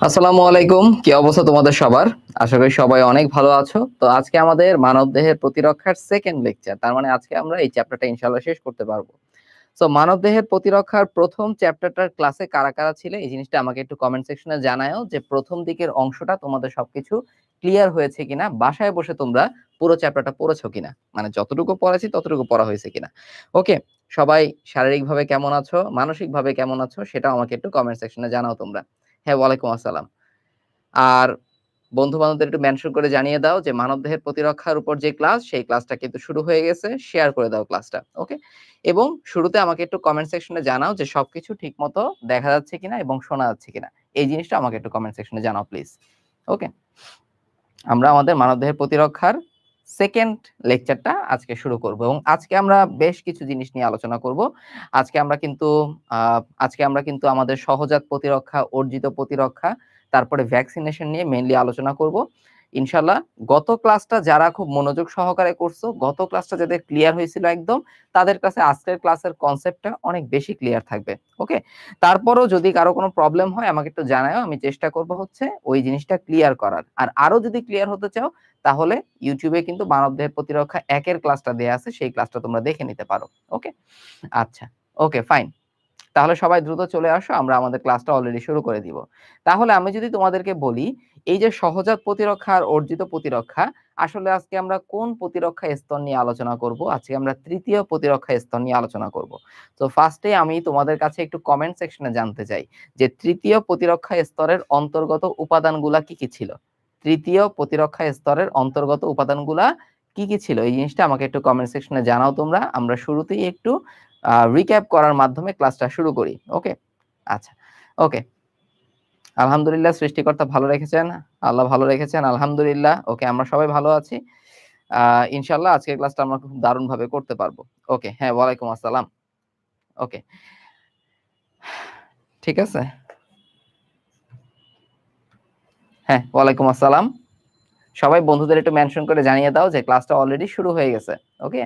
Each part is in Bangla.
আসসালামু আলাইকুম। কি অবস্থা তোমাদের সবার? আশা করি সবাই অনেক ভালো আছো। তো আজকে আমাদের মানবদেহের প্রতিরক্ষার সেকেন্ড লেকচার। তার মানে আজকে আমরা এই চ্যাপ্টারটা ইনশাআল্লাহ শেষ করতে পারবো। সো মানবদেহের প্রতিরক্ষার প্রথম চ্যাপ্টারটার ক্লাসে কারা, কারা ছিলে এই জিনিসটা আমাকে একটু কমেন্ট সেকশনে জানায়ও যে প্রথম দিকের অংশটা তোমাদের সবকিছু ক্লিয়ার হয়েছে কিনা? বাসায় বসে তোমরা পুরো চ্যাপ্টারটা পড়েছো কিনা? মানে যতটুকু পড়াইছি ততটুকু পড়া হয়েছে কিনা? ওকে? সবাই শারীরিকভাবে কেমন আছো? মানসিকভাবে কেমন আছো? সেটাও আমাকে একটু কমেন্ট সেকশনে জানাও তোমরা। হ্যাঁ, ওয়ালাইকুম আসসালাম। আর বন্ধু-বান্ধবদের একটু মেনশন করে জানিয়ে দাও যে মানবদেহের প্রতিরক্ষার উপর যে ক্লাস, সেই ক্লাসটা কিন্তু শুরু হয়ে গেছে। শেয়ার করে দাও ক্লাসটা। ওকে? এবং শুরুতে আমাকে একটু কমেন্ট সেকশনে জানাও যে সবকিছু ঠিকমতো দেখা যাচ্ছে কিনা এবং শোনা যাচ্ছে কিনা। এই জিনিসটা আমাকে একটু কমেন্ট সেকশনে জানাও প্লিজ। ওকে? আমরা আমাদের মানবদেহের প্রতিরক্ষার সেকেন্ড লেকচারটা আজকে শুরু করব এবং আজকে আমরা বেশ কিছু জিনিস নিয়ে আলোচনা করব। আজকে আমরা কিন্তু আ আজকে আমরা কিন্তু আমাদের সহজাত প্রতিরক্ষা, অর্জিত প্রতিরক্ষা, তারপরে ভ্যাকসিনেশন নিয়ে মেইনলি আলোচনা করব। ইনশাআল্লাহ গত ক্লাসটা যারা খুব মনোযোগ সহকারে করছো, গত ক্লাসটা যাদের ক্লিয়ার হয়েছিল একদম, তাদের কাছে আজকের ক্লাসের কনসেপ্টটা অনেক বেশি ক্লিয়ার থাকবে। ওকে? তারপরও যদি কারো কোনো প্রবলেম হয় আমাকে একটু জানায়ও। আমি চেষ্টা করব হচ্ছে ওই জিনিসটা ক্লিয়ার করার। আর আরো যদি ক্লিয়ার হতে চাও তাহলে YouTube এ কিন্তু মানবদেহের প্রতিরক্ষা ১ এর ক্লাসটা দেয়া আছে। সেই ক্লাসটা তোমরা দেখে নিতে পারো। ওকে? আচ্ছা। ওকে, ফাইন। তাহলে সবাই দ্রুত চলে আসো। আমরা আমাদের ক্লাসটা অলরেডি শুরু করে দিব। তাহলে আমি যদি তোমাদেরকে বলি, এই যে সহজাত প্রতিরক্ষা আর অর্জিত প্রতিরক্ষা, আসলে আজকে আমরা কোন প্রতিরক্ষা স্তর নিয়ে আলোচনা করব? আজকে আমরা ৩য় প্রতিরক্ষা স্তর নিয়ে আলোচনা করব। তো ফার্স্টে আমি তোমাদের কাছে একটু কমেন্ট সেকশনে জানতে চাই যে ৩য় প্রতিরক্ষা স্তরের অন্তর্গত উপাদানগুলা কি, কি ছিল? ৩য় প্রতিরক্ষা স্তরের অন্তর্গত উপাদানগুলা কি, কি ছিল? এই জিনিসটা আমাকে একটু কমেন্ট সেকশনে জানাও তোমরা। আমরা শুরুতেই একটু রিক্যাপ করার মাধ্যমে ক্লাসটা শুরু করি। ওকে? আচ্ছা। ওকে। আলহামদুলিল্লাহ সৃষ্টিকর্তা ভালো রেখেছেন। আল্লাহ ভালো রেখেছেন। আলহামদুলিল্লাহ। ওকে, আমরা সবাই ভালো আছি। আ ইনশাআল্লাহ আজকের ক্লাসটা আমরা খুব দারুণভাবে করতে পারবো। ওকে, হ্যাঁ, ওয়ালাইকুম আসসালাম। ওকে। ঠিক আছে? হ্যাঁ, ওয়ালাইকুম আসসালাম। সবাই বন্ধুদের একটু মেনশন করে জানিয়ে দাও যে ক্লাসটা অলরেডি শুরু হয়ে গেছে। ওকে?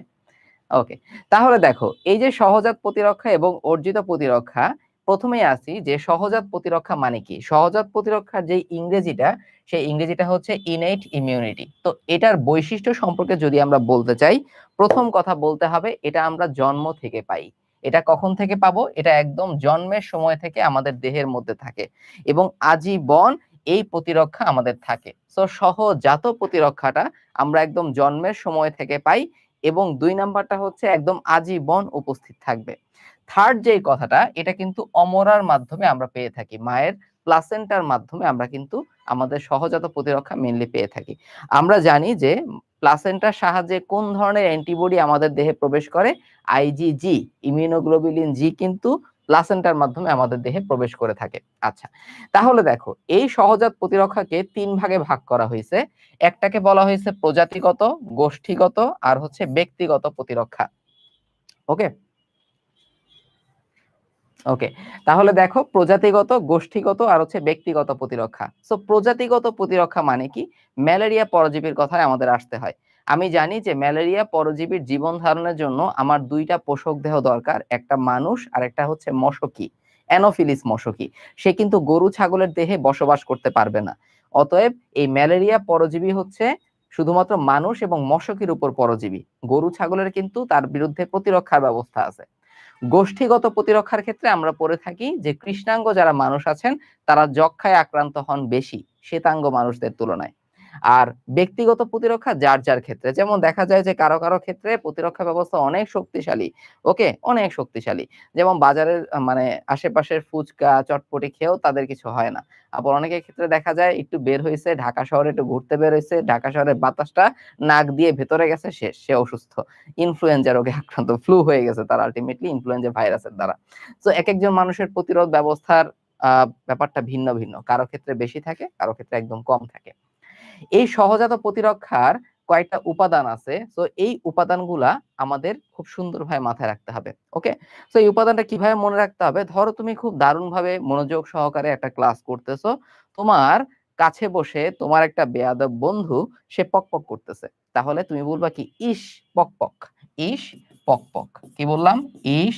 ওকে। তাহলে দেখো, এই যে সহজাত প্রতিরক্ষা এবং অর্জিত প্রতিরক্ষা, ১ম এই আসি যে সহজাত প্রতিরক্ষা মানে কি? সহজাত প্রতিরক্ষার যে ইংরেজিটা, সেই ইংরেজিটা হচ্ছে innate immunity। তো এটার বৈশিষ্ট্য সম্পর্কে যদি আমরা বলতে চাই, ১ম কথা বলতে হবে এটা আমরা জন্ম থেকে পাই। এটা কখন থেকে পাবো? এটা একদম জন্মের সময় থেকে আমাদের দেহের মধ্যে থাকে এবং আজীবন এই প্রতিরক্ষা আমাদের থাকে। সো সহজাত প্রতিরক্ষাটা আমরা একদম জন্মের সময় থেকে পাই এবং ২ নাম্বারটা হচ্ছে একদম আজীবন উপস্থিত থাকবে। থার্ড যেই কথাটা, এটা কিন্তু অমরার মাধ্যমে আমরা পেয়ে থাকি। মায়ের প্লাসেন্টার মাধ্যমে আমরা কিন্তু আমাদের সহজাত প্রতিরক্ষা মেইনলি পেয়ে থাকি। আমরা জানি যে প্লাসেন্টার সাহায্যে কোন ধরনের অ্যান্টিবডি আমাদের দেহে প্রবেশ করে? আইজিজি, ইমিউনোগ্লোবুলিন জি কিন্তু প্লাসেন্টার মাধ্যমে আমাদের দেহে প্রবেশ করে থাকে। আচ্ছা। তাহলে দেখো, এই সহজাত প্রতিরক্ষাকে ৩ ভাগে ভাগ করা হইছে। একটাকে বলা হয়েছে প্রজাতিগত, গোষ্ঠীগত আর হচ্ছে ব্যক্তিগত প্রতিরক্ষা। ওকে? ওকে। তাহলে দেখো প্রজাতিগত, গোষ্ঠীগত আর হচ্ছে ব্যক্তিগত প্রতিরক্ষা। সো প্রজাতিগত প্রতিরক্ষা মানে কি? ম্যালেরিয়া পরজীবীর কথায় আমাদের আসতে হয়। আমি জানি যে ম্যালেরিয়া পরজীবীর জীবন ধারণের জন্য আমার ২ টা পোষক দেহ দরকার। একটা মানুষ আর একটা হচ্ছে মশকি। অ্যানোফিলিস মশকি। সে কিন্তু গরু ছাগলের দেহে বসবাস করতে পারবে না। অতএব এই ম্যালেরিয়া পরজীবী হচ্ছে শুধুমাত্র মানুষ এবং মশকির উপর পরজীবী। গরু ছাগলের কিন্তু তার বিরুদ্ধে প্রতিরক্ষার ব্যবস্থা আছে। গোষ্ঠীগত প্রতিরক্ষার ক্ষেত্রে আমরা পড়ে থাকি যে কৃষ্ণাঙ্গ যারা মানুষ আছেন তারা যক্ষ্মায় আক্রান্ত হন বেশি শ্বেতাঙ্গ মানুষদের তুলনায়। আর ব্যক্তিগত প্রতিরক্ষা যার যার ক্ষেত্রে, যেমন দেখা যায় যে কারো কারো ক্ষেত্রে প্রতিরক্ষা ব্যবস্থা অনেক শক্তিশালী। ওকে, অনেক শক্তিশালী। যেমন বাজারের মানে আশেপাশের ফুচকা চটপটি খেয়েও তাদের কিছু হয় না। আবার অনেকের ক্ষেত্রে দেখা যায় একটু বের হয়েছে, ঢাকা শহরে একটু ঘুরতে বের হয়েছে, ঢাকা শহরের বাতাসটা নাক দিয়ে ভেতরে গেছে, শেষ, সে অসুস্থ। ইনফ্লুয়েঞ্জা রোগে আক্রান্ত, ফ্লু হয়ে গেছে তার আল্টিমেটলি ইনফ্লুয়েঞ্জা ভাইরাসের দ্বারা। সো একেকজন মানুষের প্রতিরোধ ব্যবস্থার ব্যাপারটা ভিন্ন, ভিন্ন। কারো ক্ষেত্রে বেশি থাকে, কারো ক্ষেত্রে একদম কম থাকে। এই সহজাত প্রতিরক্ষার কয়েকটা উপাদান আছে। সো এই উপাদানগুলা আমাদের খুব সুন্দরভাবে মাথায় রাখতে হবে। ওকে? সো এই উপাদানটা কিভাবে মনে রাখতে হবে? ধরো তুমি খুব দারুণভাবে মনোযোগ সহকারে একটা ক্লাস করতেছো। তোমার কাছে বসে তোমার একটা বেয়াদব বন্ধু সে পকপক করতেছে। তাহলে তুমি বলবা কি? ইস পকপক, ইস পকপক। কি বললাম? ইস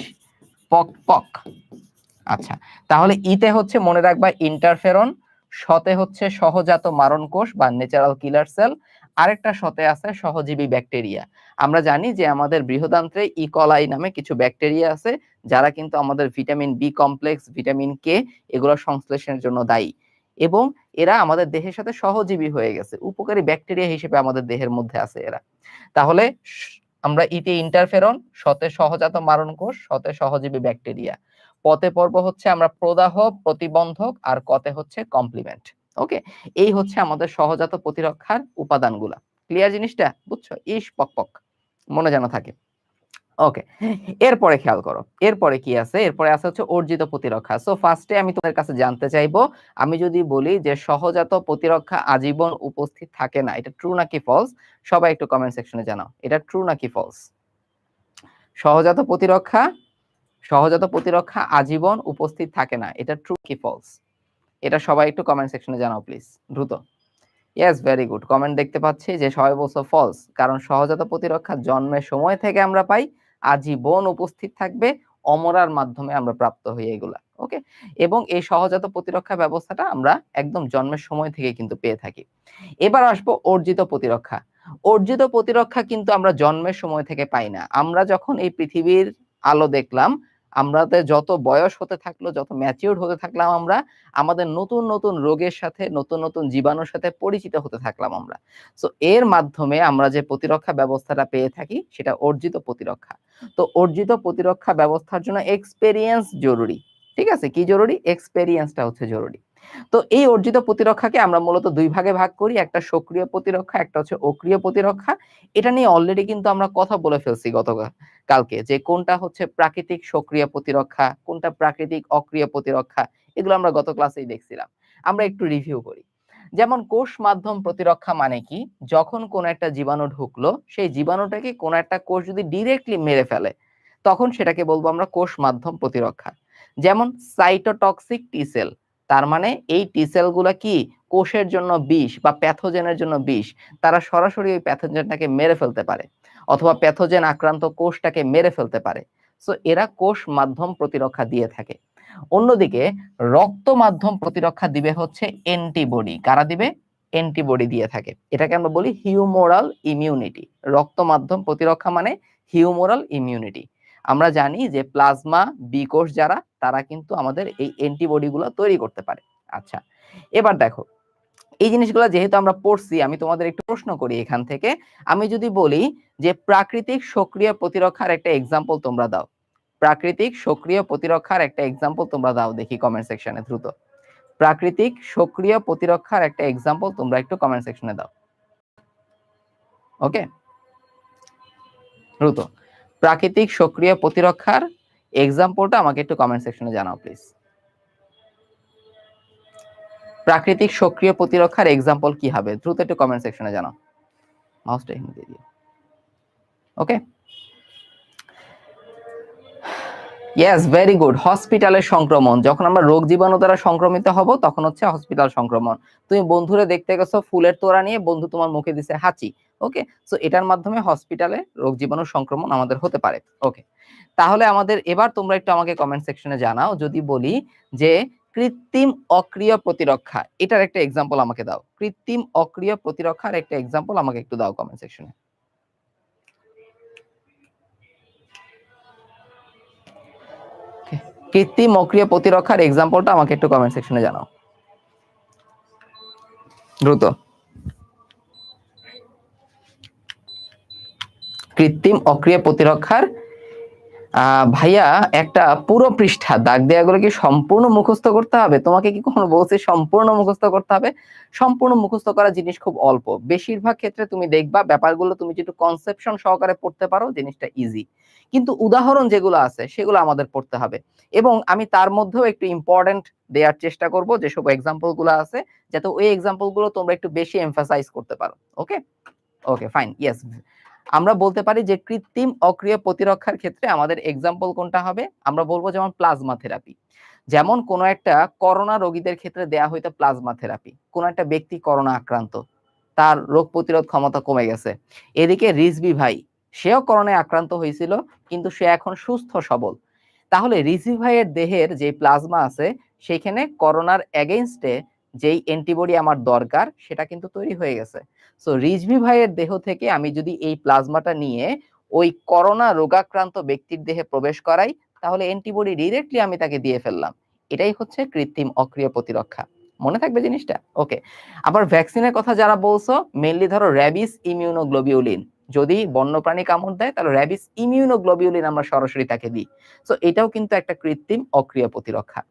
পকপক। আচ্ছা। তাহলে ইতে হচ্ছে মনে রাখবা ইন্টারফেরন, শতে হচ্ছে সহজাত মারণ কোষ বা ন্যাচারাল কিলার সেল, আরেকটা শতে আছে সহজীবী ব্যাকটেরিয়া। আমরা জানি যে আমাদের বৃহদান্ত্রে ইকলাই নামে কিছু ব্যাকটেরিয়া আছে যারা কিন্তু আমাদের vitamin B complex, vitamin K এগুলো সংশ্লেষণের জন্য দায়ী, এবং এরা আমাদের দেহের সাথে সহজীবী হয়ে গেছে, উপকারী ব্যাকটেরিয়া হিসেবে আমাদের দেহের মধ্যে আছে এরা। তাহলে আমরা ইতে ইন্টারফেরন, শতে সহজাত মারণ কোষ, শতে সহজীবী ব্যাকটেরিয়া, পতে পর্ব হচ্ছে আমরা প্রদাহ, প্রতিবন্ধক, আর কতে হচ্ছে কমপ্লিমেন্ট। ওকে, এই হচ্ছে আমাদের সহজাত প্রতিরক্ষার উপাদানগুলা। ক্লিয়ার জিনিসটা? বুঝছো? ইস পক পক, মনে যেন থাকে। ওকে, এরপরে খেয়াল করো, এরপরে কি আছে? এরপরে আছে হচ্ছে অর্জিত প্রতিরক্ষা। সো ফার্স্টে আমি তোমাদের কাছে জানতে চাইবো, আমি যদি বলি যে সহজাত প্রতিরক্ষা আজীবন উপস্থিত থাকে না, এটা ট্রু নাকি ফলস? সবাই একটু কমেন্ট সেকশনে জানাও, এটা ট্রু নাকি ফলস? সহজাত প্রতিরক্ষা, সহজাত প্রতিরক্ষা আজীবন উপস্থিত থাকে না, এটা ট্রু কি ফলস? এটা সবাই একটু কমেন্ট সেকশনে জানাও প্লিজ, দ্রুত। ইয়েস, ভেরি গুড, কমেন্ট দেখতে পাচ্ছি যে সবাই বলছো ফলস, কারণ সহজাত প্রতিরক্ষা জন্মের সময় থেকে আমরা পাই, আজীবন উপস্থিত থাকবে, অমরার মাধ্যমে আমরা প্রাপ্ত হই এগুলা। ওকে, এবং এই সহজাত প্রতিরক্ষা ব্যবস্থাটা আমরা একদম জন্মের সময় থেকে কিন্তু পেয়ে থাকি। এবার আসবো অর্জিত প্রতিরক্ষা। অর্জিত প্রতিরক্ষা কিন্তু আমরা জন্মের সময় থেকে পাই না, আমরা যখন এই পৃথিবীর আলো দেখলাম, আমাদের যত বয়স হতে থাকলো, যত ম্যাচিউর হতে থাকলাম আমরা, আমাদের নতুন নতুন রোগের সাথে, নতুন নতুন জীবাণুর সাথে পরিচিত হতে থাকলাম আমরা। সো এর মাধ্যমে আমরা যে প্রতিরক্ষা ব্যবস্থাটা পেয়ে থাকি সেটা অর্জিত প্রতিরক্ষা। তো অর্জিত প্রতিরক্ষা ব্যবস্থার জন্য এক্সপেরিয়েন্স জরুরি। ঠিক আছে, কি জরুরি? এক্সপেরিয়েন্সটা হচ্ছে জরুরি। তো এই অর্জিত প্রতিরক্ষাকে আমরা মূলত দুই ভাগে ভাগ করি, একটা সক্রিয় প্রতিরক্ষা, একটা হচ্ছে অক্রিয় প্রতিরক্ষা। এটা নিয়ে অলরেডি কিন্তু আমরা কথা বলে ফেলছি কালকে, যে কোনটা হচ্ছে প্রাকৃতিক সক্রিয় প্রতিরক্ষা, কোনটা প্রাকৃতিক অক্রিয় প্রতিরক্ষা, এগুলো আমরা গত ক্লাসেই দেখছিলাম। আমরা একটু রিভিউ করি। যেমন কোষ মাধ্যম প্রতিরক্ষা মানে কি? যখন কোন একটা জীবাণু ঢুকলো, সেই জীবাণুটাকে কোন একটা কোষ যদি ডিরেক্টলি মেরে ফেলে, তখন সেটাকে বলবো আমরা কোষ মাধ্যম প্রতিরক্ষা। যেমন সাইটোটক্সিক টি সেল, তার মানে এই টি সেল গুলা কি কোষের জন্য বিষ বা প্যাথোজেনের জন্য বিষ, তারা সরাসরি ওই প্যাথোজেনটাকে মেরে ফেলতে পারে, অথবা প্যাথোজেন আক্রান্ত কোষটাকে মেরে ফেলতে পারে। সো এরা কোষ মাধ্যম প্রতিরক্ষা দিয়ে থাকে। অন্যদিকে রক্ত মাধ্যম প্রতিরক্ষা দিবে হচ্ছে অ্যান্টিবডি। কারা দিবে? অ্যান্টিবডি দিয়ে থাকে। এটাকে আমরা বলি হিউমোরাল ইমিউনিটি। রক্ত মাধ্যম প্রতিরক্ষা মানে হিউমোরাল ইমিউনিটি। আমরা জানি যে প্লাজমা বি কোষ যারা, তারা কিন্তু আমাদের এই অ্যান্টিবডি গুলো তৈরি করতে পারে। আচ্ছা, এবার দেখো, এই জিনিসগুলো যেহেতু আমরা পড়ছি, আমি তোমাদের একটু প্রশ্ন করি এখান থেকে। আমি যদি বলি যে প্রাকৃতিক সক্রিয় প্রতিরক্ষার একটা এক্সাম্পল তোমরা দাও, প্রাকৃতিক সক্রিয় প্রতিরক্ষার একটা এক্সাম্পল তোমরা দাও, দেখি কমেন্ট সেকশনে দ্রুত। প্রাকৃতিক সক্রিয় প্রতিরক্ষার একটা এক্সাম্পল তোমরা একটু কমেন্ট সেকশনে দাও। ওকে, দ্রুত প্রাকৃতিক সক্রিয় প্রতিরক্ষার এক্সাম্পলটা আমাকে একটু কমেন্ট সেকশনে জানাও প্লিজ। প্রাকৃতিক সক্রিয় প্রতিরক্ষার এক্সাম্পল কি হবে? দ্রুত একটু কমেন্ট সেকশনে জানাও। মাউসটা এখানে দিয়ে দিও। ওকে, ইয়েস, ভেরি গুড। হসপিটালের সংক্রমণ, যখন আমরা রোগ জীবাণু দ্বারা সংক্রমিত হব তখন হচ্ছে হসপিটাল সংক্রমণ। তুমি বন্ধুরে দেখতে গেছো ফুলের তোড়া নিয়ে, বন্ধু তোমার মুখে দিছে হাঁচি। ওকে, সো এটার মাধ্যমে হসপিটালে রোগ জীবাণু সংক্রমণ আমাদের হতে পারে। ওকে, তাহলে আমাদের এবার তোমরা একটু আমাকে কমেন্ট সেকশনে জানাও, যদি বলি যে কৃত্রিম অক্রিয় প্রতিরক্ষা, এটার একটা এক্সাম্পল আমাকে দাও। কৃত্রিম অক্রিয় প্রতিরক্ষার একটা এক্সাম্পল আমাকে একটু দাও কমেন্ট সেকশনে। কৃত্রিম অক্রিয় প্রতিরক্ষার এক্সাম্পলটা আমাকে একটু কমেন্ট সেকশনে জানাও দ্রুত। কৃত্রিম অক্রিয় প্রতিরক্ষার ভাইয়া একটা পুরো পৃষ্ঠা দাগ দেওয়াগুলো কি সম্পূর্ণ মুখস্থ করতে হবে? তোমাকে কি কখনো বলছি সম্পূর্ণ মুখস্থ করতে হবে? সম্পূর্ণ মুখস্থ করা জিনিস খুব অল্প। বেশিরভাগ ক্ষেত্রে তুমি দেখবা ব্যাপারগুলো তুমি যদি কনসেপশন সহকারে পড়তে পারো, জিনিসটা ইজি। কিন্তু উদাহরণ যেগুলো আছে সেগুলো আমাদের পড়তে হবে, এবং আমি তার মধ্যেও একটু ইম্পর্টেন্ট দেওয়ার চেষ্টা করব, যেসব এক্সাম্পল গুলো আছে, যাতে ওই এক্সাম্পল গুলো তোমরা একটু বেশি এমফাসাইজ করতে পারো। ওকে, ওকে, ফাইন, ইয়েস। আমরা বলতে পারি যে কৃত্রিম অক্রিয় প্রতিরক্ষার ক্ষেত্রে আমাদের এক্সাম্পল কোনটা হবে? আমরা বলবো যেমন প্লাজমা থেরাপি। যেমন কোন একটা করোনা রোগীদের ক্ষেত্রে দেয়া হইতো প্লাজমা থেরাপি। কোন একটা ব্যক্তি করোনা আক্রান্ত, তার রোগ প্রতিরোধ ক্ষমতা কমে গেছে। এদিকে রিজভি ভাই, সেও করোনায় আক্রান্ত হয়েছিল, কিন্তু সে এখন সুস্থ সবল। তাহলে রিজভি ভাইয়ের দেহের যে প্লাজমা আছে, সেখানে করোনার এগেইনস্টে যেই অ্যান্টিবডি আমার দরকার সেটা কিন্তু তৈরি হয়ে গেছে। সো রিজভী ভাইয়ের দেহ থেকে আমি যদি এই প্লাজমাটা নিয়ে ওই করোনা রোগাক্রান্ত ব্যক্তির দেহে প্রবেশ করাই, তাহলে অ্যান্টিবডি ডিরেক্টলি আমি তাকে দিয়ে ফেললাম। এটাই হচ্ছে কৃত্রিম অক্রিয় প্রতিরক্ষা। মনে থাকবে জিনিসটা? ওকে। আবার ভ্যাকসিনের কথা যারা বলছো, মেইনলি ধরো র্যাবিস ইমিউনোগ্লোবিউলিন, যদি বন্যপ্রাণী কামড় দেয় তাহলে র্যাবিস ইমিউনোগ্লোবিউলিন আমরা সরাসরি তাকে দিই। সো এটাও কিন্তু একটা কৃত্রিম অক্রিয় প্রতিরক্ষা।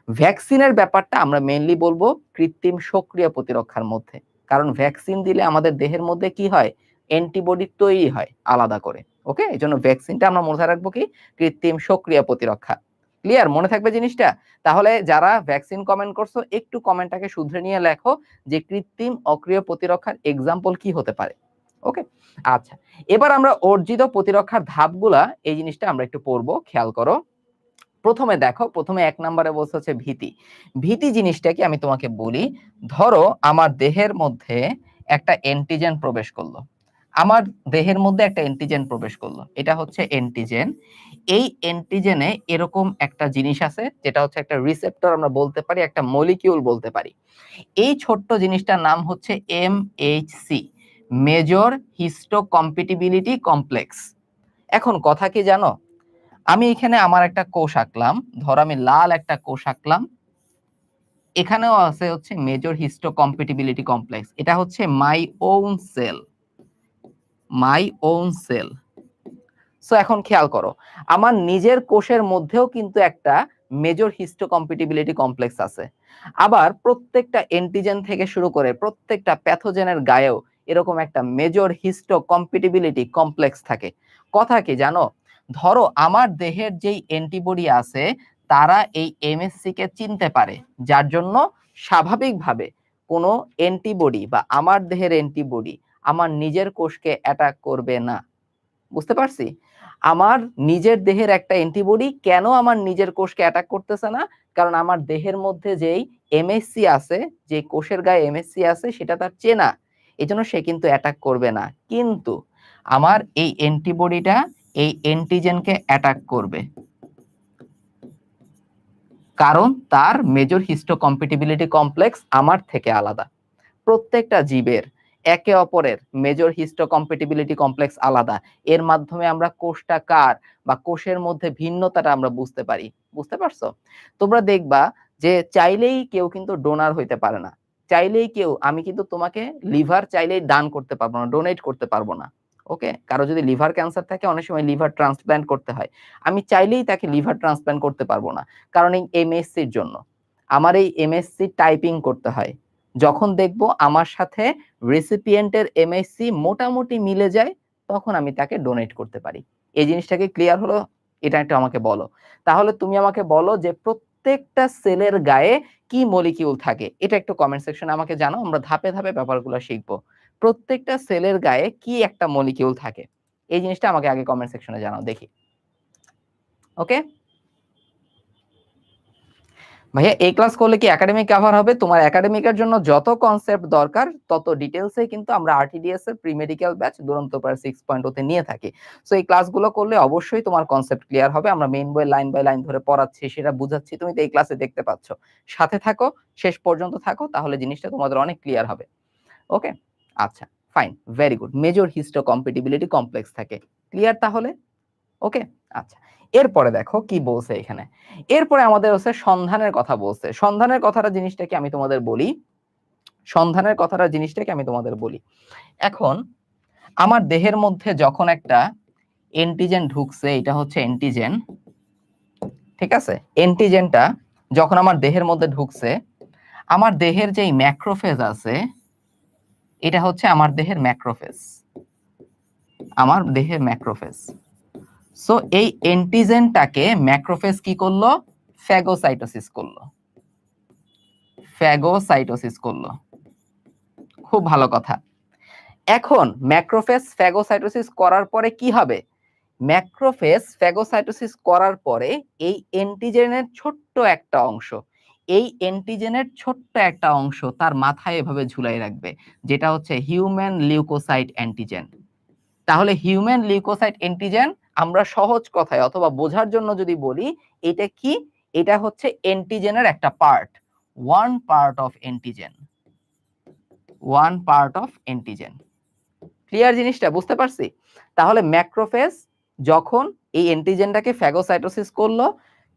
ভ্যাকসিনের ব্যাপারটা আমরা মেইনলি বলবো কৃত্রিম সক্রিয় প্রতিরক্ষার মধ্যে, কারণ ভ্যাকসিন দিলে আমাদের দেহের মধ্যে কি হয়, অ্যান্টিবডি তৈরি হয় আলাদা করে। ওকে, এই জন্য ভ্যাকসিনটা আমরা মনে রাখবো কি, কৃত্রিম সক্রিয় প্রতিরক্ষা। ক্লিয়ার? মনে থাকবে জিনিসটা? তাহলে যারা ভ্যাকসিন কমেন্ট করছো, একটু কমেন্টটাকে শুধরে নিয়ে লেখো যে কৃত্রিম অক্রিয় প্রতিরক্ষার এক্সাম্পল কি হতে পারে। ওকে, আচ্ছা, এবার আমরা অর্জিত প্রতিরক্ষার ধাপগুলা, এই জিনিসটা আমরা একটু পড়বো, খেয়াল করো। প্রথমে দেখো, প্রথমে 1 নম্বরে বলছে হচ্ছে ভীতি। ভীতি জিনিসটা কি আমি তোমাকে বলি, ধরো আমার দেহের মধ্যে একটা অ্যান্টিজেন প্রবেশ করলো, আমার দেহের মধ্যে একটা অ্যান্টিজেন প্রবেশ করলো, এটা হচ্ছে অ্যান্টিজেন। এই অ্যান্টিজেনে এরকম একটা জিনিস আছে যেটা হচ্ছে একটা রিসেপ্টর আমরা বলতে পারি, একটা মলিকিউল বলতে পারি। এই ছোট্ট জিনিসটার নাম হচ্ছে MHC, মেজর হিস্টোকম্প্যাটিবিলিটি কমপ্লেক্স। এখন কথা কি জানো, আমি এখানে আমার একটা কোষ আঁকলাম, ধর আমি লাল একটা কোষ আঁকলাম, এখানেও আছে হচ্ছে মেজর হিস্টোকম্প্যাটিবিলিটি কমপ্লেক্স, এটা হচ্ছে my own cell, my own cell. So এখন খেয়াল করো, আমার নিজের কোষের মধ্যেও কিন্তু একটা মেজর হিস্টোকম্প্যাটিবিলিটি কমপ্লেক্স আছে। আবার প্রত্যেকটা অ্যান্টিজেন থেকে শুরু করে প্রত্যেকটা প্যাথোজেনের গায়েও এরকম একটা মেজর হিস্টোকম্প্যাটিবিলিটি কমপ্লেক্স থাকে। কথা কি জানো, ধরো আমার দেহের যেই অ্যান্টিবডি আছে তারা এই এমএসসি কে চিনতে পারে, যার জন্য স্বাভাবিকভাবে কোনো অ্যান্টিবডি বা আমার দেহের অ্যান্টিবডি আমার নিজের কোষকে অ্যাটাক করবে না। বুঝতে পারছি? আমার নিজের দেহের একটা অ্যান্টিবডি কেন আমার নিজের কোষকে অ্যাটাক করতেছে না, কারণ আমার দেহের মধ্যে যেই এমএসসি আছে, যে কোষের গায়ে এমএসসি আছে সেটা তার চেনা, এজন্য সে কিন্তু অ্যাটাক করবে না। কিন্তু আমার এই অ্যান্টিবডিটা এই অ্যান্টিজেনকে অ্যাটাক করবে, কারণ তার মেজর হিস্টোকম্প্যাটিবিলিটি কমপ্লেক্স আমার থেকে আলাদা। প্রত্যেকটা জীবের একে অপরের মেজর হিস্টোকম্প্যাটিবিলিটি কমপ্লেক্স আলাদা, এর মাধ্যমে আমরা কোষটা কার বা কোষের মধ্যে ভিন্নতাটা আমরা বুঝতে পারি। বুঝতে পারছো? তোমরা দেখবা যে চাইলেই কেউ কিন্তু ডোনার হইতে পারে না, চাইলেই কেউ, আমি কিন্তু তোমাকে লিভার চাইলেই দান করতে পারবো না, ডোনেট করতে পারবো না। ওকে, কারো যদি লিভার ক্যান্সার থাকে অনেক সময় লিভার ট্রান্সপ্ল্যান্ট করতে হয়, আমি চাইলেই তাকে লিভার ট্রান্সপ্ল্যান্ট করতে পারবো না, কারণ এই এমএসসির জন্য আমার এই এমএসসি টাইপিং করতে হয়। যখন দেখবো আমার সাথে রেসিপিয়েন্টের এমএসসি মোটামুটি মিলে যায়, তখন আমি তাকে ডোনেট করতে পারি। এই জিনিসটাকে ক্লিয়ার হলো? এটা একটু আমাকে বলো। তাহলে তুমি আমাকে বলো যে প্রত্যেকটা সেলের গায়ে কি মলিকিউল থাকে, এটা একটু কমেন্ট সেকশনে আমাকে জানাও, আমরা ধাপে ধাপে ব্যাপারগুলো শিখবো। প্রত্যেকটা সেলের গায়ে কি একটা মলিকিউল থাকে, এই জিনিসটা আমাকে আগে কমেন্ট সেকশনে জানাও দেখি। ওকে ভাইয়া, এই ক্লাস করলে কি একাডেমিক কভার হবে? তোমার একাডেমিকের জন্য যত কনসেপ্ট দরকার তত ডিটেইলসে কিন্তু আমরা আরটিডিএস এর প্রি মেডিকেল ব্যাচ দুরন্ত পার 6.0 তে নিয়ে থাকি। সো এই ক্লাসগুলো করলে অবশ্যই তোমার কনসেপ্ট ক্লিয়ার হবে। আমরা মেইন বই লাইন বাই লাইন ধরে পড়াচ্ছি, সেটা বুঝাচ্ছি, তুমি তো এই ক্লাসে দেখতে পাচ্ছ। সাথে থাকো, শেষ পর্যন্ত থাকো, তাহলে জিনিসটা তোমাদের অনেক ক্লিয়ার হবে। ওকে, আচ্ছা, fine, very good. Major histocompatibility complex থাকে, ক্লিয়ার তাহলে? ওকে, আচ্ছা, এরপরে দেখো কি বলছে এখানে। এরপরে আমাদের হচ্ছে সন্ধানের কথা বলছে। সন্ধানের কথাটা জিনিসটা কি আমি তোমাদের বলি, সন্ধানের কথাটা জিনিসটা কি আমি তোমাদের বলি। এখন আমার দেহের মধ্যে যখন একটা অ্যান্টিজেন ঢুকছে, এটা হচ্ছে অ্যান্টিজেন, ঠিক আছে? অ্যান্টিজেনটা যখন আমার দেহের মধ্যে ঢুকছে, আমার দেহের যেই ম্যাক্রোফেজ আছে, এটা হচ্ছে আমার দেহের ম্যাক্রোফেজ, আমার দেহের ম্যাক্রোফেজ। সো এই অ্যান্টিজেনটাকে ম্যাক্রোফেজ কি করলো, ফ্যাগোসাইটোসিস করলো, ফ্যাগোসাইটোসিস করলো। খুব ভালো কথা। এখন ম্যাক্রোফেজ ফ্যাগোসাইটোসিস করার পরে কি হবে, ম্যাক্রোফেজ ফ্যাগোসাইটোসিস করার পরে এই অ্যান্টিজেনের ছোট্ট একটা অংশ, এই অ্যান্টিজেনের ছোট্ট একটা অংশ তার মাথায় এভাবে ঝুলাই রাখবে, যেটা হচ্ছে হিউম্যান লিউকোসাইট অ্যান্টিজেন। তাহলে হিউম্যান লিউকোসাইট অ্যান্টিজেন আমরা সহজ কথায় অথবা বোঝার জন্য যদি বলি, এটা কি, এটা হচ্ছে অ্যান্টিজেনের একটা part, one part of antigen, one part of antigen. Clear জিনিসটা বুঝতে পারছি? তাহলে ম্যাক্রোফেজ যখন এই অ্যান্টিজেনটাকে ফ্যাগোসাইটোসিস করলো,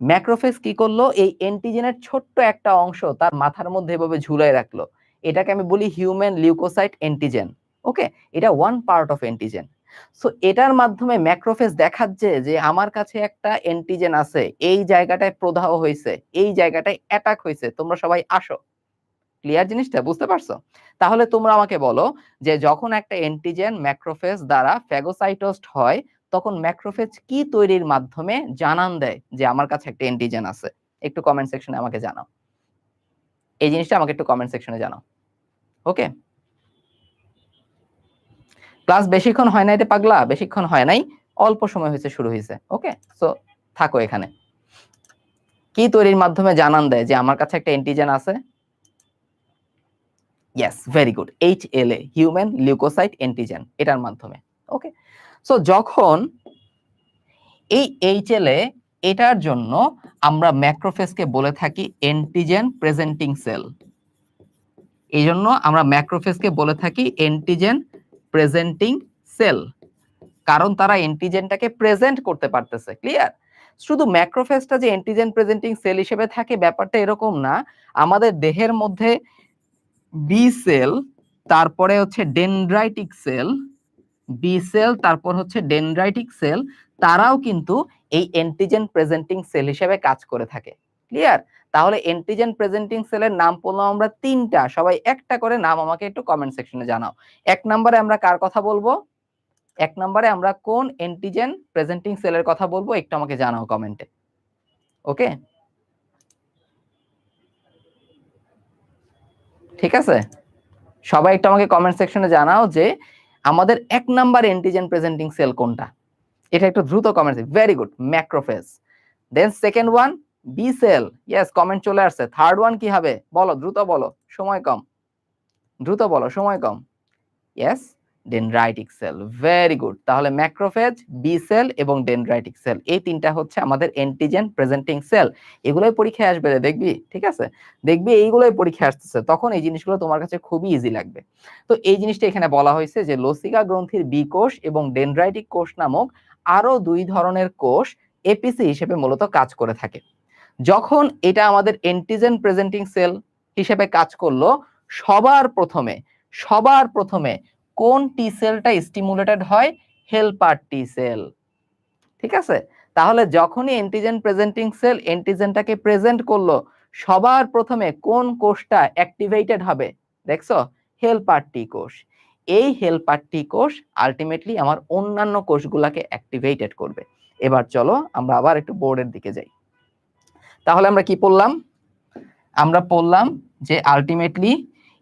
ম্যাক্রোফেজ কি করলো, এই অ্যান্টিজেনের ছোট্ট একটা অংশ তার মাথার মধ্যে এভাবে ঝুলাই রাখলো। এটাকে আমি বলি হিউম্যান লিউকোসাইট অ্যান্টিজেন। ওকে, এটা one part of antigen. So এটার মাধ্যমে ম্যাক্রোফেজ দেখাচ্ছে যে আমার কাছে একটা অ্যান্টিজেন আছে, এই জায়গাটায় প্রদাহ হয়েছে, এই জায়গাটায় অ্যাটাক হয়েছে, তোমরা সবাই আসো। ক্লিয়ার জিনিসটা বুঝতে পারছো? তাহলে তোমরা আমাকে বলো যে যখন একটা অ্যান্টিজেন ম্যাক্রোফেজ দ্বারা ফ্যাগোসাইটোসড হয়, তখন ম্যাক্রোফেজ কি তৈরির মাধ্যমে জানান দেয় যে আমার কাছে একটা অ্যান্টিজেন আছে? একটু কমেন্ট সেকশনে আমাকে জানাও, এই জিনিসটা আমাকে একটু কমেন্ট সেকশনে জানাও। ওকে, ক্লাস বেশিক্ষণ হয় নাই রে পাগলা, বেশিক্ষণ হয় নাই, অল্প সময় হয়েছে শুরু হয়েছে। ওকে, সো থাকো এখানে। কি তৈরির মাধ্যমে জানান দেয় যে আমার কাছে একটা অ্যান্টিজেন আছে? Yes, very good, HLA, human leukocyte antigen, এটার মাধ্যমে। ওকে, সো যখন এই HLA, এটার জন্য আমরা ম্যাক্রোফেজকে বলে থাকি অ্যান্টিজেন প্রেজেন্টিং সেল। এই জন্য আমরা ম্যাক্রোফেজকে বলে থাকি অ্যান্টিজেন প্রেজেন্টিং সেল, কারণ তারা অ্যান্টিজেনটাকে প্রেজেন্ট করতে পারতেছে। ক্লিয়ার? শুধু ম্যাক্রোফেজটা যে অ্যান্টিজেন প্রেজেন্টিং সেল হিসেবে থাকে ব্যাপারটা এরকম না। আমাদের দেহের মধ্যে বি সেল, তারপরে হচ্ছে ডেনড্রাইটিক সেল, বি সেল, তারপর হচ্ছে ডেনড্রাইটিক সেল, তারাও কিন্তু এই অ্যান্টিজেন প্রেজেন্টিং সেল হিসেবে কাজ করে থাকে। ক্লিয়ার? তাহলে অ্যান্টিজেন প্রেজেন্টিং সেলের নাম বললাম আমরা তিনটা, সবাই একটা করে নাম আমাকে একটু কমেন্ট সেকশনে জানাও। এক নম্বরে আমরা কার কথা বলবো? এক নম্বরে আমরা কোন অ্যান্টিজেন প্রেজেন্টিং সেলের কথা বলবো একটু আমাকে জানাও কমেন্টে। ওকে, ঠিক আছে, সবাই একটু আমাকে কমেন্ট সেকশনে জানাও যে আমাদের এক নাম্বার অ্যান্টিজেন প্রেজেন্টিং সেল কোনটা। এটা একটু দ্রুত comment. Very good, macrophage. Then second one B cell. Yes, comment চলে আসছে। থার্ড ওয়ান কি হবে বলো, দ্রুত বলো, সময় কম, দ্রুত বলো, সময় কম। Yes, dendritic cell. Very good. তাহলে ম্যাক্রোফেজ, বি সেল এবং ডেনড্রাইটিক সেল, এই তিনটা হচ্ছে আমাদের অ্যান্টিজেন প্রেজেন্টিং সেল। এগুলোই পরীক্ষায় আসবে, দেখবি, ঠিক আছে, দেখবি এইগুলোই পরীক্ষায় আসতেছে, তখন এই জিনিসগুলো তোমার কাছে খুবই ইজি লাগবে। তো এই জিনিসটা এখানে বলা হয়েছে যে লসিকা গ্রন্থির বি কোষ এবং ডেনড্রাইটিক কোষ নামক আরো দুই ধরনের কোষ এপিসি হিসেবে মূলত কাজ করে থাকে। যখন এটা আমাদের অ্যান্টিজেন প্রেজেন্টিং সেল হিসেবে কাজ করলো, সবার প্রথমে কোন টি সেলটা স্টিমুলেটেড হয়? হেলপার টি সেল। ঠিক আছে, তাহলে যখনই অ্যান্টিজেন প্রেজেন্টিং সেল অ্যান্টিজেনটাকে প্রেজেন্ট করলো, সবার প্রথমে কোন কোষটা অ্যাক্টিভেটেড হবে? দেখছো, হেলপার টি কোষ। এই হেলপার টি কোষ আলটিমেটলি আমার অন্যান্য কোষগুলোকে অ্যাক্টিভেটেড করবে। এবার চলো আমরা আবার একটু বোর্ডের দিকে যাই। তাহলে আমরা কি পড়লাম? আমরা পড়লাম যে আলটিমেটলি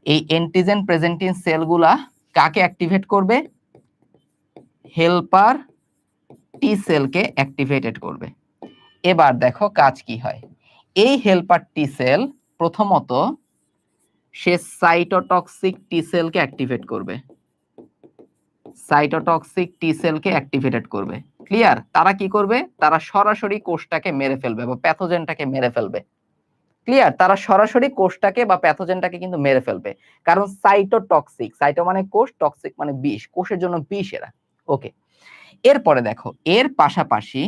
এই অ্যান্টিজেন প্রেজেন্টিং সেলগুলা কাকে অ্যাক্টিভেট করবে? হেলপার টি সেলকে অ্যাক্টিভেটেড করবে। এবার দেখো কাজ কি হয়। এই হেলপার টি সেল প্রথমত সে সাইটোটক্সিক টি সেলকে অ্যাক্টিভেট করবে, সাইটোটক্সিক টি সেলকে অ্যাক্টিভেটেড করবে। ক্লিয়ার? তারা কি করবে? তারা সরাসরি কোষটাকে মেরে ফেলবে বা প্যাথোজেনটাকে মেরে ফেলবে। ক্লিয়ার? তারা সরাসরি কোষটাকে বা প্যাথোজেনটাকে কিন্তু মেরে ফেলবে, কারণ সাইটোটক্সিক, সাইটো মানে কোষ, টক্সিক মানে বিষ, কোষের জন্য বিষ এরা। ওকে, এরপরে দেখো এর পাশাপাশি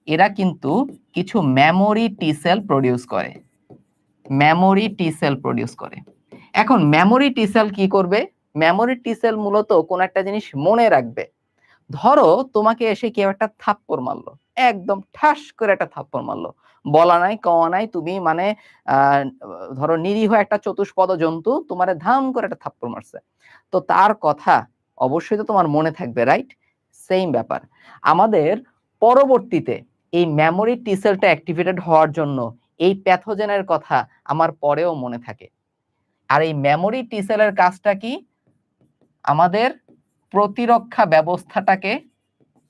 এরা কিন্তু কিছু মেমোরি টি সেল প্রডিউস করে, মেমোরি টি সেল প্রডিউস করে। এখন মেমোরি টি সেল কি করবে? মেমোরি টি সেল মূলত কোন একটা জিনিস মনে রাখবে। ধরো তোমাকে এসে কেউ একটা থাপ্পড় মারলো, একদম ঠাস করে একটা থাপ্পড় মারলো, বলা নাই কওয়া নাই, তুমি মানে ধরো নিরীহ একটা চতুষ্পদ জন্তু তোমারে ধাম করে একটা থাপ্পড় মারছে, তো তার কথা অবশ্যই তো তোমার মনে থাকবে, রাইট? সেম ব্যাপার আমাদের পরবর্তীতে এই মেমোরি টি সেলটা অ্যাক্টিভেটেড হওয়ার জন্য এই প্যাথোজেনের কথা আমার পরেও মনে থাকে। আর এই মেমোরি টি সেলের কাজটা কি? আমাদের প্রতিরক্ষা ব্যবস্থাটাকে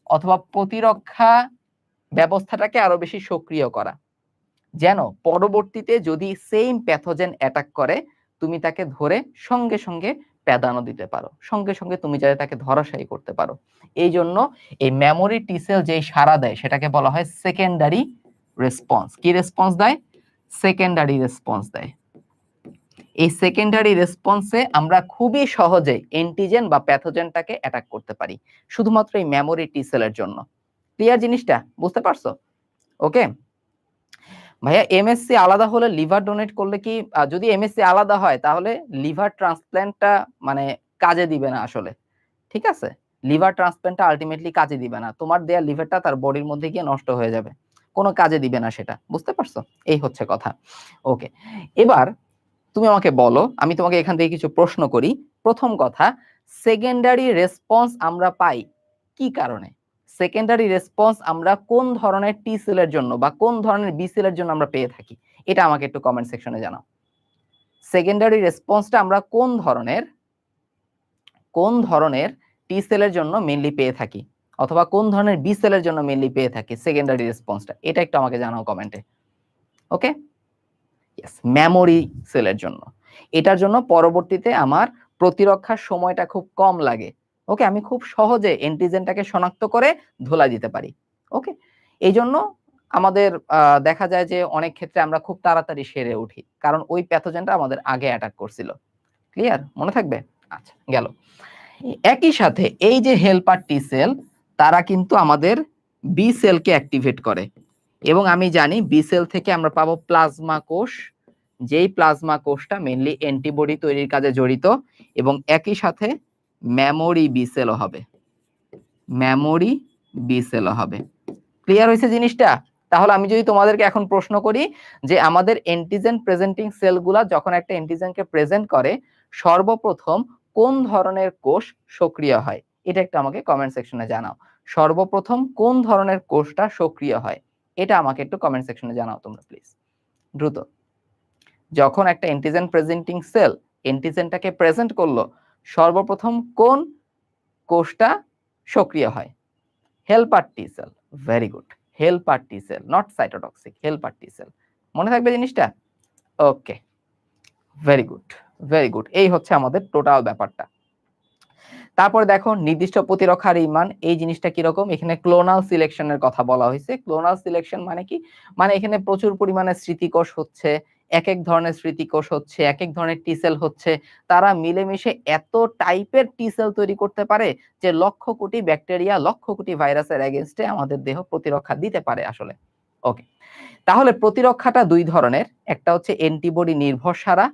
অথবা প্রতিরক্ষা ব্যবস্থাটাকে আরো বেশি সক্রিয় করা, যেন পরবর্তীতে যদি সেম প্যাথোজেন অ্যাটাক করে তুমি তাকে ধরে সঙ্গে সঙ্গে প্যাদানো দিতে পারো, সঙ্গে সঙ্গে তুমি যাতে তাকে ধরাশায়ী করতে পারো। এই জন্য এই মেমোরি টি সেল যেই সাড়া দেয় সেটাকে বলা হয় সেকেন্ডারি রেসপন্স। কি রেসপন্স দেয়? সেকেন্ডারি রেসপন্স দেয়। এই সেকেন্ডারি রেসপন্সে আমরা খুবই সহজে অ্যান্টিজেন বা প্যাথোজেনটাকে অ্যাটাক করতে পারি শুধুমাত্র এই মেমোরি টি সেলের জন্য। ক্লিয়ার জিনিসটা? বুঝতে পারছো? ওকে ভাইয়া, এমএসসি আলাদা হলে লিভার ডোনেট করলে কি, যদি এমএসসি আলাদা হয় তাহলে লিভার ট্রান্সপ্ল্যান্টটা মানে কাজে দিবে না আসলে, ঠিক আছে? লিভার ট্রান্সপ্ল্যান্টটা আলটিমেটলি কাজে দিবে না, তোমার দেয়া লিভারটা তার বডির মধ্যে গিয়ে নষ্ট হয়ে যাবে, কোনো কাজে দিবে না সেটা, বুঝতে পারছো? এই হচ্ছে কথা। ওকে, এবার তুমি আমাকে বলো, আমি তোমাকে এখান থেকে কিছু প্রশ্ন করি। প্রথম কথা, সেকেন্ডারি রেসপন্স আমরা পাই কি কারণে? সেকেন্ডারি রেসপন্স আমরা কোন ধরনের টি সেলের জন্য বা কোন ধরনের বি সেলের জন্য আমরা পেয়ে থাকি, এটা আমাকে একটু কমেন্ট সেকশনে জানাও। সেকেন্ডারি রেসপন্সটা আমরা কোন ধরনের টি সেলের জন্য মেইনলি পেয়ে থাকি, অথবা কোন ধরনের বি সেলের জন্য মেইনলি পেয়ে থাকি সেকেন্ডারি রেসপন্সটা, এটা একটু আমাকে জানাও কমেন্টে। ওকে, ইয়েস, মেমোরি সেলের জন্য। এটার জন্য পরবর্তীতে আমার প্রতিরক্ষার সময়টা খুব কম লাগে। ওকে, আমি খুব সহজে অ্যান্টিজেনটাকে শনাক্ত করে ধোলা দিতে পারি। ওকে, এই জন্য আমাদের দেখা যায় যে অনেক ক্ষেত্রে আমরা খুব তাড়াতাড়ি সেরে উঠি, কারণ ওই প্যাথোজেনটা আমাদের আগে অ্যাটাক করছিল। ক্লিয়ার? মনে থাকবে? আচ্ছা, গেল। একই সাথে এই যে হেল্পার টি সেল, তারা কিন্তু আমাদের বি সেলকে অ্যাক্টিভেট করে, এবং আমি জানি বি সেল থেকে আমরা পাবো প্লাজমা কোষ, যেই প্লাজমা কোষটা মেইনলি অ্যান্টিবডি তৈরির কাজে জড়িত, এবং একই সাথে মেমোরি বি সেলও হবে, মেমোরি বি সেলও হবে। ক্লিয়ার হয়েছে জিনিসটা? তাহলে আমি যদি তোমাদেরকে এখন প্রশ্ন করি যে আমাদের অ্যান্টিজেন প্রেজেন্টিং সেলগুলা যখন একটা অ্যান্টিজেনকে প্রেজেন্ট করে, সর্বপ্রথম কোন ধরনের কোষ সক্রিয় হয়, এটা একটু আমাকে কমেন্ট সেকশনে জানাও। সর্বপ্রথম কোন ধরনের কোষটা সক্রিয় হয়, এটা আমাকে একটু কমেন্ট সেকশনে জানাও তোমরা প্লিজ, দ্রুত। যখন একটা অ্যান্টিজেন প্রেজেন্টিং সেল অ্যান্টিজেনটাকে প্রেজেন্ট করলো, সর্বপ্রথম কোন কোষটা সক্রিয় হয়? Helper T sell. Very good, helper T sell, not cytotoxic, helper T sell. মনে থাকবে জিনিসটা? ওকে, ভেরি গুড, ভেরি গুড। এই হচ্ছে আমাদের টোটাল ব্যাপারটা। তারপরে দেখো নির্দিষ্ট প্রতিরক্ষার মান, এই জিনিসটা কিরকম? এখানে ক্লোনাল সিলেকশনের কথা বলা হয়েছে। ক্লোনাল সিলেকশন মানে কি? মানে এখানে প্রচুর পরিমাণে স্মৃতিকোষ হচ্ছে, এক এক ধরনের স্মৃতিকোষ হচ্ছে, এক এক ধরনের টি সেল হচ্ছে, তারা মিলেমিশে এত টাইপের টি সেল তৈরি করতে পারে যে লক্ষ কোটি ব্যাকটেরিয়া, লক্ষ কোটি ভাইরাসের এগেইনস্টে আমাদের দেহ প্রতিরক্ষা দিতে পারে আসলে। ওকে, তাহলে প্রতিরক্ষাটা দুই ধরনের, একটা হচ্ছে অ্যান্টিবডি নির্ভর সারা,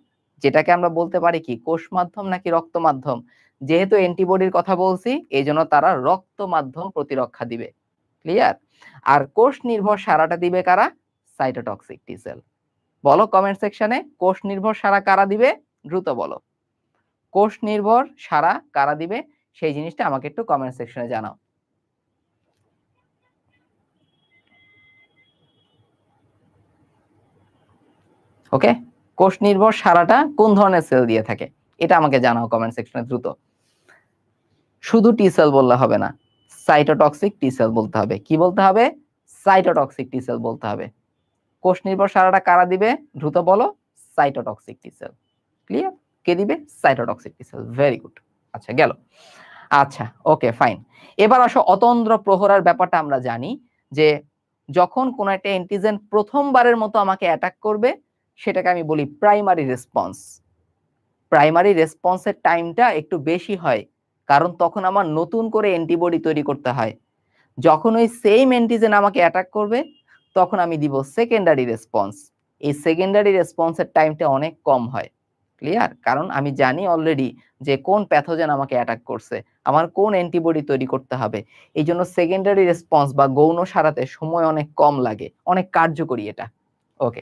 যেটাকে আমরা বলতে পারি কি কোষ মাধ্যম নাকি রক্ত মাধ্যম। যেহেতু অ্যান্টিবডির কথা বলছি, এই জন্য তারা রক্ত মাধ্যম প্রতিরক্ষা দিবে। ক্লিয়ার? আর কোষ নির্ভর সারাটা দিবে কারা? সাইটোটক্সিক টি সেল। বলো কমেন্ট সেকশনে, কোষ নির্ভর সারা কারা দিবে? দ্রুত বলো, কোষ নির্ভর সারা কারা দিবে সেই জিনিসটা আমাকে একটু কমেন্ট সেকশনে জানাও। ওকে, কোষ নির্ভর সারাটা কোন ধরনের সেল দিয়ে থাকে এটা আমাকে জানাও কমেন্ট সেকশনে দ্রুত। শুধু টি সেল বললে হবে না, সাইটোটক্সিক টি সেল বলতে হবে। কি বলতে হবে? সাইটোটক্সিক টি সেল বলতে হবে। কোষ নির্ভর সারাটা কারা দিবে? দ্রুত বলো, সাইটোটক্সিক টি সেল। ক্লিয়ার? কে দিবে? সাইটোটক্সিক টি সেল। Very good. আচ্ছা, গেল। আচ্ছা, ওকে, ফাইন। এবার আসো অতন্দ্র প্রহরার ব্যাপারটা আমরা জানি যে যখন কোন একটা অ্যান্টিজেন প্রথমবারের মতো আমাকে অ্যাটাক করবে, সেটাকে আমি বলি প্রাইমারি রেসপন্স। প্রাইমারি রেসপন্সের টাইমটা একটু বেশি হয়, কারণ তখন আমার নতুন করে অ্যান্টিবডি তৈরি করতে হয়। যখন ওই সেম অ্যান্টিজেন আমাকে অ্যাটাক করবে, তখন আমি দিব সেকেন্ডারি রেসপন্স। এই সেকেন্ডারি রেসপন্সের টাইমটা অনেক কম হয়। ক্লিয়ার? কারণ আমি জানি অলরেডি যে কোন প্যাথোজেন আমাকে অ্যাটাক করছে, আমার কোন অ্যান্টিবডি তৈরি করতে হবে। এই জন্য সেকেন্ডারি রেসপন্স বা গৌণ সারাতে সময় অনেক কম লাগে, অনেক কার্যকরী এটা। ওকে,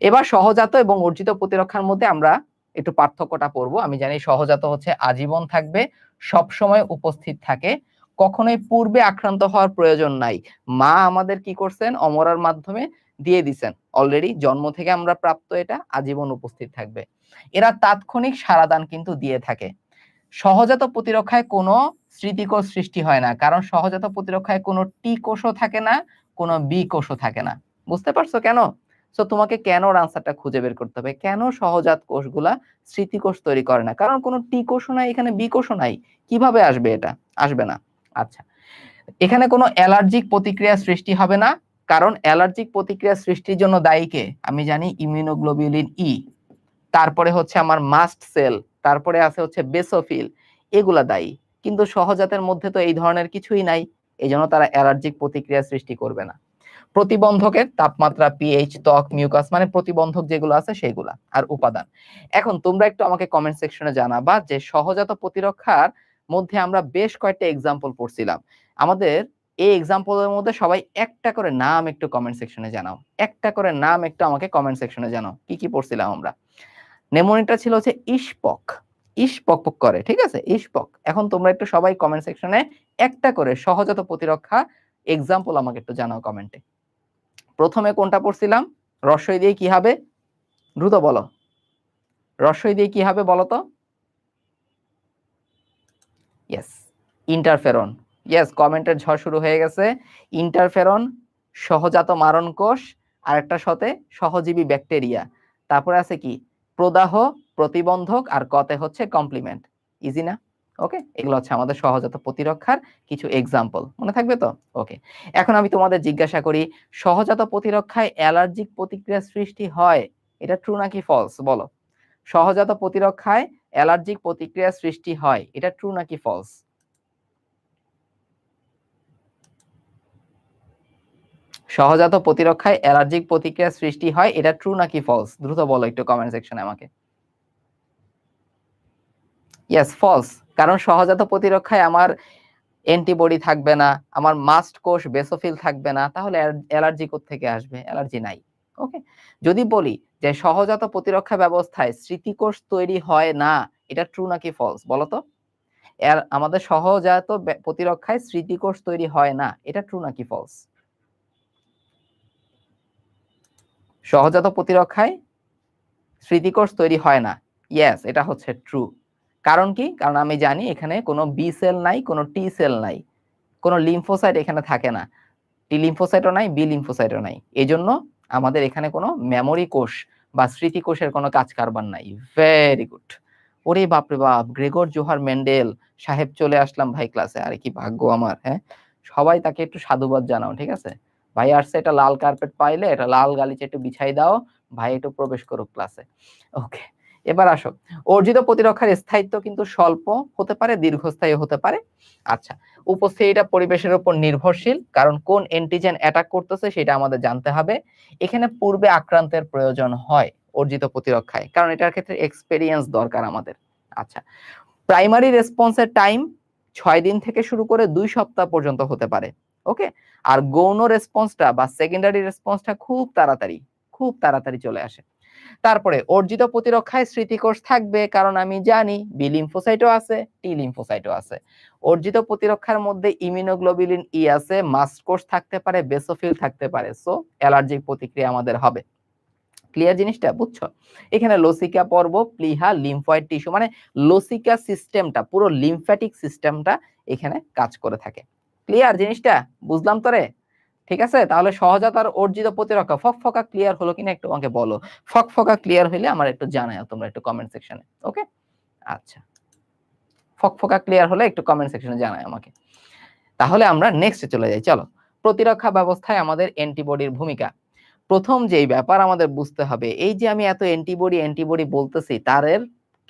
এবার সহজাত এবং অর্জিত প্রতিরক্ষার মধ্যে আমরা একটু পার্থক্যটা পড়বো। আমি জানি সহজাত হচ্ছে আজীবন থাকবে, সব সময় উপস্থিত থাকে, কখনোই পূর্বে আক্রান্ত হওয়ার প্রয়োজন নাই। মা আমাদের কি করছেন? অমরার মাধ্যমে দিয়ে দিছেন, অলরেডি জন্ম থেকে আমরা প্রাপ্ত, এটা আজীবন উপস্থিত থাকবে। এরা তাৎক্ষণিক সারাদান কিন্তু দিয়ে থাকে। সহজাত প্রতিরক্ষায় কোনো স্মৃতিকোষ সৃষ্টি হয় না, কারণ সহজাত প্রতিরক্ষায় কোনো টি কোষও থাকে না, কোনো বি কোষও থাকে না। বুঝতে পারছো কেন? সো তোমাকে কেন আনসারটা খুঁজে বের করতে হবে, কেন সহজাত কোষগুলা স্মৃতিকোষ তৈরি করে না, কারণ কোনো টি কোষও নাই, এখানে বি কোষও নাই, কিভাবে আসবে? এটা আসবে না। আচ্ছা, এখানে কোনো অ্যালার্জিক প্রতিক্রিয়া সৃষ্টি হবে না, কারণ অ্যালার্জিক প্রতিক্রিয়া সৃষ্টির জন্য দায়ী কে? আমি জানি ইমিউনোগ্লোবিউলিন ই। তারপরে হচ্ছে আমার মাস্ট সেল, তারপরে আছে হচ্ছে বেসোফিল, এগুলা দায়ী। কিন্তু সহজাতের মধ্যে তো এই ধরনের কিছুই নাই, এজন্য তারা অ্যালার্জিক প্রতিক্রিয়া সৃষ্টি করবে না। প্রতিবন্ধকের তাপমাত্রা, পিএইচ, ত্বক, মিউকাস, মানে প্রতিবন্ধক যেগুলো আছে সেগুলা আর উপাদান। এখন তোমরা একটু আমাকে কমেন্ট সেকশনে জানাবা যে সহজাত প্রতিরক্ষার মধ্যে আমরা বেশ কয়েকটা এক্সাম্পল পড়ছিলাম, আমাদের এই এক্সাম্পলের মধ্যে সবাই একটা করে নাম একটু কমেন্ট সেকশনে জানাও, একটা করে নাম একটু আমাকে কমেন্ট সেকশনে জানাও কি কি পড়ছিলাম আমরা। নেমোনিটা ছিল হচ্ছে ইস্পক, ইস্পক করে, ঠিক আছে, ইস্পক। এখন তোমরা একটু সবাই কমেন্ট সেকশনে একটা করে সহজাত প্রতিরক্ষা এক্সাম্পল আমাকে একটু জানাও কমেন্টে। প্রথমে কোনটা পড়ছিলাম? রস্বই দিয়ে কি হবে? দ্রুত বলো, রস্বই দিয়ে কি হবে বলো তো? Yes, interferon. ইয়েস, কমেন্টের ঝড় শুরু হয়ে গেছে। ইন্টারফেরন, সহজাত মারণ কোষ, আর একটা সাথে সহজীবী ব্যাকটেরিয়া, তারপরে আছে কি প্রদাহ, প্রতিবন্ধক, আর কতে হচ্ছে কমপ্লিমেন্ট। ইজি না? ওকে, এগুলো হচ্ছে আমাদের সহজাত প্রতিরক্ষার কিছু এক্সাম্পল, মনে থাকবে তো? ওকে, এখন আমি তোমাদের জিজ্ঞাসা করি, সহজাত প্রতিরক্ষায় অ্যালার্জিক প্রতিক্রিয়া সৃষ্টি হয়, এটা ট্রু নাকি ফলস বলো? সহজাত প্রতিরক্ষায় অ্যালার্জিক প্রতিক্রিয়া সৃষ্টি হয়, এটা ট্রু নাকি ফলস? সহজাত প্রতিরক্ষায় অ্যালার্জিক প্রতিক্রিয়া সৃষ্টি হয়, এটা ট্রু নাকি ফলস? দ্রুত বলো একটু কমেন্ট সেকশনে আমাকে। Yes, false. কারণ সহজাত প্রতিরক্ষায় আমার অ্যান্টিবডি থাকবে না, আমার মাস্ট কোষ বেসোফিল থাকবে না, তাহলে অ্যালার্জি কোত্থেকে আসবে? অ্যালার্জি নাই। ওকে, যদি বলি যে সহজাত প্রতিরক্ষা ব্যবস্থায় স্মৃতিকোষ তৈরি হয় না, এটা ট্রু নাকি ফলস বলো তো? আমাদের সহজাত প্রতিরক্ষায় স্মৃতিকোষ তৈরি হয় না, এটা ট্রু নাকি ফলস? সহজাত প্রতিরক্ষায় স্মৃতিকোষ তৈরি হয় না, ইয়েস, এটা হচ্ছে ট্রু। কারণ কি? কারণ আমি জানি এখানে কোনো বি সেল নাই, কোনো টি সেল নাই, কোনো লিম্ফোসাইট এখানে থাকে না, টি লিম্ফোসাইটও নাই, বি লিম্ফোসাইটও নাই, এজন্য আমাদের এখানে কোনো মেমোরি কোষ বা স্মৃতি কোষের কোনো কাজ কারবার নাই। Very good. ওরে বাপরে বাপ, গ্রেগর জোহার মেন্ডেল সাহেব চলে আসলাম ভাই ক্লাসে, আরে কি ভাগ্য আমার। হ্যাঁ, সবাই তাকে একটু সাধুবাদ জানাও, ঠিক আছে? ভাই আসছে, এটা লাল কার্পেট পাইলে এটা লাল গালিচা একটু বিছাই দাও, ভাই একটু প্রবেশ করুক ক্লাসে। ওকে, এবার আসো, অর্জিত প্রতিরক্ষার স্থায়িত্ব কিন্তু স্বল্প হতে পারে, দীর্ঘস্থায়ী হতে পারে। আচ্ছা, উপস্থিতিটা পরিবেশের উপর নির্ভরশীল, কারণ কোন অ্যান্টিজেন অ্যাটাক করতেছে সেটা আমাদের জানতে হবে। এখানে পূর্বে আক্রান্তের প্রয়োজন হয় অর্জিত প্রতিরক্ষায়, কারণ এটার ক্ষেত্রে এক্সপেরিয়েন্স দরকার আমাদের। আচ্ছা, প্রাইমারি রেসপন্সের টাইম 6 দিন থেকে শুরু করে 2 সপ্তাহ পর্যন্ত হতে পারে। ওকে, আর গৌণ রেসপন্সটা বা সেকেন্ডারি রেসপন্সটা খুব তাড়াতাড়ি, খুব তাড়াতাড়ি চলে আসে। তারপরে অর্জিত প্রতিরক্ষায় স্মৃতিকোষ থাকবে, কারণ আমি জানি বি লিম্ফোসাইটও আছে, টি লিম্ফোসাইটও আছে। অর্জিত প্রতিরক্ষার মধ্যে ইমিউনোগ্লোবুলিন ই আছে, মাস্ট কোষ থাকতে পারে, বেসোফিল থাকতে পারে, সো অ্যালার্জিক প্রতিক্রিয়া আমাদের হবে। ক্লিয়ার জিনিসটা? বুঝছো? এখানে লসিকা পর্ব, প্লিহা, লিম্ফয়েড টিস্যু, মানে লসিকা সিস্টেমটা, পুরো লিম্ফ্যাটিক সিস্টেমটা এখানে কাজ করে থাকে। ক্লিয়ার জিনিসটা? বুঝলাম তো রে? ঠিক আছে, তাহলে সহজাত আর অর্জিত প্রতিরক্ষা ফকফকা ক্লিয়ার হলো কিনা একটু আমাকে বলো। ফকফকা ক্লিয়ার হইলে আমার একটু জানাও তোমরা একটু কমেন্ট সেকশনে। ওকে, আচ্ছা, ফকফকা ক্লিয়ার হলে একটু কমেন্ট সেকশনে জানাও আমাকে। তাহলে আমরা নেক্সটে চলে যাই, চলো। প্রতিরক্ষা ব্যবস্থায় আমাদের অ্যান্টিবডির ভূমিকা। প্রথম যেই ব্যাপার আমাদের বুঝতে হবে, এই যে আমি এত অ্যান্টিবডি অ্যান্টিবডি বলতেছি, তাদের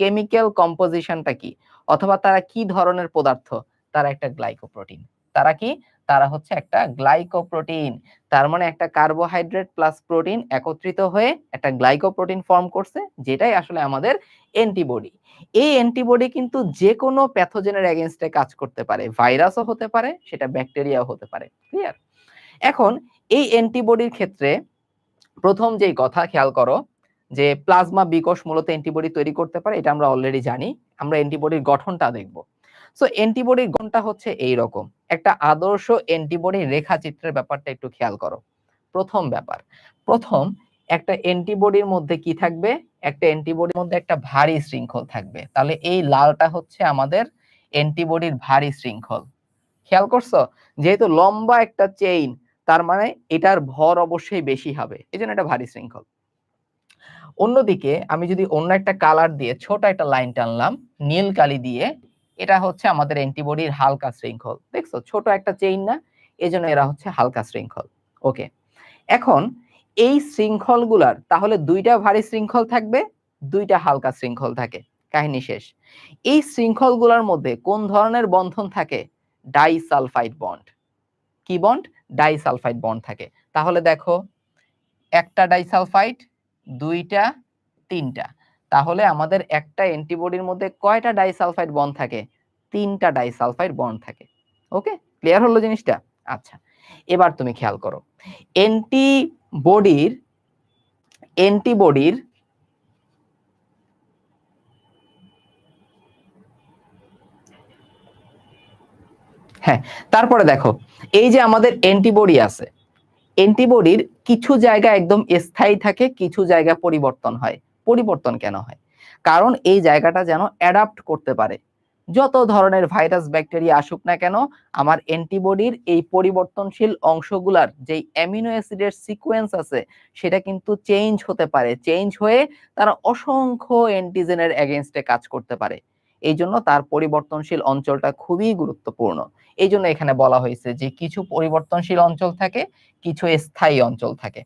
কেমিক্যাল কম্পোজিশনটা কি, অথবা তারা কি ধরনের পদার্থ? তারা একটা গ্লাইকোপ্রোটিন। তারা কি? তারা হচ্ছে একটা গ্লাইকোপ্রোটিন। তার মানে একটা কার্বোহাইড্রেট প্লাস প্রোটিন একত্রিত হয়ে একটা গ্লাইকোপ্রোটিন ফর্ম করছে, যেটাই আসলে আমাদের অ্যান্টিবডি। এই অ্যান্টিবডি কিন্তু যে কোনো প্যাথোজেনের এগেইনস্টে কাজ করতে পারে, ভাইরাসও হতে পারে, সেটা ব্যাকটেরিয়াও হতে পারে। ক্লিয়ার? এখন এই অ্যান্টিবডির ক্ষেত্রে প্রথম যেই কথা খেয়াল করো, যে প্লাজমা বিকোষ মূলত অ্যান্টিবডি তৈরি করতে পারে, এটা আমরা অলরেডি জানি। আমরা অ্যান্টিবডির গঠনটা দেখব। সো অ্যান্টিবডির গঠনটা হচ্ছে এই রকম। একটা আদর্শ অ্যান্টিবডি রেখাচিত্রের ব্যাপারটা একটু খেয়াল করো। প্রথম ব্যাপার, প্রথম একটা অ্যান্টিবডির মধ্যে কি থাকবে? একটা অ্যান্টিবডির মধ্যে একটা ভারী শৃঙ্খল থাকবে। তাহলে এই লালটা হচ্ছে আমাদের অ্যান্টিবডির ভারী শৃঙ্খল। খেয়াল করছো? যেহেতু লম্বা একটা চেইন, তার মানে এটার ভর অবশ্যই বেশি হবে, এজন্য এটা ভারী শৃঙ্খল। অন্যদিকে আমি যদি অন্য একটা কালার দিয়ে ছোট একটা লাইন টানলাম নীল কালি দিয়ে, এটা হচ্ছে আমাদের অ্যান্টিবডির হালকা শৃঙ্খল। দেখছো ছোট একটা চেইন না, এজন্য এরা হচ্ছে হালকা শৃঙ্খল। ওকে, এখন এই শৃঙ্খলগুলার তাহলে দুইটা ভারী শৃঙ্খল থাকবে, দুইটা হালকা শৃঙ্খল থাকে, কাহিনী শেষ। এই শৃঙ্খলগুলোর মধ্যে কোন ধরনের বন্ধন থাকে? Disulphide bond. কি বন্ড? ডাইসালফাইড বন্ড থাকে। তাহলে দেখো, একটা ডাইসালফাইড, দুইটা, তিনটা। তাহলে আমাদের একটা অ্যান্টিবডির মধ্যে কয়টা ডাইসালফাইড বন্ড থাকে? তিনটা ডাইসালফাইড বন্ড থাকে। ওকে, ক্লিয়ার হলো জিনিসটা? আচ্ছা, এবার তুমি খেয়াল করো, অ্যান্টিবডির হ্যাঁ, তারপরে দেখো, এই যে আমাদের অ্যান্টিবডি আছে, অ্যান্টিবডির কিছু জায়গা একদম স্থায়ী থাকে, কিছু জায়গা পরিবর্তন হয়। পরিবর্তন কেন হয়? কারণ এই জায়গাটা যেন অ্যাডাপ্ট করতে পারে। যত ধরনের ভাইরাস ব্যাকটেরিয়া আসুক না কেন, আমার অ্যান্টিবডির এই পরিবর্তনশীল অংশগুলার যেই অ্যামিনো অ্যাসিডের সিকোয়েন্স আছে, সেটা কিন্তু চেঞ্জ হতে পারে। চেঞ্জ হয়ে তারা অসংখ্য অ্যান্টিজেনের এগেইনস্টে কাজ করতে পারে। এই জন্য তার পরিবর্তনশীল অঞ্চলটা খুবই গুরুত্বপূর্ণ। এই জন্য এখানে বলা হয়েছে যে কিছু পরিবর্তনশীল অঞ্চল থাকে, কিছু স্থায়ী অঞ্চল থাকে।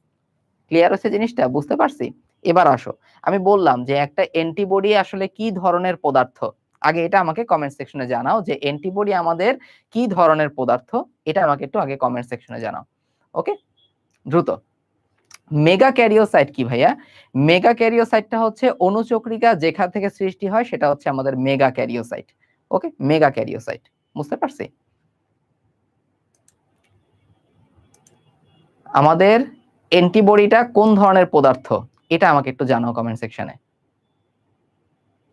ক্লিয়ার হচ্ছে জিনিসটা? বুঝতে পারছি? এবার আসো, আমি বললাম যে একটা অ্যান্টিবডি আসলে কি ধরনের পদার্থ। আগে এটা আমাকে কমেন্ট সেকশনে জানাও যে অ্যান্টিবডি আমাদের কি ধরনের পদার্থ, এটা আমাকে একটু আগে কমেন্ট সেকশনে জানাও। ওকে, দ্রুত। মেগা ক্যারিওসাইট কি ভাইয়া? মেগা ক্যারিওসাইটটা হচ্ছে অণুচক্রিকা যেখান থেকে সৃষ্টি হয়, সেটা হচ্ছে আমাদের মেগা ক্যারিওসাইট। ওকে, মেগা ক্যারিওসাইট। বুঝতে পারছি? আমাদের অ্যান্টিবডিটা কোন ধরনের পদার্থ, এটা আমাকে একটু জানাও কমেন্ট সেকশনে।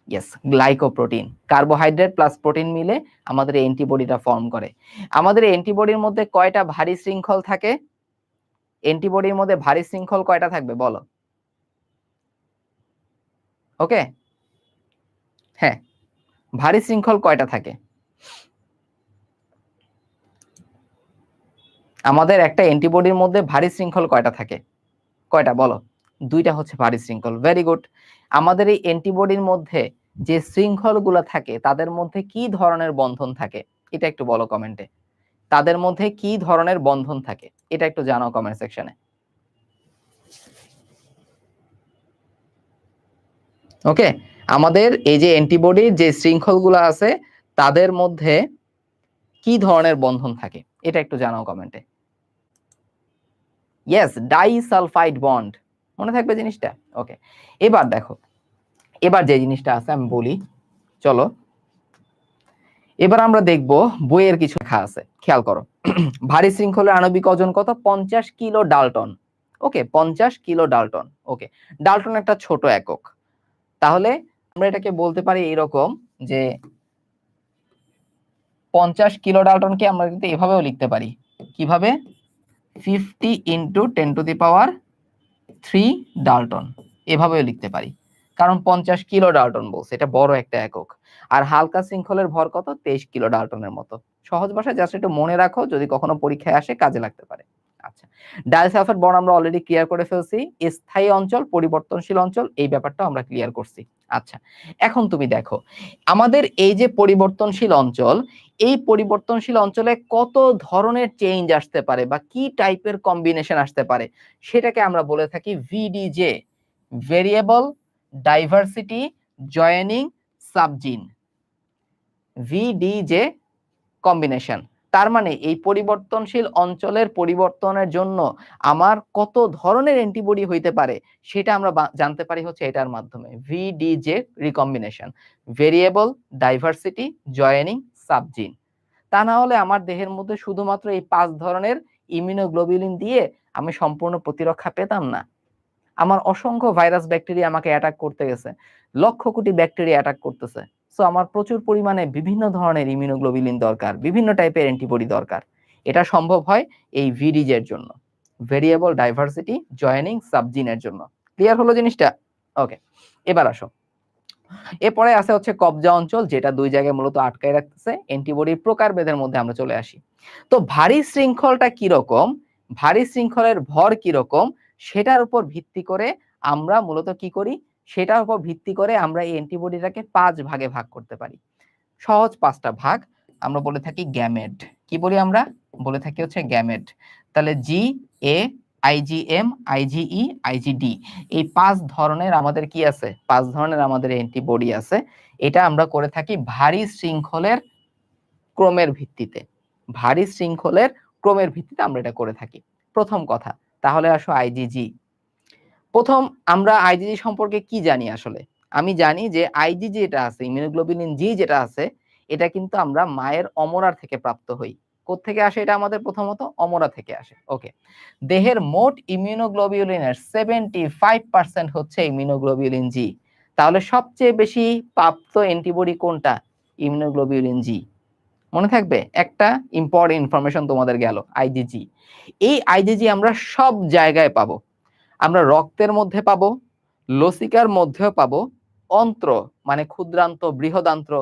Yes, glycoprotein. Carbohydrate plus protein মিলে আমাদের এই অ্যান্টিবডিটা ফর্ম করে। আমাদের এই অ্যান্টিবডির মধ্যে কয়টা ভারী শৃঙ্খল থাকে? অ্যান্টিবডির মধ্যে ভারী শৃঙ্খল কয়টা থাকবে বলো? ওকে, হ্যাঁ, ভারী শৃঙ্খল কয়টা থাকে? আমাদের একটা অ্যান্টিবডির মধ্যে ভারী শৃঙ্খল কয়টা থাকে? কয়টা বলো? দুইটা হচ্ছে ভারী শৃঙ্খল। Very good. আমাদের এই অ্যান্টিবডির মধ্যে যে শৃঙ্খলগুলো থাকে, তাদের মধ্যে কি ধরনের বন্ধন থাকে? এটা একটু বলো কমেন্টে। তাদের মধ্যে কি ধরনের বন্ধন থাকে, এটা একটু জানাও কমেন্ট সেকশনে। ওকে, আমাদের এই যে অ্যান্টিবডির যে শৃঙ্খলগুলো আছে, তাদের মধ্যে কি ধরনের বন্ধন থাকে, এটা একটু জানাও কমেন্টে। Yes, disulphide bond. মনে থাকবে জিনিসটা? ওকে, এবার দেখো, এবার যে জিনিসটা আছে আমি বলি, চলো এবার আমরা দেখব বইয়ের কিছু লেখা আছে, খেয়াল করো। ভারী শৃঙ্খলের আণবিক ওজন কত? 50 কিলো ডাল্টন। ওকে, 50 কিলো ডাল্টন। ওকে, ডাল্টন একটা ছোট একক। তাহলে আমরা এটাকে বলতে পারি এরকম যে 50 কিলো ডাল্টনকে আমরা কিন্তু এভাবেও লিখতে পারি। কিভাবে? 50 into 10 to the power 3 Dalton, এভাবেও লিখতে পারি। কারণ 50 কিলো ডাল্টন বলছে, এটা বড় একটা একক। আর হালকা শৃঙ্খলের ভর কত? 23 কিলো ডাল্টনের মতো। সহজ ভাষায় জাস্ট একটু মনে রাখো, যদি কখনো পরীক্ষায় আসে কাজে লাগতে পারে। আচ্ছা, ডাইসালফাইড বন্ড আমরা অলরেডি ক্লিয়ার করে ফেলছি। স্থায়ী অঞ্চল, পরিবর্তনশীল অঞ্চল, এই ব্যাপারটা আমরা ক্লিয়ার করছি। আচ্ছা, এখন তুমি দেখো, আমাদের এই যে পরিবর্তনশীল অঞ্চল, এই পরিবর্তনশীল অঞ্চলে কত ধরনের চেঞ্জ আসতে পারে বা কি টাইপের কম্বিনেশন আসতে পারে, সেটাকে আমরা বলে থাকি ভিডিজে, ভেরিয়েবল ডাইভার্সিটি জয়েনিং সাবজিন। ভিডিজে কম্বিনেশন। তার মানে এই পরিবর্তনশীল অঞ্চলের পরিবর্তনের জন্য আমার কত ধরনের অ্যান্টিবডি হইতে পারে, সেটা আমরা জানতে পারি হচ্ছে এটার মাধ্যমে, ভিডিজে রিকম্বিনেশন, ভেরিয়েবল ডাইভার্সিটি জয়েনিং সাবজিন। তা না হলে আমার দেহের মধ্যে শুধুমাত্র এই 5 ধরনের ইমিউনোগ্লোবুলিন দিয়ে আমি সম্পূর্ণ প্রতিরক্ষা পেতাম না। আমার অসংখ্য ভাইরাস ব্যাকটেরিয়া আমাকে অ্যাটাক করতে গেছে, লক্ষ কোটি ব্যাকটেরিয়া অ্যাটাক করতেছে। সো আমার প্রচুর পরিমাণে বিভিন্ন ধরনের ইমিউনোগ্লোবুলিন দরকার, বিভিন্ন টাইপের অ্যান্টিবডি দরকার। এটা সম্ভব হয় এই ভিডিজের জন্য, ভেরিয়েবল ডাইভার্সিটি জয়েনিং সাবজিনের জন্য। ক্লিয়ার হলো জিনিসটা? ওকে, এবার আসো, এরপরে আছে হচ্ছে কবজা অঞ্চল, যেটা দুই জায়গায় মূলত আটকায় রাখতেছে। অ্যান্টিবডির প্রকারভেদের মধ্যে আমরা চলে আসি। তো ভারী শৃঙ্খলটা কি রকম, ভারী শৃঙ্খলের ভর কি রকম, সেটার উপর ভিত্তি করে আমরা মূলত কি করি, সেটার উপর ভিত্তি করে আমরা এই অ্যান্টিবডিটাকে 5 ভাগে ভাগ করতে পারি। সহজ 5টা ভাগ। আমরা বলে থাকি গ্যামেট। কি বলি আমরা? বলে থাকি হচ্ছে গ্যামেট। তাহলে জি, এ, আইজিএম, আইজিই, আইজিডি, এই 5 ধরনের আমাদের কি আছে, 5 ধরনের আমাদের অ্যান্টিবডি আছে। এটা আমরা করে থাকি ভারী শৃঙ্খলের ক্রমের ভিত্তিতে। ভারী শৃঙ্খলের ক্রমের ভিত্তিতে আমরা এটা করে থাকি, প্রথম কথা। তাহলে আসো আইজিজি। প্রথম আমরা আইজিজি সম্পর্কে কি জানি আসলে? আমি জানি যে আইজিজি যেটা আছে, ইমিউনোগ্লোবিউলিন জি যেটা আছে, এটা কিন্তু আমরা মায়ের অমরার থেকে প্রাপ্ত হই। কোত্থেকে আসে এটা আমাদের? প্রথমত অমরা থেকে আসে। ওকে, দেহের মোট ইমিউনোগ্লোবিউলিনের 75% হচ্ছে ইমিউনোগ্লোবিউলিন জি। তাহলে সবচেয়ে বেশি প্রাপ্ত অ্যান্টিবডি কোনটা? ইমিউনোগ্লোবিউলিন জি। মনে থাকবে, একটা ইম্পর্টেন্ট ইনফরমেশন তোমাদের গেল, আইজিজি। এই আইজিজি আমরা সব জায়গায় পাবো। আমরা রক্তের মধ্যে পাবো, লসিকার মধ্যেও পাবো, অন্ত্র মানে ক্ষুদ্রান্ত বৃহদান্ত্র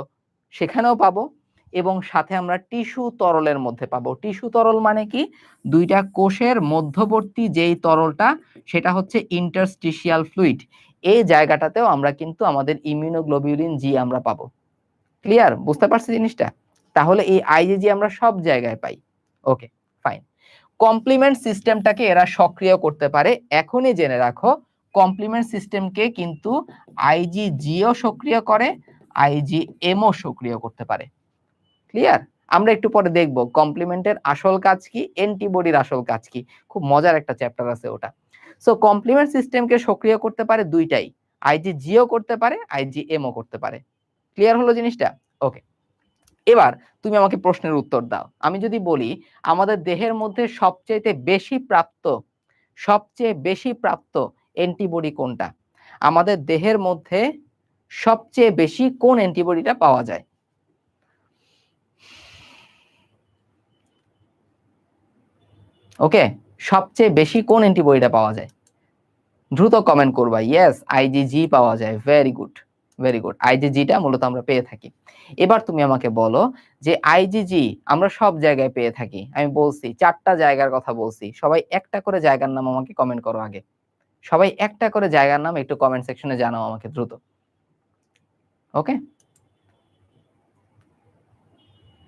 সেখানেও পাবো, এবং সাথে আমরা টিস্যু তরলের মধ্যে পাবো। টিস্যু তরল মানে কি? দুইটা কোষের মধ্যবর্তী যেই তরলটা, সেটা হচ্ছে ইন্টারস্টিশিয়াল ফ্লুইড। এই জায়গাটাতেও আমরা কিন্তু আমাদের ইমিউনোগ্লোবিউলিন জি আমরা পাবো। ক্লিয়ার? বুঝতে পারছি জিনিসটা? তাহলে এই আইজিজি আমরা সব জায়গায় পাই। ওকে, ফাইন। কমপ্লিমেন্ট সিস্টেমটাকে এরা সক্রিয় করতে পারে। এখনই জেনে রাখো, কমপ্লিমেন্ট সিস্টেমকে কিন্তু আইজিজিও সক্রিয় করে, আইজিএমও সক্রিয় করতে পারে। ক্লিয়ার? আমরা একটু পরে দেখব কমপ্লিমেন্টের আসল কাজ কি, অ্যান্টিবডির আসল কাজ কি। খুব মজার একটা চ্যাপ্টার আছে ওটা। সো কমপ্লিমেন্ট সিস্টেমকে সক্রিয় করতে পারে দুইটাই, আইজিজিও করতে পারে, আইজিএমও করতে পারে। ক্লিয়ার হলো জিনিসটা? ওকে, এবার তুমি আমাকে প্রশ্নের উত্তর দাও। আমি যদি বলি আমাদের দেহের মধ্যে সবচেয়ে বেশি প্রাপ্ত অ্যান্টিবডি কোনটা? আমাদের দেহের মধ্যে সবচেয়ে বেশি কোন অ্যান্টিবডিটা পাওয়া যায়? ওকে, সবচেয়ে বেশি কোন অ্যান্টিবডিটা পাওয়া যায়? দ্রুত কমেন্ট করবা। ইয়েস, আইজিজি পাওয়া যায়। Very good, very good. আইজিজিটা মূলত আমরা পেয়ে থাকি। এবার তুমি আমাকে বলো যে আইজিজি আমরা সব জায়গায় পেয়ে থাকি। আমি বলছি 4টা জায়গার কথা বলছি। সবাই একটা করে জায়গার নাম আমাকে কমেন্ট করো আগে। সবাই একটা করে জায়গার নাম একটু কমেন্ট সেকশনে জানাও আমাকে দ্রুত। ওকে,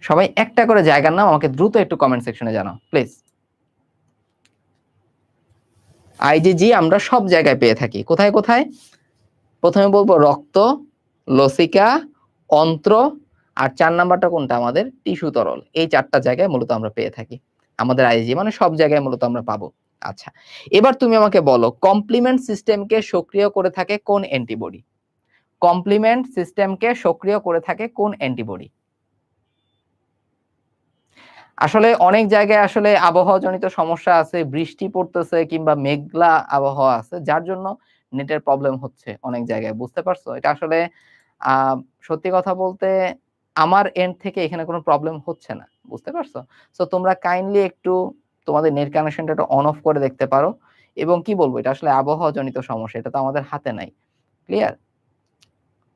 সবাই একটা করে জায়গার নাম আমাকে দ্রুত একটু কমেন্ট সেকশনে জানাও প্লিজ। আইজিজি আমরা সব জায়গায় পেয়ে থাকি। কোথায় কোথায়? প্রথমে বলবো রক্ত, লসিকা, অন্ত্র, আর 4 নাম্বারটা কোনটা আমাদের? টিস্যু তরল। এই 4টা জায়গায় মূলত আমরা পেয়ে থাকি আমাদের আইজিজি, মানে সব জায়গায় মূলত আমরা পাবো। আচ্ছা, এবার তুমি আমাকে বলো কমপ্লিমেন্ট সিস্টেমকে সক্রিয় করে থাকে কোন অ্যান্টিবডি? কমপ্লিমেন্ট সিস্টেমকে সক্রিয় করে থাকে কোন অ্যান্টিবডি? আসলে অনেক জায়গায় আসলে আবহাওয়াজনিত সমস্যা আছে, বৃষ্টি পড়তেছে কিংবা মেঘলা আবহাওয়া আছে, যার জন্য নেটের প্রবলেম হচ্ছে অনেক জায়গায়। বুঝতে পারছো? এটা আসলে সত্যি কথা বলতে আমার এন্ড থেকে এখানে কোনো প্রবলেম হচ্ছে না। বুঝতে পারছো? সো তোমরা কাইন্ডলি একটু তোমাদের নেট কানেকশনটা একটু অন অফ করে দেখতে পারো। এবং কি বলবো, এটা আসলে আবহাওয়াজনিত সমস্যা, এটা তো আমাদের হাতে নাই। ক্লিয়ার?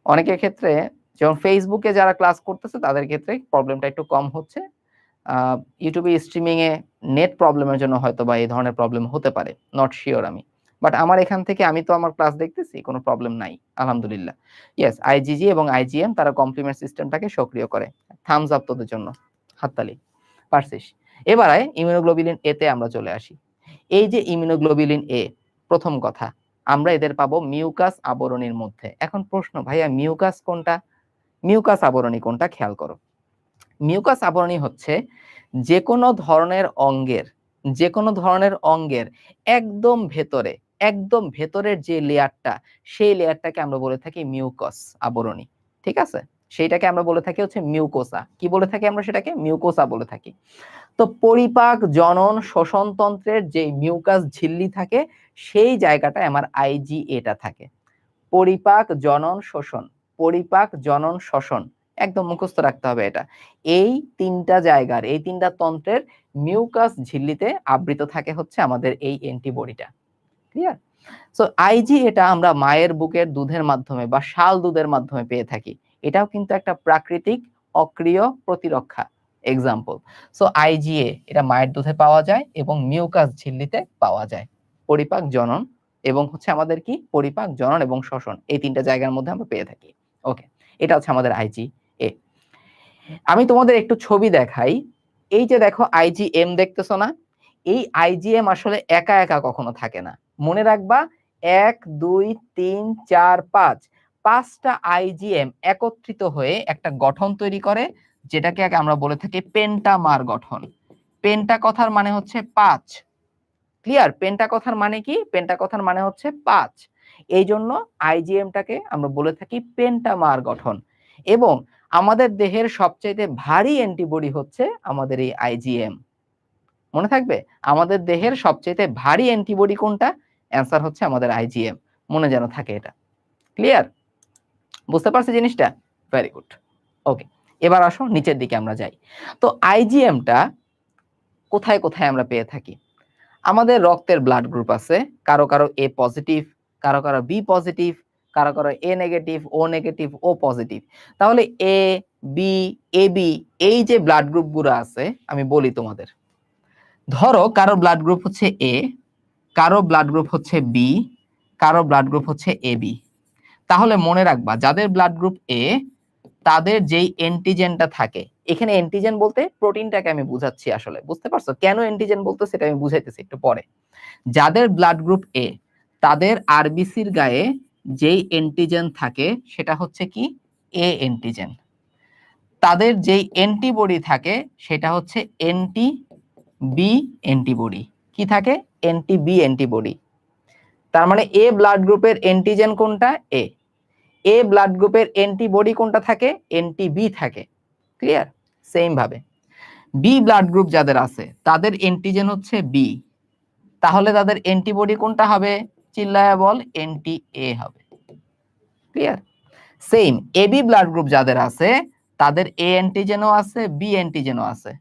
অনেকের ক্ষেত্রে যেমন ফেসবুকে যারা ক্লাস করতেছে তাদের ক্ষেত্রে প্রবলেমটা একটু কম হচ্ছে। ইউটিউবে স্ট্রিমিং এ নেট প্রবলেমের জন্য হয়তোবা এই ধরনের প্রবলেম হতে পারে। নট সিওর আমি। বাট আমার এখান থেকে আমি তো আমার ক্লাস দেখতেছি, কোনো প্রবলেম নাই। আলহামদুলিল্লাহ। ইয়েস, আইজিজি এবং আইজিএম তারা কমপ্লিমেন্ট সিস্টেমটাকে সক্রিয় করে। থামস আপ তোদের জন্য। হাততালি। পারছিস? এবার আয় ইমিউনোগ্লোবিউলিন এ তে আমরা চলে আসি। এই যে ইমিউনোগ্লোবিউলিন এ, প্রথম কথা আমরা এদের পাবো মিউকাস আবরণীর মধ্যে। এখন প্রশ্ন, ভাইয়া মিউকাস কোনটা? মিউকাস আবরণী কোনটা খেয়াল করো। মিউকাস আবরণী হচ্ছে যে কোনো ধরনের অঙ্গের একদম ভেতরের যে লেয়ারটা, সেই লেয়ারটাকে আমরা বলে থাকি মিউকাস আবরণী। ঠিক আছে? সেইটাকে আমরা বলে থাকি হচ্ছে মিউকোসা। কি বলে থাকি আমরা সেটাকে? মিউকোসা বলে থাকি। তো পরিপাক, জনন, শ্বসন তন্ত্রের যে মিউকাস ঝিল্লি থাকে, সেই জায়গাটায় আমার আইজিএটা থাকে। পরিপাক, জনন, শোষণ। পরিপাক, জনন, শ্বসন। একদম মুখস্থ রাখতে হবে এটা। এই 3টা জায়গার, এই 3টা তন্ত্রের মিউকাস ঝিল্লিতে আবৃত থাকে হচ্ছে আমাদের এই অ্যান্টিবডিটা। ক্লিয়ার? সো আইজি এটা আমরা মায়ের বুকের দুধের মাধ্যমে বা শাল দুধের মাধ্যমে পেয়ে থাকি। এটাও কিন্তু একটা প্রাকৃতিক অক্রিয় প্রতিরক্ষা এক্সাম্পল। সো আইজিএ এটা মায়ের দুধে পাওয়া যায় এবং মিউকাস ঝিল্লিতে পাওয়া যায়। পরিপাক, জনন এবং হচ্ছে আমাদের কি পরিপাক, জনন এবং শ্বসন, এই 3টা জায়গার মধ্যে আমরা পেয়ে থাকি। ওকে, এটা হচ্ছে আমাদের আইজিএ। আমি তোমাদের একটু ছবি দেখাই। এই যে দেখো আইজিএম দেখতেছো না? এই আইজিএম আসলে একা একা কখনো থাকে না। মনে রাখবা 1 2 3 4 5 5টা আইজিএম একত্রিত হয়ে একটা গঠন তৈরি করে, যেটাকে আমরা বলে থাকি পেন্টামার গঠন। পেন্টা কথার মানে হচ্ছে 5। ক্লিয়ার? পেন্টা কথার মানে কি? পেন্টা কথার মানে হচ্ছে 5। এই জন্য আইজিএমটাকে আমরা বলে থাকি পেন্টামার গঠন। এবং আমাদের দেহের সবচাইতে ভারী অ্যান্টিবডি হচ্ছে আমাদের এই আইজিএম। মনে থাকবে? আমাদের দেহের সবচাইতে ভারী অ্যান্টিবডি কোনটা? অ্যান্সার হচ্ছে আমাদের আইজিএম। মনে যেন থাকে এটা। ক্লিয়ার? বুঝতে পারছো জিনিসটা? Very good. ওকে, এবার আসো নিচের দিকে আমরা যাই। তো আইজিএমটা কোথায় কোথায় আমরা পেয়ে থাকি? আমাদের রক্তের ব্লাড গ্রুপ আছে, কারো কারো এ পজিটিভ, কারো কারো বি পজিটিভ, কারো কারো এ নেগেটিভ, ও নেগেটিভ, ও পজিটিভ। তাহলে এ বি, এ বি এই যে ব্লাড গ্রুপগুলো আছে, আমি বলি তোমাদের। ধরো কারো ব্লাড গ্রুপ হচ্ছে এ, কারো ব্লাড গ্রুপ হচ্ছে বি, কারো ব্লাড গ্রুপ হচ্ছে এ বি। তাহলে মনে রাখবা যাদের ব্লাড গ্রুপ এ, তাদের যেই অ্যান্টিজেনটা থাকে, এখানে অ্যান্টিজেন বলতে প্রোটিনটাকে আমি বুঝাচ্ছি আসলে, বুঝতে পারছো? কেন অ্যান্টিজেন বলতে সেটা আমি বুঝাইতেছি একটু পরে। যাদের ব্লাড গ্রুপ এ, তাদের আরবিসির গায়ে যেই অ্যান্টিজেন থাকে সেটা হচ্ছে কি? এ অ্যান্টিজেন। তাদের যেই অ্যান্টিবডি থাকে সেটা হচ্ছে অ্যান্টি বি অ্যান্টিবডি। কি থাকে? Anti B antibody. তার মানে এ ব্লাড গ্রুপের অ্যান্টিজেন কোনটা? এ। এ ব্লাড গ্রুপের অ্যান্টিবডি কোনটা থাকে? অ্যান্টি বি থাকে। ক্লিয়ার? সেম ভাবে বি ব্লাড গ্রুপ যাদের আছে তাদের অ্যান্টিজেন হচ্ছে বি, তাহলে তাদের অ্যান্টিবডি কোনটা হবে? চিল্লায়া বল, অ্যান্টি এ হবে। Clear? Same AB blood group যাদের আছে তাদের এ অ্যান্টিজেনও আছে, বি অ্যান্টিজেনও আছে,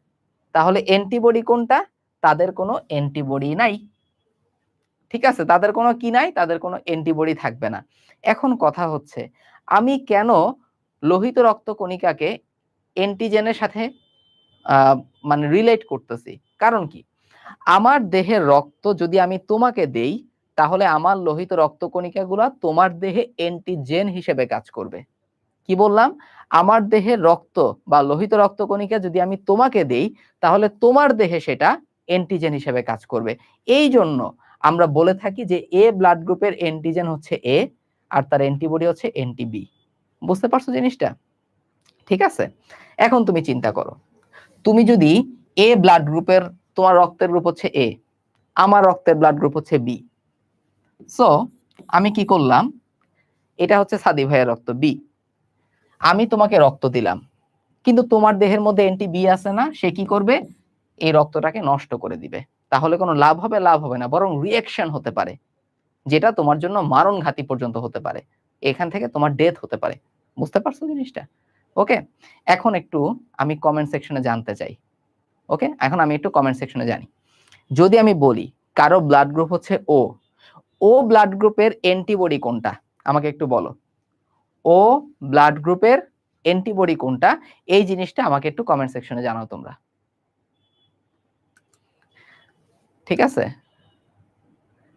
তাহলে অ্যান্টিবডি কোনটা? তাদের কোনো অ্যান্টিবডি নাই। ঠিক আছে, তাদের কোনো কি নাই? তাদের কোনো অ্যান্টিবডি থাকবে না। এখন কথা হচ্ছে, আমি কেন লোহিত রক্ত কণিকাকে অ্যান্টিজেনের সাথে মানে রিলেট করতেছি? কারণ কি? আমার দেহের রক্ত যদি আমি তোমাকে দেই, তাহলে আমার লোহিত রক্তকণিকাগুলা তোমার দেহে অ্যান্টিজেন হিসেবে কাজ করবে। কি বললাম? আমার দেহের রক্ত বা লোহিত রক্তকণিকা যদি আমি তোমাকে দেই, তাহলে তোমার দেহে সেটা অ্যান্টিজেন হিসেবে কাজ করবে। এই জন্য আমরা বলে থাকি যে এ ব্লাড গ্রুপের অ্যান্টিজেন হচ্ছে এ, আর তার অ্যান্টিবডি হচ্ছে অ্যান্টি বি। বুঝতে পারছো জিনিসটা? ঠিক আছে, এখন তুমি চিন্তা করো, তুমি যদি এ ব্লাড গ্রুপের, তোমার রক্তের গ্রুপ হচ্ছে এ, আমার রক্তের ব্লাড গ্রুপ হচ্ছে বি। সো আমি কি করলাম? এটা হচ্ছে সাদি ভাইয়ের রক্ত বি, আমি তোমাকে রক্ত দিলাম, কিন্তু তোমার দেহের মধ্যে অ্যান্টি বি আছে না? সে কি করবে? এই রক্তটাকে নষ্ট করে দিবে। তাহলে কোনো লাভ হবে? লাভ হবে না, বরং রিঅ্যাকশন হতে পারে, যেটা তোমার জন্য মারণঘাতী পর্যন্ত হতে পারে। এখান থেকে তোমার ডেথ হতে পারে। বুঝতে পারছো জিনিসটা? ওকে, এখন একটু আমি কমেন্ট সেকশনে জানতে চাই। ওকে, এখন আমি একটু কমেন্ট সেকশনে জানি। যদি আমি বলি কারো ব্লাড গ্রুপ হচ্ছে ও, ও ব্লাড গ্রুপের অ্যান্টিবডি কোনটা? আমাকে একটু বলো। ও ব্লাড গ্রুপের অ্যান্টিবডি কোনটা? এই জিনিসটা আমাকে একটু কমেন্ট সেকশনে জানাও তোমরা। ঠিক আছে,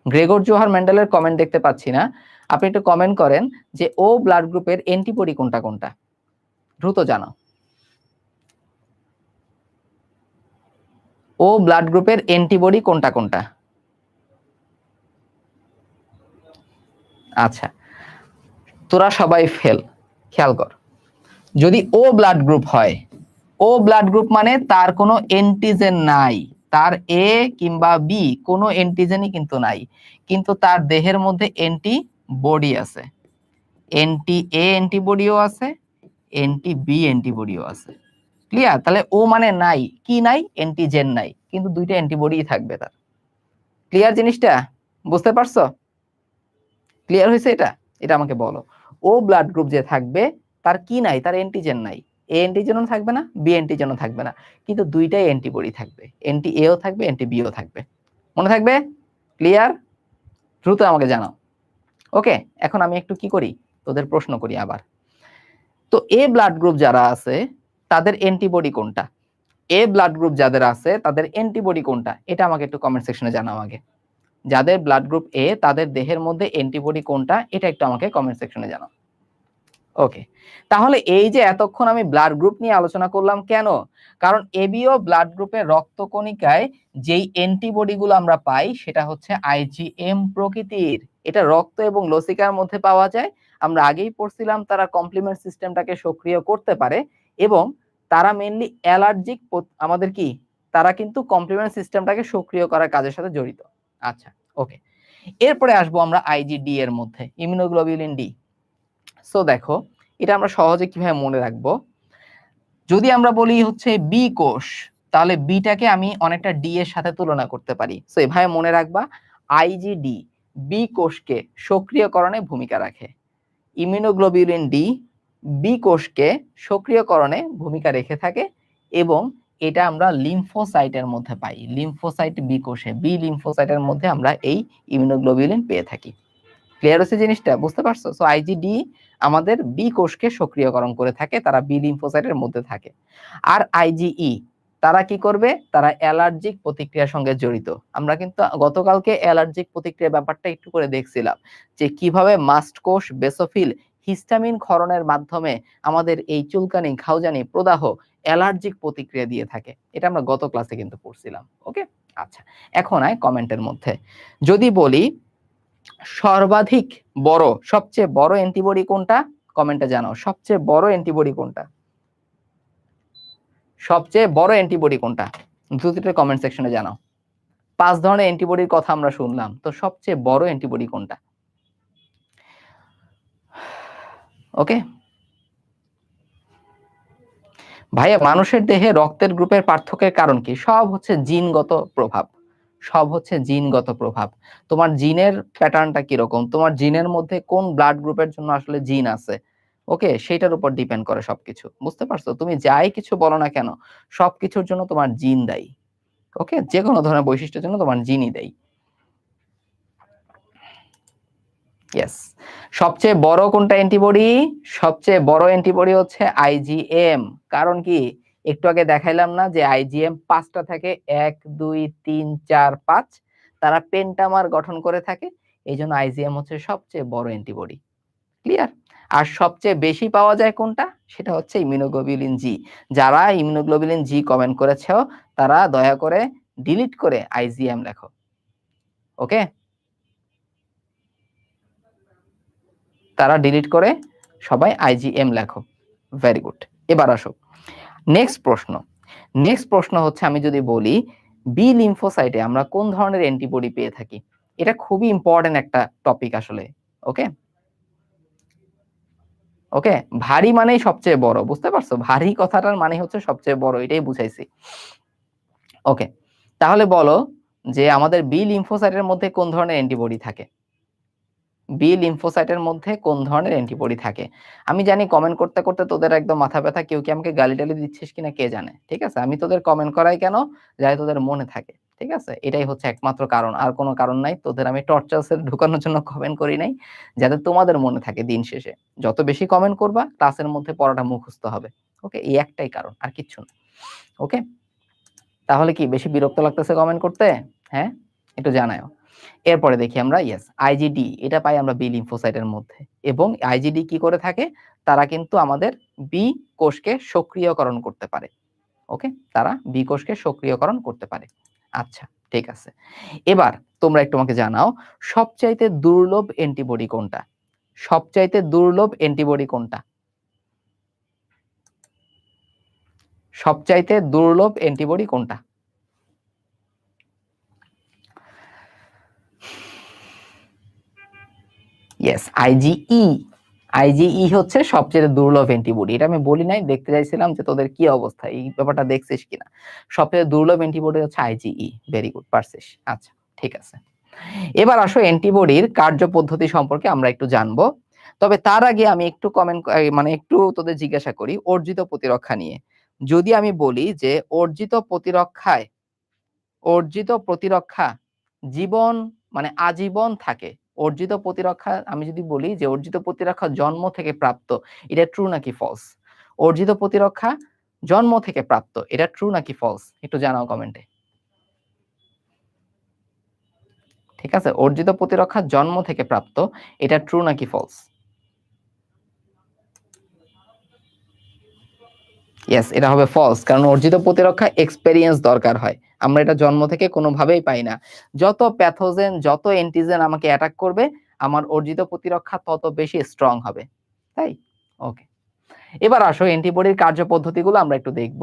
গ্রেগর জোহার মেন্ডেলের কমেন্ট দেখতে পাচ্ছি না, আপনি একটু কমেন্ট করেন যে ও ব্লাড গ্রুপের অ্যান্টিবডি কোনটা কোনটা, দ্রুত জানাও। ও ব্লাড গ্রুপের অ্যান্টিবডি কোনটা কোনটা? আচ্ছা, তোরা সবাই ফেল। খেয়াল কর, যদি ও ব্লাড গ্রুপ হয়, ও ব্লাড গ্রুপ মানে তার কোনো অ্যান্টিজেন নাই, তার এ কিংবা বি কোনো অ্যান্টিজেনই কিন্তু নাই, কিন্তু তার দেহের মধ্যে অ্যান্টিবডি আছে, অ্যান্টি এ অ্যান্টিবডিও আছে, অ্যান্টি বি অ্যান্টিবডিও আছে। ক্লিয়ার? তাহলে ও মানে নাই, কি নাই? অ্যান্টিজেন নাই, কিন্তু দুইটা অ্যান্টিবডিই থাকবে তার। ক্লিয়ার জিনিসটা? বুঝতে পারছো? ক্লিয়ার হয়েছে এটা? এটা আমাকে বলো। ও ব্লাড গ্রুপ যে থাকবে তার কি নাই? তার অ্যান্টিজেন নাই, এ অ্যান্টিজেনও থাকবে না, বি অ্যান্টিজেনও থাকবে না, কিন্তু দুইটাই অ্যান্টিবডি থাকবে, অ্যান্টি এও থাকবে, অ্যান্টি বিও থাকবে। মনে থাকবে? ক্লিয়ার? দ্রুত আমাকে জানাও। ওকে, এখন আমি একটু কি করি, তোদের প্রশ্ন করি আবার। তো এ ব্লাড গ্রুপ যারা আছে তাদের অ্যান্টিবডি কোনটা? এ ব্লাড গ্রুপ যাদের আছে তাদের অ্যান্টিবডি কোনটা? এটা আমাকে একটু কমেন্ট সেকশনে জানাও আগে। যাদের ব্লাড গ্রুপ এ তাদের দেহের মধ্যে অ্যান্টিবডি কোনটা, এটা একটু আমাকে কমেন্ট সেকশনে জানাও। ওকে, তাহলে এই যে এতক্ষণ আমি ব্লাড গ্রুপ নিয়ে আলোচনা করলাম কেন? কারণ এবিও ব্লাড গ্রুপের রক্তকণিকায় যেই অ্যান্টিবডি গুলো আমরা পাই সেটা হচ্ছে আইজিএম প্রকৃতির। এটা রক্ত এবং লসিকার মধ্যে পাওয়া যায়। আমরা আগেই পড়ছিলাম তারা কমপ্লিমেন্ট সিস্টেমটাকে সক্রিয় করতে পারে এবং তারা মেইনলি অ্যালার্জিক আমাদের কি তারা কিন্তু কমপ্লিমেন্ট সিস্টেমটাকে সক্রিয় করার কাজের সাথে জড়িত। আচ্ছা, ওকে, এরপরে আসবো আমরা আইজিডি এর মধ্যে, ইমিউনোগ্লোবিউলিন ডি। সো দেখো এটা আমরা সহজে কিভাবে মনে রাখবো। যদি আমরা বলি হচ্ছে বি কোষ, তাহলে বিটাকে আমি অনেকটা ডি এর সাথে তুলনা করতে পারি। সো এভাবে মনে রাখবা, আইজিডি বি কোষকে সক্রিয়করণে ভূমিকা রাখে। ইমিউনোগ্লোবিউলিন ডি বি কোষকে সক্রিয়করণে ভূমিকা রেখে থাকে এবং এটা আমরা লিম্ফোসাইটের মধ্যে পাই। লিম্ফোসাইট বি কোষে, বি লিম্ফোসাইটের মধ্যে আমরা এই ইমিউনোগ্লোবিউলিন পেয়ে থাকি। ক্লিয়ার হচ্ছে জিনিসটা, বুঝতে পারছো? সো আইজিডি আমাদের বি কোষকে সক্রিয়করণ করে থাকে, তারা বি লিম্ফোসাইটের মধ্যে থাকে। আর আইজিই তারা কি করবে? তারা অ্যালার্জিক প্রতিক্রিয়ার সঙ্গে জড়িত। আমরা কিন্তু গতকালকে অ্যালার্জিক প্রতিক্রিয়ার ব্যাপারটা একটু করে দেখছিলাম যে কিভাবে মাস্ট কোষ, বেসোফিল হিস্টামিন ক্ষরণের মাধ্যমে আমাদের এই চুলকানি, খাওজানি, প্রদাহ অ্যালার্জিক প্রতিক্রিয়া দিয়ে থাকে। এটা আমরা গত ক্লাসে কিন্তু পড়ছিলাম। ওকে, আচ্ছা, এখন আয় কমেন্টের মধ্যে। যদি বলি সর্বাধিক বড়, সবচেয়ে বড় অ্যান্টিবডি কোনটা? কমেন্টে জানাও, সবচেয়ে বড় অ্যান্টিবডি কোনটা? সবচেয়ে বড় অ্যান্টিবডি কোনটা? দ্রুত কমেন্ট সেকশনে জানাও। 5 ধরনের অ্যান্টিবডির কথা আমরা শুনলাম, তো সবচেয়ে বড় অ্যান্টিবডি কোনটা? ওকে ভাইয়া, মানুষের দেহে রক্তের গ্রুপের পার্থক্যের কারণ কি? সব হচ্ছে জিনগত প্রভাব, সব হচ্ছে জিনগত প্রভাব। তোমার জিনের প্যাটার্নটা কিরকম, তোমার জিনের মধ্যে কোন ব্লাড গ্রুপের জন্য আসলে জিন আছে, ওকে, সেটার উপর ডিপেন্ড করে সবকিছু। বুঝতে পারছো? তুমি যাই কিছু বলো না কেন, সবকিছুর জন্য তোমার জিন দায়ী। ওকে, যে কোনো ধরনের বৈশিষ্ট্যের জন্য তোমার জিনই দায়ী। ইয়েস, সবচেয়ে বড় কোনটা অ্যান্টিবডি? সবচেয়ে বড় অ্যান্টিবডি হচ্ছে আইজিএম। কারণ কি? একটু আগে দেখাইলাম না যে আইজিএম 5টা থাকে, 1 2 3 4 5, তারা পেন্টামার গঠন করে থাকে। এইজন্য আইজিএম হচ্ছে সবচেয়ে বড় অ্যান্টিবডি। ক্লিয়ার? আর সবচেয়ে বেশি পাওয়া যায় কোনটা? সেটা হচ্ছে ইমিউনোগ্লোবিউলিন জি। যারা ইমিউনোগ্লোবিউলিন জি কমেন্ট করেছো তারা দয়া করে ডিলিট করে আইজিএম লেখো। ওকে, তারা ডিলিট করে সবাই আইজিএম লেখো। Very good. এবার আসো নেক্সট প্রশ্ন। নেক্সট প্রশ্ন হচ্ছে, আমি যদি বলি বি লিম্ফোসাইটে আমরা কোন ধরনের অ্যান্টিবডি পেয়ে থাকি? এটা খুবই ইম্পর্টেন্ট একটা টপিক আসলে। ওকে ওকে, ভারী মানেই সবচেয়ে বড়, বুঝতে পারছো? ভারী কথাটার মানে হচ্ছে সবচেয়ে বড়, এটাই বুঝাইছি। ওকে, তাহলে বলো যে আমাদের বি লিম্ফোসাইটের মধ্যে কোন ধরনের অ্যান্টিবডি থাকে? বি লিম্ফোসাইটের মধ্যে কোন ধরনের অ্যান্টিবডি থাকে? আমি জানি কমেন্ট করতে করতে তোদের একদম মাথা ব্যথা, কেউ কি আমাকে গালি-টালি দিচ্ছিস কিনা কে জানে। ঠিক আছে, আমি তোদের কমেন্ট করাই কেন? যাতে তোদের মনে থাকে। ঠিক আছে, এটাই হচ্ছে একমাত্র কারণ, আর কোনো কারণ নাই। তোদের আমি টর্চার সেল ঢুকানোর জন্য কমেন্ট করি নাই, যাতে তোমাদের মনে থাকে দিন শেষে। যত বেশি কমেন্ট করবা ক্লাসের মধ্যে পড়াটা মুখস্থ হবে। ওকে, এই একটাই কারণ, আর কিচ্ছু না। ওকে, তাহলে কি বেশি বিরক্ত লাগতেছে কমেন্ট করতে? হ্যাঁ, একটু জানাও। এরপরে দেখি আমরা, ইয়েস, আইজিডি এটা পাই আমরা বি লিম্ফোসাইটের মধ্যে, এবং আইজিডি কি করে থাকে? তারা কিন্তু আমাদের বি কোষকে সক্রিয়করণ করতে পারে। ওকে, তারা বি কোষকে সক্রিয়করণ করতে পারে। আচ্ছা, ঠিক আছে। এবার তোমরা একটু আমাকে জানাও, সবচাইতে দুর্লভ অ্যান্টিবডি কোনটা? সবচাইতে দুর্লভ অ্যান্টিবডি কোনটা? সবচাইতে দুর্লভ অ্যান্টিবডি কোনটা? Yes, IgE. আইজিই হচ্ছে সবচেয়ে দুর্লভ অ্যান্টিবডি। এটা আমি বলি নাই, দেখতে চাইছিলাম যে তোদের কি অবস্থা, এই ব্যাপারটা দেখছিস কিনা। সবচেয়ে দুর্লভ অ্যান্টিবডি হচ্ছে আইজিই। ভেরি গুড, পারছিস। আচ্ছা, ঠিক আছে। এবার আসো অ্যান্টিবডির কার্যপদ্ধতি সম্পর্কে আমরা একটু জানবো। তবে তার আগে আমি একটু কমেন্ট, মানে একটু তোদের জিজ্ঞাসা করি অর্জিত প্রতিরক্ষা নিয়ে। যদি আমি বলি যে অর্জিত প্রতিরক্ষা জীবন মানে আজীবন থাকে, অর্জিত প্রতিরক্ষা, আমি যদি বলি যে অর্জিত প্রতিরক্ষা জন্ম থেকে প্রাপ্ত, এটা ট্রু নাকি ফলস? অর্জিত প্রতিরক্ষা জন্ম থেকে প্রাপ্ত, এটা ট্রু নাকি ফলস? একটু জানাও কমেন্টে। ঠিক আছে, অর্জিত প্রতিরক্ষা জন্ম থেকে প্রাপ্ত, এটা ট্রু নাকি ফলস? ইয়েস, এটা হবে ফলস, কারণ অর্জিত প্রতিরক্ষা এক্সপেরিয়েন্স দরকার হয়। আমরা এটা জন্ম থেকে কোনোভাবেই পাই না। যত প্যাথোজেন, যত অ্যান্টিজেন আমাকে অ্যাটাক করবে, আমার অর্জিত প্রতিরক্ষা তত বেশি স্ট্রং হবে। তাই? ওকে। এবার আসো অ্যান্টিবডির কার্যপদ্ধতিগুলো আমরা একটু দেখব।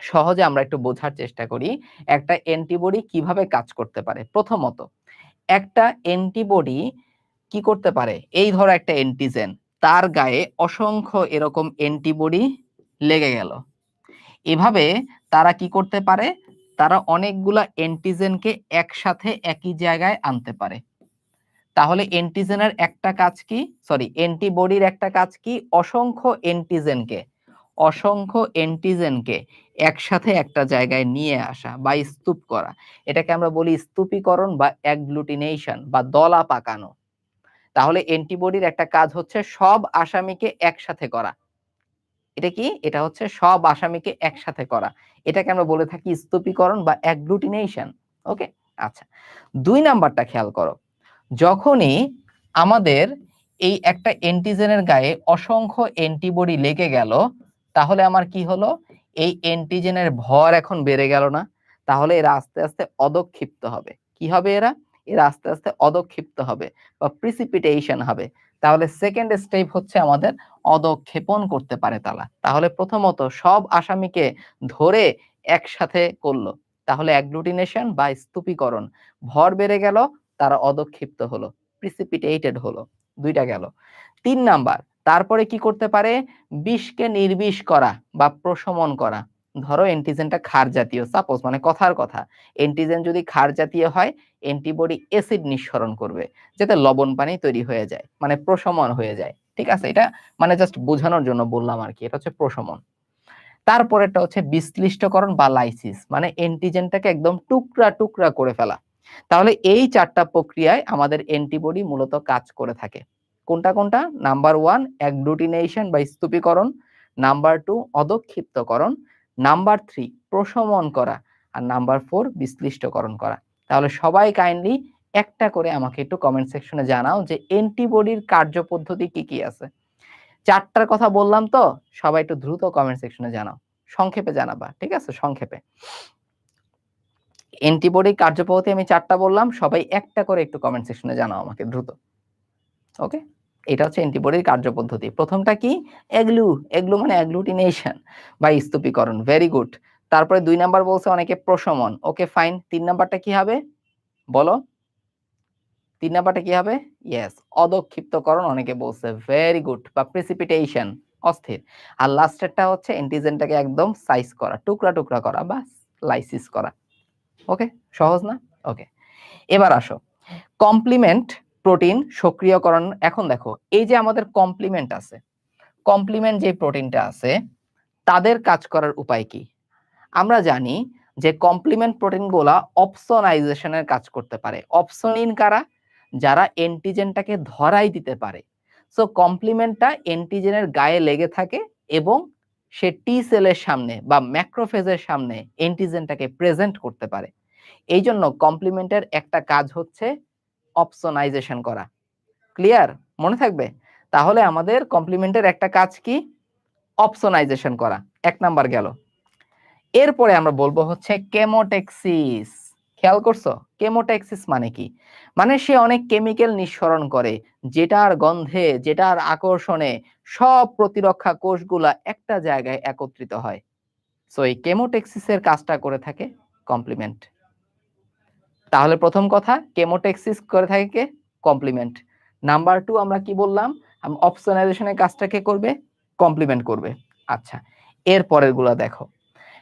সহজে আমরা একটু বোঝার চেষ্টা করি একটা অ্যান্টিবডি কিভাবে কাজ করতে পারে। প্রথমত, একটা অ্যান্টিবডি কি করতে পারে? এই ধরো একটা অ্যান্টিজেন, তার গায়ে অসংখ্য এরকম অ্যান্টিবডি লেগে গেল। এভাবে তারা কি করতে পারে? তারা অনেকগুলা অ্যান্টিজেনকে একসাথে একই জায়গায় আনতে পারে। তাহলে অ্যান্টিজেনের একটা কাজ কি? অ্যান্টিবডির একটা কাজ কি? অসংখ্য অ্যান্টিজেনকে একসাথে একটা জায়গায় নিয়ে আসা বা স্তূপ করা। এটাকে আমরা বলি স্তূপীকরণ বা অ্যাগগ্লুটিনেশন বা দলা পাকানো। তাহলে অ্যান্টিবডির একটা কাজ হচ্ছে সব আসামিকে একসাথে করা। এটা কি? এটা হচ্ছে সব আসামিকে একসাথে করা। এটাকে আমরা বলে থাকি স্তূপীকরণ বা অ্যাগগ্লুটিনেশন। ওকে? আচ্ছা। ২ নাম্বারটা খেয়াল করো। যখনই আমাদের এই একটা অ্যান্টিজেনের গায়ে অসংখ্য অ্যান্টিবডি লেগে গেল, তাহলে আমার কি হলো? এই অ্যান্টিজেনের ভর এখন বেড়ে গেল না? তাহলে এরা আস্তে, আস্তে অদক্ষিপ্ত হবে। কি হবে এরা? এরা আস্তে, আস্তে অদক্ষিপ্ত হবে বা প্রিসিপিটেশন হবে। তাহলে সেকেন্ড স্টেপ হচ্ছে আমাদের অদক্ষেপণ করতে পারে তারা। তাহলে প্রথমত সব আসামিকে ধরে একসাথে করলো। তাহলে অ্যাগগ্লুটিনেশন বা স্তূপীকরণ। ভর বেড়ে গেল, তারা অদক্ষিপ্ত হলো, প্রিসিপিটেটেড হলো। ২ টা গেল। ৩ নাম্বার, তারপরে কি করতে পারে? বিষকে নির্বিষ করা বা প্রশমন করা। ধরো অ্যান্টিজেনটা ক্ষার জাতীয়, সাপোজ মানে কথার কথা। অ্যান্টিজেন যদি ক্ষার জাতীয় হয়, অ্যান্টিবডি অ্যাসিড নিঃসরণ করবে, যাতে লবণ পানি তৈরি হয়ে যায়, মানে প্রশমন হয়ে যায়। ঠিক আছে? এটা মানে জাস্ট বোঝানোর জন্য বললাম আরকি। এটা হচ্ছে প্রশমন। তারপরেরটা হচ্ছে বিশ্লিষ্টকরণ বা লাইসিস, মানে অ্যান্টিজেনটাকে একদম টুকরা, টুকরা করে ফেলা। তাহলে এই ৪ টা প্রক্রিয়ায় আমাদের অ্যান্টিবডি মূলত কাজ করে থাকে। কোনটা, কোনটা? নাম্বার 1 অ্যাগগ্লুটিনেশন বা স্তূপীকরণ, নাম্বার 2 অদক্ষিপ্তকরণ, নাম্বার 3 প্রশমন করা, আর নাম্বার 4 বিশ্লিষ্টকরণ করা। তাহলে সবাই কাইন্ডলি একটা করে আমাকে একটু কমেন্ট সেকশনে জানাও যে অ্যান্টিবডির কার্যপদ্ধতি কি, কি আছে? ৪ টার কথা বললাম তো, সবাই একটু দ্রুত কমেন্ট সেকশনে জানাও। সংক্ষেপে জানাবা। ঠিক আছে? সংক্ষেপে। অ্যান্টিবডি কার্যপদ্ধতি আমি ৪ টা বললাম। সবাই একটা করে একটু কমেন্ট সেকশনে জানাও আমাকে দ্রুত। ওকে? এটা হচ্ছে অ্যান্টিবডির কার্যপদ্ধতি। ১ম টা কি? এগ্লু মানে অ্যাগগ্লুটিনেশন বা স্তূপীকরণ। Very good. তারপরে ২ নাম্বার বলছে অনেকে প্রশমন। Okay fine. ৩ নাম্বারটা কি হবে? বলো। ৩ নাম্বারটা কি হবে? ইয়েস, অদক্ষিপ্তকরণ অনেকে বলছে। ভেরি গুড, বা প্রিসিপিটেশন, অস্থির। আর লাস্টেরটা হচ্ছে অ্যান্টিজেনটাকে একদম সাইজ করা, টুকরা, টুকরা করা বা লাইসিস করা। ওকে? সহজ না? ওকে। এবার আসো। কমপ্লিমেন্ট প্রোটিন সক্রিয়করণ। এখন দেখো, এই যে আমাদের কমপ্লিমেন্ট আছে, কমপ্লিমেন্ট যে প্রোটিনটা আছে, তাদের কাজ করার উপায় কি? আমরা জানি যে কমপ্লিমেন্ট প্রোটিনগুলা অপসোনাইজেশনের কাজ করতে পারে। অপসোনিন কারা? যারা অ্যান্টিজেনটাকে ধরাই দিতে পারে। সো কমপ্লিমেন্টটা অ্যান্টিজেনের গায়ে লেগে থাকে এবং সে টি সেলের সামনে বা ম্যাক্রোফেজের সামনে অ্যান্টিজেনটাকে প্রেজেন্ট করতে পারে। এইজন্য কমপ্লিমেন্টের একটা কাজ হচ্ছে অপসোনাইজেশন করা। ক্লিয়ার? মনে থাকবে? তাহলে আমাদের কমপ্লিমেন্টের একটা কাজ কি? অপসোনাইজেশন করা। ১ নাম্বার গেল। এরপরে আমরা বলবো হচ্ছে কেমোটেক্সিস। খেয়াল করছো? কেমোটেক্সিস মানে কি? মানে সে অনেক কেমিক্যাল নিঃসরণ করে, যেটার গন্ধে, যেটার আকর্ষণে সব প্রতিরক্ষা কোষগুলা একটা জায়গায় একত্রিত হয়। সো এই কেমোটেক্সিসের কাজটা করে থাকে কমপ্লিমেন্ট। তাহলে প্রথম কথা, কেমোটেক্সিস করে থাকে কে? কমপ্লিমেন্ট। নাম্বার 2 আমরা কি বললাম? অপসোনাইজেশনের কাজটা কে করবে? কমপ্লিমেন্ট করবে। আচ্ছা, এর পরেরগুলা দেখো।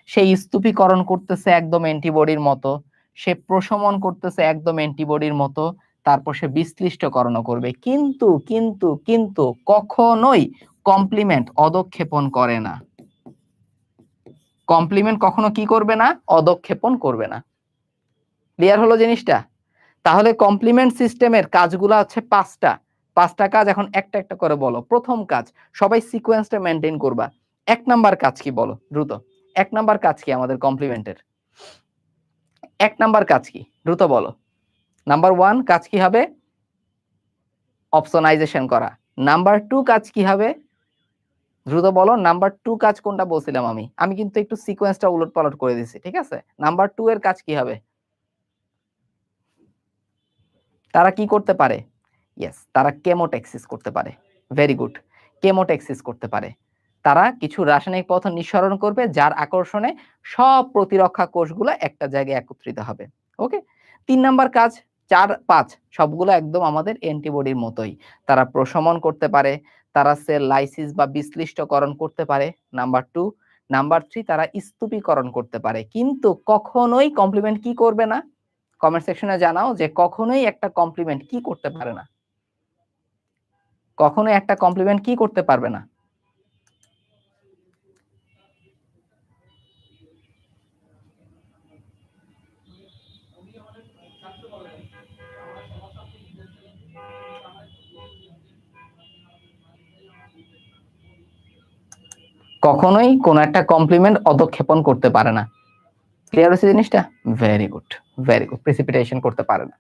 সে স্তূপীকরণ করতেছে একদম অ্যান্টিবডির মতো, সে প্রশমন করতেছে একদম অ্যান্টিবডির মতো, তারপর সে বিশ্লিষ্টকরণও করবে। কিন্তু কখনোই কমপ্লিমেন্ট অদক্ষেপণ করে না। কমপ্লিমেন্ট কখনো কি করবে না? অদক্ষেপণ করবে না। ক্লিয়ার হলো জিনিসটা? তাহলে কমপ্লিমেন্ট সিস্টেমের কাজগুলা হচ্ছে ৫ টা। ৫ টা কাজ, এখন একটা, একটা করে বলো। প্রথম কাজ, সবাই সিকোয়েন্সটা মেইনটেইন করবা। ১ নাম্বার কাজ কি বলো দ্রুত? ১ নাম্বার কাজ কি আমাদের কমপ্লিমেন্টের? ১ নাম্বার কাজ কি? দ্রুত বলো। নাম্বার 1 কাজ কি হবে? অপসোনাইজেশন করা। নাম্বার 2 কাজ কি হবে? দ্রুত বলো, নাম্বার 2 কাজ কোনটা বলছিলাম আমি? আমি কিন্তু একটু সিকোয়েন্সটা উলটপালট করে দিছি, ঠিক আছে? নাম্বার 2 এর কাজ কি হবে? তারা কি করতে পারে? ইয়েস, তারা কেমোট্যাক্সিস করতে পারে। Very good. কেমোট্যাক্সিস করতে পারে। তারা কিছু রাসায়নিক পদার্থ নিঃসরণ করবে যার আকর্ষণে সব প্রতিরক্ষা কোষগুলো একটা জায়গায় একত্রিত হবে। ওকে? 3 নাম্বার কাজ 4, 5 সবগুলো একদম আমাদের অ্যান্টিবডির মতোই। তারা প্রশমন করতে পারে, তারা সেল লাইসিস বা বিশ্লিষ্টকরণ করতে পারে। নাম্বার 2, নাম্বার 3 তারা স্তূপীকরণ করতে পারে। কিন্তু কখনোই কমপ্লিমেন্ট কি করবে না? কমেন্ট সেকশনে জানাও যে কখনোই একটা কমপ্লিমেন্ট কি করতে পারে না? কখনোই একটা কমপ্লিমেন্ট কি করতে পারবে না? কখনোই কোন একটা কমপ্লিমেন্ট অধঃক্ষেপণ করতে পারে না। ক্লিয়ার হচ্ছে জিনিসটা? Very good, very good. Precipitation করতে পারে না।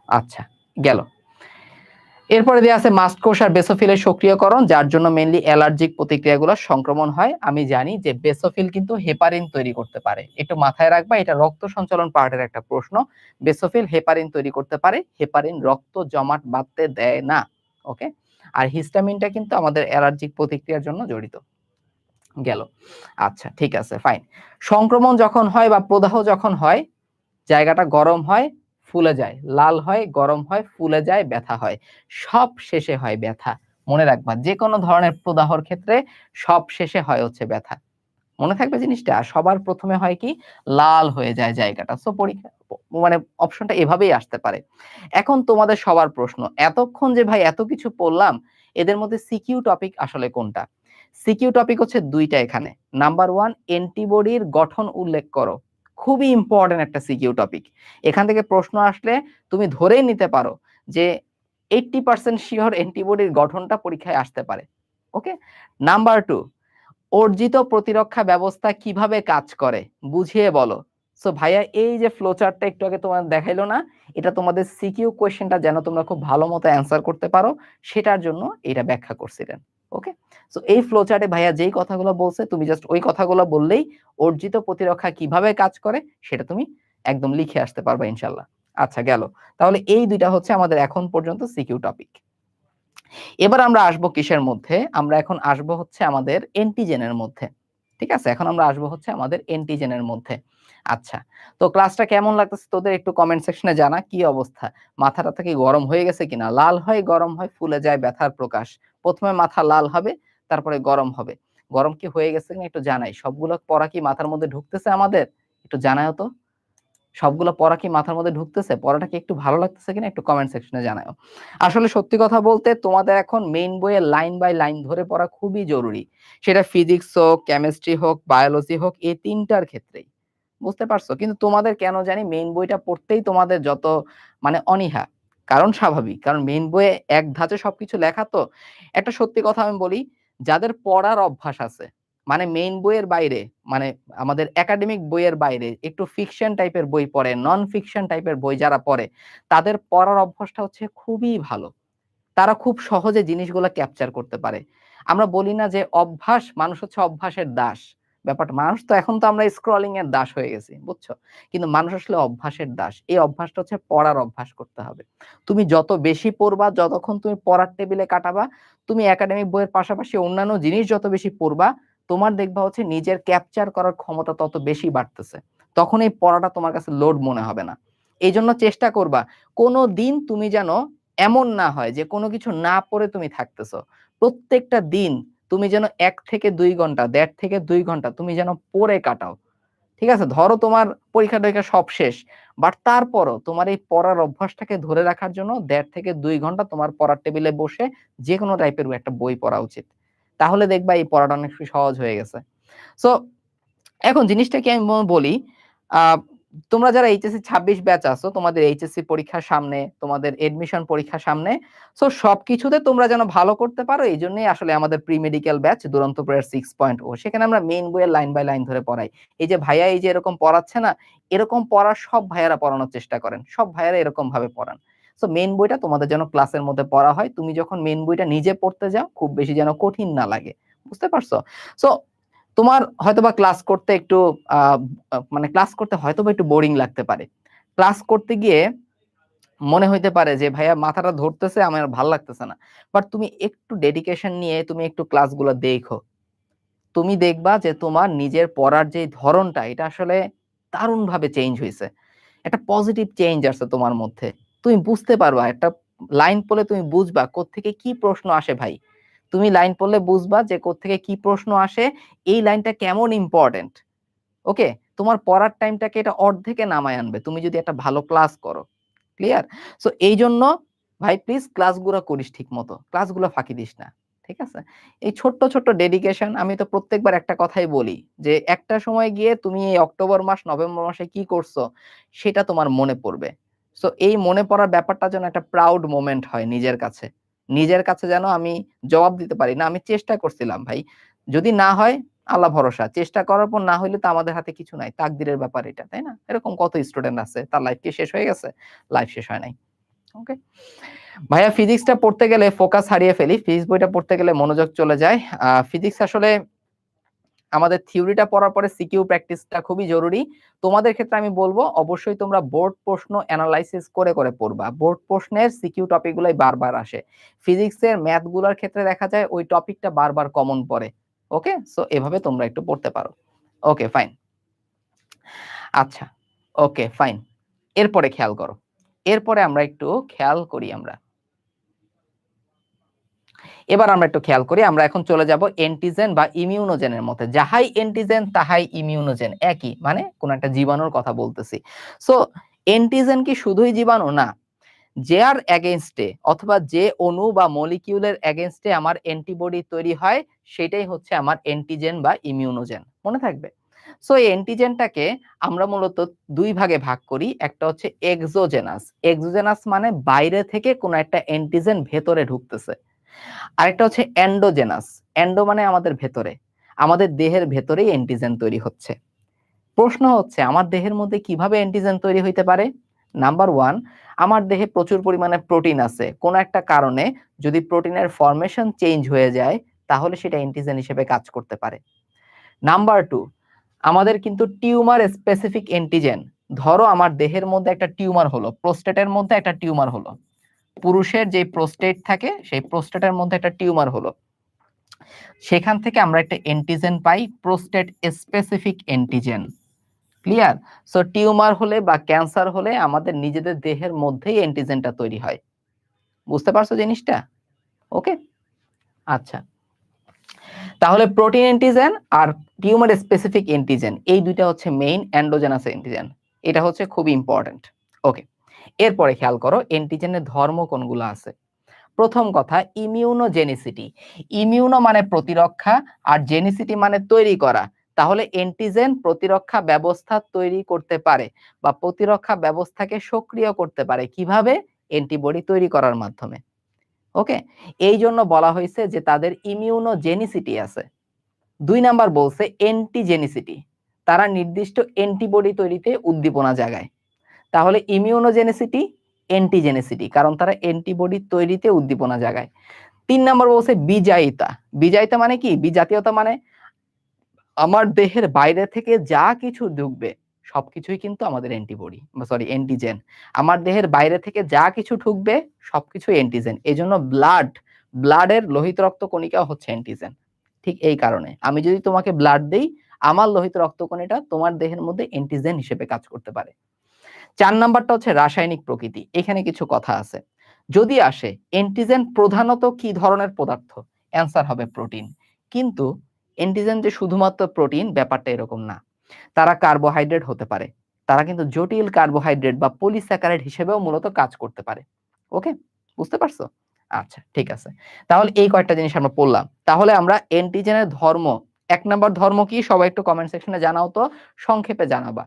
আচ্ছা, গেল। এরপরে দেয়া আছে মাস্ট কোষ আর বেসোফিলের সক্রিয়করণ, যার জন্য মেইনলি অ্যালার্জিক প্রতিক্রিয়াগুলো সংক্রমণ হয়। আমি জানি যে বেসোফিল কিন্তু হেপারিন তৈরি করতে পারে। একটু মাথায় রাখবা, এটা রক্ত সঞ্চালন পার্টের একটা প্রশ্ন। বেসোফিল হেপারিন তৈরি করতে পারে। হেপারিন রক্ত জমাট বাঁধতে দেয় না। ওকে? আর হিস্টামিনটা কিন্তু আমাদের অ্যালার্জিক প্রতিক্রিয়ার জন্য জড়িত। গেল। আচ্ছা, ঠিক আছে, ফাইন। সংক্রমণ যখন হয় বা প্রদাহ যখন হয়, জায়গাটা গরম হয়, ফুলে যায়, লাল হয়, গরম হয়, ফুলে যায়, ব্যথা হয়। সব শেষে হয় ব্যথা। মনে রাখবা, যে কোনো ধরনের প্রদাহর ক্ষেত্রে সব শেষে হয় হচ্ছে ব্যথা। মনে থাকবে জিনিসটা? সবার প্রথমে হয় কি? লাল হয়ে যায় জায়গাটা। সো পরীক্ষা মানে অপশনটা এভাবেই আসতে পারে। এখন তোমাদের সবার প্রশ্ন, এতক্ষণ যে ভাই এত কিছু পড়লাম, এদের মধ্যে সিকিউ টপিক আসলে কোনটা? সিকিউ টপিক হচ্ছে ২টা এখানে। নাম্বার 1, অ্যান্টিবডির গঠন উল্লেখ করো। খুবই ইম্পোর্টেন্ট একটা সিকিউ টপিক। এখান থেকে প্রশ্ন আসলে তুমি ধরেই নিতে পারো যে 80% সিওর অ্যান্টিবডির গঠনটা পরীক্ষায় আসতে পারে। ওকে? নাম্বার 2, অর্জিত প্রতিরক্ষা ব্যবস্থা কিভাবে কাজ করে বুঝিয়ে বলো। সো ভাইয়া, এই যে ফ্লো চার্টটা একটু আগে তোমাদের দেখাইলো না, এটা তোমাদের সিকিউ কোয়েশ্চেনটা যেন তোমরা খুব ভালো মতো অ্যান্সার করতে পারো, সেটার জন্য এটা ব্যাখ্যা করছিলেন। ওকে? সো এই ফ্লো চার্টে ভাইয়া যেই কথাগুলো বলছে তুমি জাস্ট ওই কথাগুলো বললেই অর্জিত প্রতিরক্ষা কিভাবে কাজ করে সেটা তুমি একদম লিখে আসতে পারবে ইনশাল্লাহ। আচ্ছা, গেল। তাহলে এই দুইটা হচ্ছে আমাদের এখন পর্যন্ত সিকিউ টপিক। এবার আমরা আসবো কিসের মধ্যে? আমরা এখন আসবো হচ্ছে আমাদের অ্যান্টিজেনের মধ্যে। ঠিক আছে? এখন আমরা আসবো হচ্ছে আমাদের অ্যান্টিজেনের মধ্যে। আচ্ছা। তো ক্লাসটা কেমন লাগতেছে তোদের একটু কমেন্ট সেকশনে জানা। কি অবস্থা? মাথা-টাথা কি গরম হয়ে গেছে কিনা? লাল হয়, গরম হয়, ফুলে যায়, ব্যথার প্রকাশ। ১ম এ মাথা লাল হবে, তারপরে গরম হবে। গরম কি হয়ে গেছে কিনা একটু জানাই। সবগুলো পড়া কি মাথার মধ্যে ঢুকতেছে আমাদের? একটু জানায়ও তো। সবগুলো পড়া কি মাথার মধ্যে ঢুকতেছে? পড়াটা কি একটু ভালো লাগতেছে কিনা একটু কমেন্ট সেকশনে জানাও। আসলে সত্যি কথা বলতে তোমাদের এখন মেইন বইয়ে লাইন বাই লাইন ধরে পড়া খুবই জরুরি। সেটা ফিজিক্স হোক, কেমিস্ট্রি হোক, বায়োলজি হোক, এই ৩ টার ক্ষেত্রেই। বুঝতে পারছো? কিন্তু তোমাদের কেন জানি মেইন বইটা পড়তেই তোমাদের যত মানে অনীহা। কারণ স্বাভাবিক। কারণ মেইন বইয়ে এক ধাঁচে সবকিছু লেখা তো। একটা সত্যি কথা আমি বলি, যাদের পড়ার অভ্যাস আছে, মানে মেইন বইয়ের বাইরে, মানে আমাদের একাডেমিক বইয়ের বাইরে একটু ফিকশন টাইপের বই পড়ে, নন ফিকশন টাইপের বই যারা পড়ে, তাদের পড়ার অভ্যাসটা হচ্ছে খুবই ভালো। তারা খুব সহজে জিনিসগুলা ক্যাপচার করতে পারে। আমরা বলি না যে অভ্যাস, মানুষ হচ্ছে অভ্যাসের দাস। ব্যাপারটা, মানুষ তো এখন তো আমরা স্ক্রলিং এর দাস হয়ে গেছি, বুঝছো? কিন্তু মানুষ আসলে অভ্যাসের দাস। এই অভ্যাসটা হচ্ছে পড়ার অভ্যাস করতে হবে। তুমি যত বেশি পড়বা, যতক্ষণ তুমি পড়ার টেবিলে কাটাবা, তুমি একাডেমিক বইয়ের পাশাপাশি অন্যান্য জিনিস যত বেশি পড়বা, তোমার দেখবা হচ্ছে নিজের ক্যাপচার করার ক্ষমতা তত বেশি বাড়তেছে। তখন এই পড়াটা তোমার কাছে লোড মনে হবে না। এইজন্য চেষ্টা করবা কোনদিন তুমি যেন এমন না হয় যে কোনো কিছু না পড়ে তুমি থাকতেছো। প্রত্যেকটা দিন তুমি যেন ১ থেকে ২ ঘন্টা, ১.৫ থেকে ২ ঘন্টা তুমি যেন পড়ে কাটাও। ঠিক আছে? ধরো তোমার পরীক্ষা-টরীক্ষা সব শেষ। বাট তারপরও তোমার এই পড়ার অভ্যাসটাকে ধরে রাখার জন্য ১.৫ থেকে ২ ঘন্টা তোমার পড়ার টেবিলে বসে যেকোনো টাইপের একটা বই পড়া উচিত। তাহলে দেখবা এই পড়াটা অনেক সহজ হয়ে গেছে। সো এখন জিনিসটা কি আমি বলি, আ তোমরা যারা এইচএসসি ২৬ ব্যাচ আছো, তোমাদের এইচএসসি পরীক্ষার সামনে, তোমাদের এডমিশন পরীক্ষার সামনে। সো সবকিছুতে তোমরা যেন ভালো করতে পারো, এইজন্যই আসলে আমাদের প্রি মেডিকেল ব্যাচ দুরন্ত প্রেয়ার 6.0, সেখানে আমরা মেইন বইয়ের লাইন বাই লাইন ধরে পড়াই। এই যে ভাইয়া এই যে এরকম পড়াচ্ছে না, এরকম পড়া সব ভাইয়ারা পড়ানোর চেষ্টা করেন। সব ভাইয়ারা এরকম ভাবে পড়ান। সো মেইন বইটা তোমাদের যেন ক্লাসের মধ্যে পড়া হয়। তুমি যখন মেইন বইটা নিজে পড়তে যাও, খুব বেশি যেন কঠিন না লাগে। বুঝতে পারছো? সো তোমার হয়তোবা ক্লাস করতে একটু মানে ক্লাস করতে হয়তোবা একটু বোরিং লাগতে পারে। ক্লাস করতে গিয়ে মনে হইতে পারে যে ভাইয়া মাথাটা ধরতেছে, আমার ভাল লাগতেছে না। বাট তুমি একটু ডেডিকেশন নিয়ে তুমি একটু ক্লাসগুলো দেখো, তুমি দেখবা যে তোমার নিজের পড়ার যে ধরনটা এটা আসলে দারুণভাবে চেঞ্জ হয়েছে। একটা পজিটিভ চেঞ্জ আসছে তোমার মধ্যে। তুমি বুঝতে পারবা, একটা লাইন পড়লে তুমি বুঝবা কোত্থেকে কি প্রশ্ন আসে ভাই। তুমি লাইন পড়লে বুঝবা যে কোত্থেকে কি প্রশ্ন আসে, এই লাইনটা কেমন ইম্পর্টেন্ট। ওকে, তোমার পড়ার টাইমটাকে এটা অর্ধেকে নামায় আনবে তুমি যদি একটা ভালো ক্লাস করো। ক্লিয়ার? সো এই জন্য ভাই প্লিজ ক্লাসগুলো করিস ঠিক মতো, ক্লাসগুলো ফাঁকি দিস না। ঠিক আছে? এই ছোট্ট ছোট্ট ডেডিকেশন, আমি তো প্রত্যেকবার একটা কথাই বলি যে একটা সময় গিয়ে তুমি এই অক্টোবর মাস নভেম্বর মাসে কি করছো সেটা তোমার মনে পড়বে। সো এই মনে পড়ার ব্যাপারটা যেন একটা প্রাউড মোমেন্ট হয় নিজের কাছে। নিজের কাছে যেন আমি জবাব দিতে পারি না আমি চেষ্টা করছিলাম ভাই, যদি না হয় আল্লাহ ভরসা, চেষ্টা করার পর না হইলে তো আমাদের হাতে কিছু নাই, তাকদিরের ব্যাপার এটা, তাই না? এরকম কত স্টুডেন্ট আছে তার লাইফ কি শেষ হয়ে গেছে? লাইফ শেষ হয় নাই। ওকে ভাইয়া, ফিজিক্সটা পড়তে গেলে ফোকাস হারিয়ে ফেলি, ফিজিক্স বইটা পড়তে গেলে মনোযোগ চলে যায়। ফিজিক্স আসলে আমাদের থিওরিটা পড়ার পরে সিকিউ প্র্যাকটিসটা খুবই জরুরি। তোমাদের ক্ষেত্রে আমি বলবো অবশ্যই তোমরা বোর্ড প্রশ্ন অ্যানালাইসিস করে করে পড়বা, বোর্ড প্রশ্নের সিকিউ টপিকগুলাই বারবার আসে। ফিজিক্সের ম্যাথগুলোর ক্ষেত্রে দেখা যায় ওই টপিকটা বারবার কমন পড়ে। ওকে, সো এভাবে তোমরা একটু পড়তে পারো। Okay fine. আচ্ছা, ওকে ফাইন। এরপরে খেয়াল করো, এরপরে আমরা একটু খেয়াল করি এবার আমরা একটু খেয়াল করি, আমরা এখন চলে যাব এন্টিজেন বা ইমিউনোজেনের মধ্যে। যাহাই এন্টিজেন তাহাই ইমিউনোজেন, একই মানে কোন একটা জীবাণুর কথা বলতেছি। সো এন্টিজেন কি শুধুই জীবাণু? না, যার এগেইনস্টে অথবা যে অণু বা মলিকিউলের এগেইনস্টে আমার অ্যান্টিবডি তৈরি হয় সেটাই হচ্ছে আমার অ্যান্টিজেন বা ইমিউনোজেন। মনে থাকবে? সো এই অ্যান্টিজেনটাকে আমরা মূলত দুই ভাগে ভাগ করি, একটা হচ্ছে এক্সোজেনাস। এক্সোজেনাস মানে বাইরে থেকে কোন একটা অ্যান্টিজেন ভেতরে ঢুকতেছে। আরেকটা হচ্ছে এন্ডোজেনাস। এন্ডো মানে আমাদের ভেতরে, আমাদের দেহের ভেতরেই অ্যান্টিজেন তৈরি হচ্ছে। প্রশ্ন হচ্ছে আমার দেহের মধ্যে কিভাবে অ্যান্টিজেন তৈরি হইতে পারে? নাম্বার ওয়ান, আমার দেহে প্রচুর পরিমাণে প্রোটিন আছে, কোন একটা কারণে যদি প্রোটিনের ফরমেশন চেঞ্জ হয়ে যায় তাহলে সেটা অ্যান্টিজেন হিসেবে কাজ করতে পারে। নাম্বার টু, আমাদের কিন্তু টিউমার স্পেসিফিক অ্যান্টিজেন। ধরো আমার দেহের মধ্যে একটা টিউমার হলো, প্রোস্টেটের মধ্যে একটা টিউমার হলো, পুরুষের যে প্রোস্টেট থাকে সেই প্রোস্টেটের মধ্যে একটা টিউমার হলো, সেখান থেকে আমরা একটা অ্যান্টিজেন পাই, prostate specific antigen. Clear? So tumour হলে বা ক্যান্সার হলে আমাদের নিজেদের দেহের মধ্যেই অ্যান্টিজেনটা তৈরি হয়। বুঝতে পারছো জিনিসটা? ওকে, আচ্ছা। তাহলে প্রোটিন অ্যান্টিজেন আর টিউমার স্পেসিফিক অ্যান্টিজেন এই দুইটা হচ্ছে মেইন এন্ডোজেনাস অ্যান্টিজেন। এটা হচ্ছে খুব ইম্পর্টেন্ট। ওকে, এরপরে খেয়াল করো অ্যান্টিজেনের ধর্ম কোনগুলো আছে। প্রথম কথা ইমিউনোজেনিসিটি। ইমিউনো মানে প্রতিরক্ষা আর জেনিসিটি মানে তৈরি করা। তাহলে অ্যান্টিজেন প্রতিরক্ষা ব্যবস্থা তৈরি করতে পারে বা প্রতিরক্ষা ব্যবস্থাকে সক্রিয় করতে পারে কিভাবে? অ্যান্টিবডি তৈরি করার মাধ্যমে। ওকে, এই জন্য বলা হয়েছে যে তাদের ইমিউনোজেনিসিটি আছে। দুই নাম্বার বলছে অ্যান্টিজেনিসিটি, তারা নির্দিষ্ট অ্যান্টিবডি তৈরিতে উদ্দীপনা জাগায়। তাহলে ইমিউনোজেনিসিটি, অ্যান্টিজেনিসিটি, কারণ তারা অ্যান্টিবডি তৈরিতে উদ্দীপনা জাগায়। তিন নাম্বার বলছে বিজায়িতা। বিজায়িতা মানে কি? বিজাতীয়তা মানে আমার দেহের বাইরে থেকে যা কিছু ঢুকবে সবকিছুই কিন্তু আমাদের অ্যান্টিবডি, সরি অ্যান্টিজেন। আমার দেহের বাইরে থেকে যা কিছু ঢুকবে সবকিছুই অ্যান্টিজেন। এজন্য ব্লাডের লোহিত রক্ত কণিকা হচ্ছে অ্যান্টিজেন। ঠিক এই কারণে আমি যদি তোমাকে ব্লাড দেই, আমার লোহিত রক্তকণিকা তোমার দেহের মধ্যে অ্যান্টিজেন হিসেবে কাজ করতে পারে। ৪ নাম্বারটা হচ্ছে রাসায়নিক প্রকৃতি। এখানে কিছু কথা আছে। যদি আসে অ্যান্টিজেন প্রধানত কি ধরনের পদার্থ? অ্যান্সার হবে প্রোটিন। কিন্তু অ্যান্টিজেন যে শুধুমাত্র প্রোটিন ব্যাপারটা এরকম না। তারা কার্বোহাইড্রেট হতে পারে। তারা কিন্তু জটিল কার্বোহাইড্রেট বা পলিস্যাকারাইড হিসেবেও মূলত কাজ করতে পারে। ওকে? বুঝতে পারছো? আচ্ছা, ঠিক আছে। তাহলে এই কয়েকটা জিনিস আমরা পড়লাম। তাহলে আমরা অ্যান্টিজেনের ধর্ম, ১ নাম্বার ধর্ম কি সবাই একটু কমেন্ট সেকশনে জানাও তো, সংক্ষেপে জানাবা।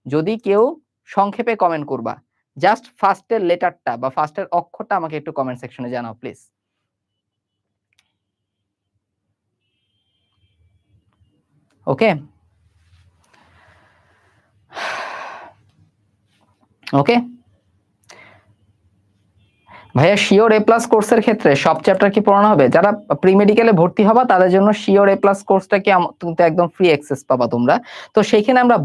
যদি কেউ সংক্ষেপে কমেন্ট করবা, জাস্ট ফার্স্টের লেটারটা বা ফার্স্টের অক্ষরটা আমাকে একটু কমেন্ট সেকশনে জানাও প্লিজ। ওকে, ওকে, ভাইয়া শিওর এ প্লাস কোর্সের ক্ষেত্রে সব চ্যাপ্টার কি পড়ানো হবে? যারা প্রি মেডিকেলে ভর্তি হবা তাদের জন্য শিওর এ প্লাস কোর্সটা কি কিন্তু একদম ফ্রি অ্যাক্সেস পাবা তোমরা। তো সেইখানে আমরা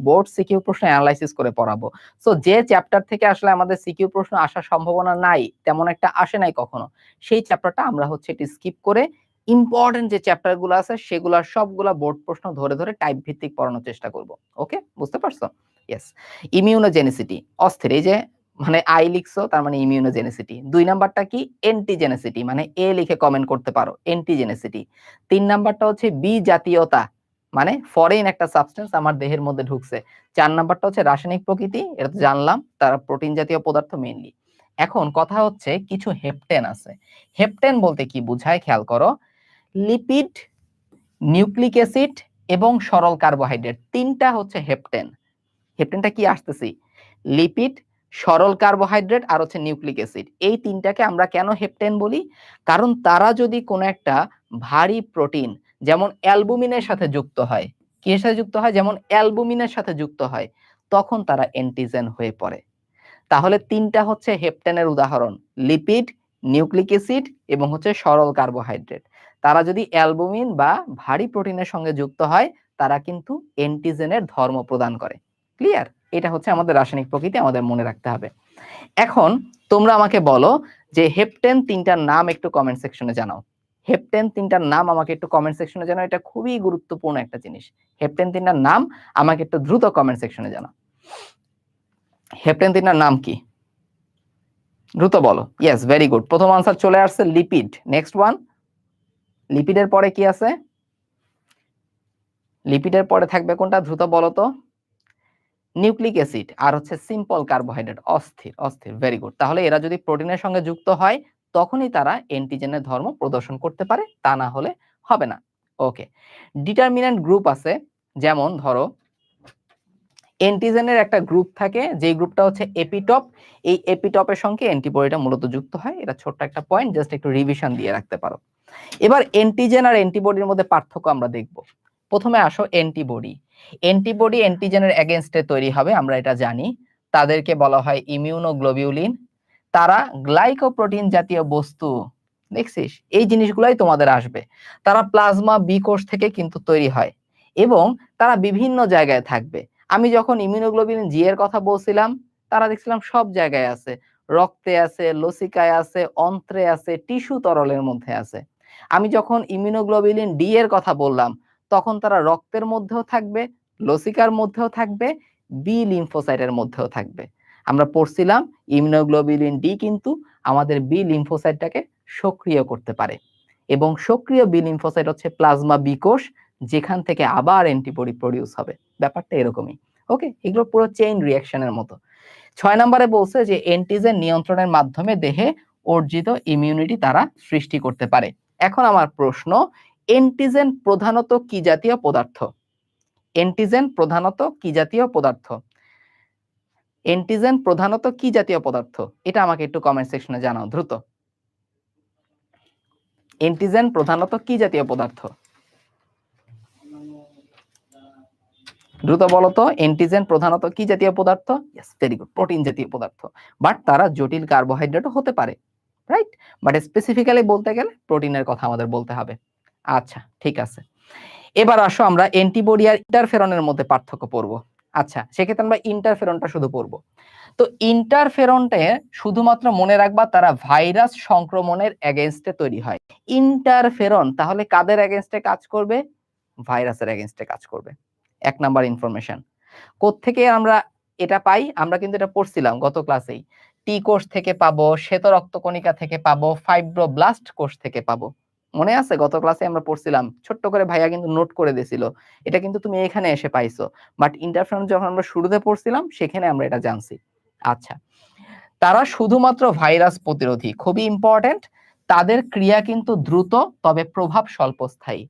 বোর্ড সিকিউ প্রশ্ন অ্যানালাইসিস করে পড়াবো। সো যে চ্যাপ্টার থেকে আসলে আমাদের সিকিউ প্রশ্ন আসার সম্ভাবনা নাই, তেমন একটা আসে নাই কখনো, সেই চ্যাপ্টারটা আমরা হচ্ছে এটি স্কিপ করে ইম্পর্টেন্ট যে চ্যাপ্টার গুলো আছে সেগুলোর সবগুলা বোর্ড প্রশ্ন ধরে ধরে টাইপ ভিত্তিক পড়ানোর চেষ্টা করব। ওকে, বুঝতে পারছো? ইয়েস। ইমিউনোজেনিসিটি অস্থির, এই যে মানে আই লিখছো তার মানে ইমিউনোজেনিসিটি। 2 নাম্বারটা কি? এন্টিজেনিসিটি, মানে এ লিখে কমেন্ট করতে পারো, এন্টিজেনিসিটি। 3 নাম্বারটা হচ্ছে বি জাতীয়তা, মানে ফরেন একটা সাবস্টেন্স আমার দেহের মধ্যে ঢুকছে। 4 নাম্বারটা হচ্ছে রাসায়নিক প্রকৃতি, এটা তো জানলাম, তারা প্রোটিন জাতীয় পদার্থ মেইনলি। এখন কথা হচ্ছে কিছু হেপটেন আছে। হেপটেন বলতে কি বোঝায় খেয়াল করো, লিপিড, নিউক্লিক অ্যাসিড এবং সরল কার্বোহাইড্রেট, তিনটা হচ্ছে হেপটেন। হেপটেনটা কি আসতেছি, লিপিড, সরল কার্বোহাইড্রেট আর হচ্ছে নিউক্লিক অ্যাসিড, এই তিনটাকে আমরা কেন হেপটেন বলি? কারণ তারা যদি কোনো একটা ভারী প্রোটিন যেমন অ্যালবুমিনের সাথে যুক্ত হয়, কিসের সাথে যুক্ত হয়, যেমন অ্যালবুমিনের সাথে যুক্ত হয়, তখন তারা অ্যান্টিজেন হয়ে পড়ে। তাহলে তিনটা হচ্ছে হেপটেনের উদাহরণ, লিপিড, নিউক্লিক অ্যাসিড এবং হচ্ছে সরল কার্বোহাইড্রেট। তারা যদি অ্যালবুমিন বা ভারী প্রোটিনের সঙ্গে যুক্ত হয়, তারা কিন্তু অ্যান্টিজেনের ধর্ম প্রদান করে। ক্লিয়ার? এটা হচ্ছে আমাদের রাসায়নিক প্রকৃতি, আমাদের মনে রাখতে হবে। এখন তোমরা আমাকে বলো যে হেপটেন তিনটার নাম একটু কমেন্ট সেকশনে জানাও। হেপটেন তিনটার নাম আমাকে একটু কমেন্ট সেকশনে জানাও, এটা খুবই গুরুত্বপূর্ণ একটা জিনিস। হেপটেন তিনটার নাম আমাকে একটু দ্রুত কমেন্ট সেকশনে জানাও। হেপটেন তিনটার নাম কি? দ্রুত বলো। ইয়েস, ভেরি গুড, প্রথম আনসার চলে আসছে লিপিড। নেক্সট ওয়ান, লিপিডের পরে কি আছে? লিপিডের পরে থাকবে কোনটা, দ্রুত বলো তো? নিউক্লিক অ্যাসিড আর হচ্ছে সিম্পল কার্বোহাইড্রেট। অস্থির অস্থির, ভেরি গুড। তাহলে এরা যদি প্রোটিনের সঙ্গে যুক্ত হয় তখনই তারা অ্যান্টিজেনের ধর্ম প্রদর্শন করতে পারে, তা না হলে হবে না। ওকে, ডিটারমিন্যান্ট গ্রুপ আছে, যেমন ধরো অ্যান্টিজেনের একটা গ্রুপ থাকে, যে গ্রুপটা হচ্ছে এপিটপ, এই এপিটপের সঙ্গে অ্যান্টিবডিটা মূলত যুক্ত হয়। এটা ছোট্ট একটা পয়েন্ট, জাস্ট একটু রিভিশন দিয়ে রাখতে পারো। এবার অ্যান্টিজেন আর অ্যান্টিবডির মধ্যে পার্থক্য আমরা দেখব। প্রথমে আসো অ্যান্টিবডি। অ্যান্টিবডি অ্যান্টিজেনের এগেইনস্টে তৈরি হবে, আমরা এটা জানি। তাদেরকে বলা হয় ইমিউনোগ্লোবিউলিন। তারা গ্লাইকোপ্রোটিন জাতীয় বস্তু, দেখছিস এই জিনিসগুলাই তোমাদের আসবে। তারা প্লাজমা বি কোষ থেকে কিন্তু তৈরি হয় এবং তারা বিভিন্ন জায়গায় থাকবে। আমি যখন ইমিউনোগ্লোবিউলিন জি এর কথা বলছিলাম, তারা দেখছিলাম সব জায়গায় আছে, রক্তে আছে, লসিকায় আছে, অন্ত্রে আছে, টিস্যু তরলের মধ্যে আছে। আমি যখন ইমিউনোগ্লোবিউলিন ডি এর কথা বললাম, তখন তারা রক্তের মধ্যেও থাকবে, লসিকার মধ্যেও থাকবে, বি লিম্ফোসাইটের মধ্যেও থাকবে। আমরা পড়ছিলাম ইমিউনোগ্লোবিউলিন ডি কিন্তু আমাদের বি লিম্ফোসাইটটাকে সক্রিয় করতে পারে এবং সক্রিয় বি লিম্ফোসাইট হচ্ছে প্লাজমা বি কোষ, যেখান থেকে আবার অ্যান্টিবডি প্রডিউস হবে। ব্যাপারটা এরকমই। ওকে, এগুলো পুরো চেইন রিঅ্যাকশনের মতো। 6 নম্বরে বলছে যে অ্যান্টিজেন নিয়ন্ত্রণের মাধ্যমে দেহে অর্জিত ইমিউনিটি তারা সৃষ্টি করতে পারে। এখন আমার প্রশ্ন, অ্যান্টিজেন প্রধানত কি জাতীয় পদার্থ? অ্যান্টিজেন প্রধানত কি জাতীয় পদার্থ? অ্যান্টিজেন প্রধানত কি জাতীয় পদার্থ? এটা আমাকে একটু কমেন্ট সেকশনে জানাও দ্রুত। অ্যান্টিজেন প্রধানত কি জাতীয় পদার্থ? দ্রুত বলো তো, অ্যান্টিজেন প্রধানত কি জাতীয় পদার্থ? ইয়েস, ভেরি গুড, প্রোটিন জাতীয় পদার্থ। বাট তারা জটিল কার্বোহাইড্রেটও হতে পারে, রাইট? বাট স্পেসিফিক্যালি বলতে গেলে প্রোটিনের কথা আমাদের বলতে হবে। আচ্ছা, ঠিক আছে। এবার আসো আমরা অ্যান্টিবডি আর ইন্টারফেরনের মধ্যে পার্থক্য পড়ব। আচ্ছা, সেক্ষেত্রে আমরা ইন্টারফেরনটা শুধু পড়ব। তো ইন্টারফেরনটা শুধুমাত্র মনে রাখবা তারা ভাইরাস সংক্রমণের এগেইনস্টে তৈরি হয়। ইন্টারফেরন তাহলে কাদের এগেইনস্টে কাজ করবে? ভাইরাসের এগেইনস্টে কাজ করবে। 1 নাম্বার ইনফরমেশন। কোত্থেকে আমরা এটা পাই? আমরা কিন্তু এটা পড়ছিলাম গত ক্লাসেই। টি কোষ থেকে পাবো, শ্বেত রক্তকণিকা থেকে পাবো, ফাইব্রোব্লাস্ট কোষ থেকে পাবো। মনে আছে গত ক্লাসে আমরা পড়ছিলাম, ছোট্ট করে ভাইয়া কিন্তু নোট করে দিয়েছিল। এটা কিন্তু তুমি এখানে এসে পাইছো, বাট ইন্টারফেরন যখন আমরা শুরুতে পড়ছিলাম সেখানে আমরা এটা জানছি। আচ্ছা, তারা শুধুমাত্র ভাইরাস প্রতিরোধী, খুবই ইম্পর্টেন্ট। তাদের ক্রিয়া কিন্তু দ্রুত, তবে প্রভাব স্বল্পস্থায়ী।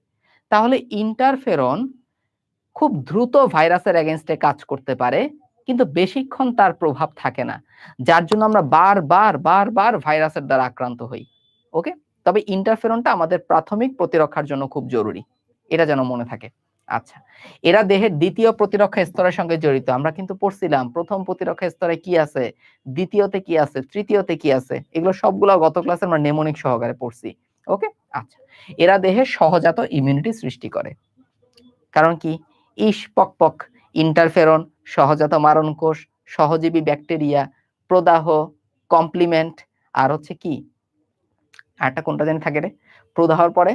তাহলে ইন্টারফেরন খুব দ্রুত ভাইরাসের এগেইনস্টে কাজ করতে পারে, কিন্তু বেশিক্ষণ তার প্রভাব থাকে না, যার জন্য আমরা বারবার ভাইরাসের দ্বারা আক্রান্ত হই। ওকে, তবে ইন্টারফেরনটা আমাদের প্রাথমিক প্রতিরক্ষার জন্য খুব জরুরি, এটা যেন মনে থাকে। আচ্ছা, এরা দেহের দ্বিতীয় প্রতিরক্ষা স্তরের সঙ্গে জড়িত। আমরা কিন্তু পড়ছিলাম প্রথম প্রতিরক্ষা স্তরে কি আছে, দ্বিতীয়তে কি আছে, তৃতীয়তে কি আছে, এগুলো সবগুলো গত ক্লাসে আমরা নেমোনিক সহকারে পড়ছি। ওকে, আচ্ছা, এরা দেহে সহজাত ইমিউনিটি সৃষ্টি করে। কারণ কি, ইস পক ইন্টারফেরন, সহজাত মারণ কোষ, সহজীবী ব্যাকটেরিয়া, প্রদাহ, কমপ্লিমেন্ট, আর হচ্ছে কি আরেকটা কোনটা জানি থাকে রে, প্রদাহর পরে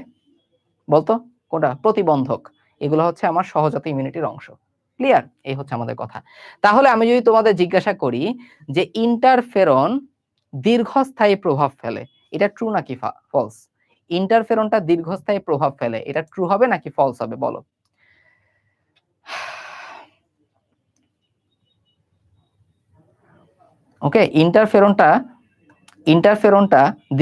বলতো কোনটা, প্রতিবন্ধক। এগুলো হচ্ছে আমার সহজাত ইমিউনিটির অংশ। ক্লিয়ার? এই হচ্ছে আমাদের কথা। তাহলে আমি যদি তোমাদের জিজ্ঞাসা করি যে ইন্টারফেরন দীর্ঘস্থায়ী প্রভাব ফেলে, এটা ট্রু নাকি ফলস? ইন্টারফেরনটা দীর্ঘস্থায়ী প্রভাব ফেলে, এটা ট্রু হবে নাকি ফলস হবে বলো? ওকে, ইন্টারফেরনটা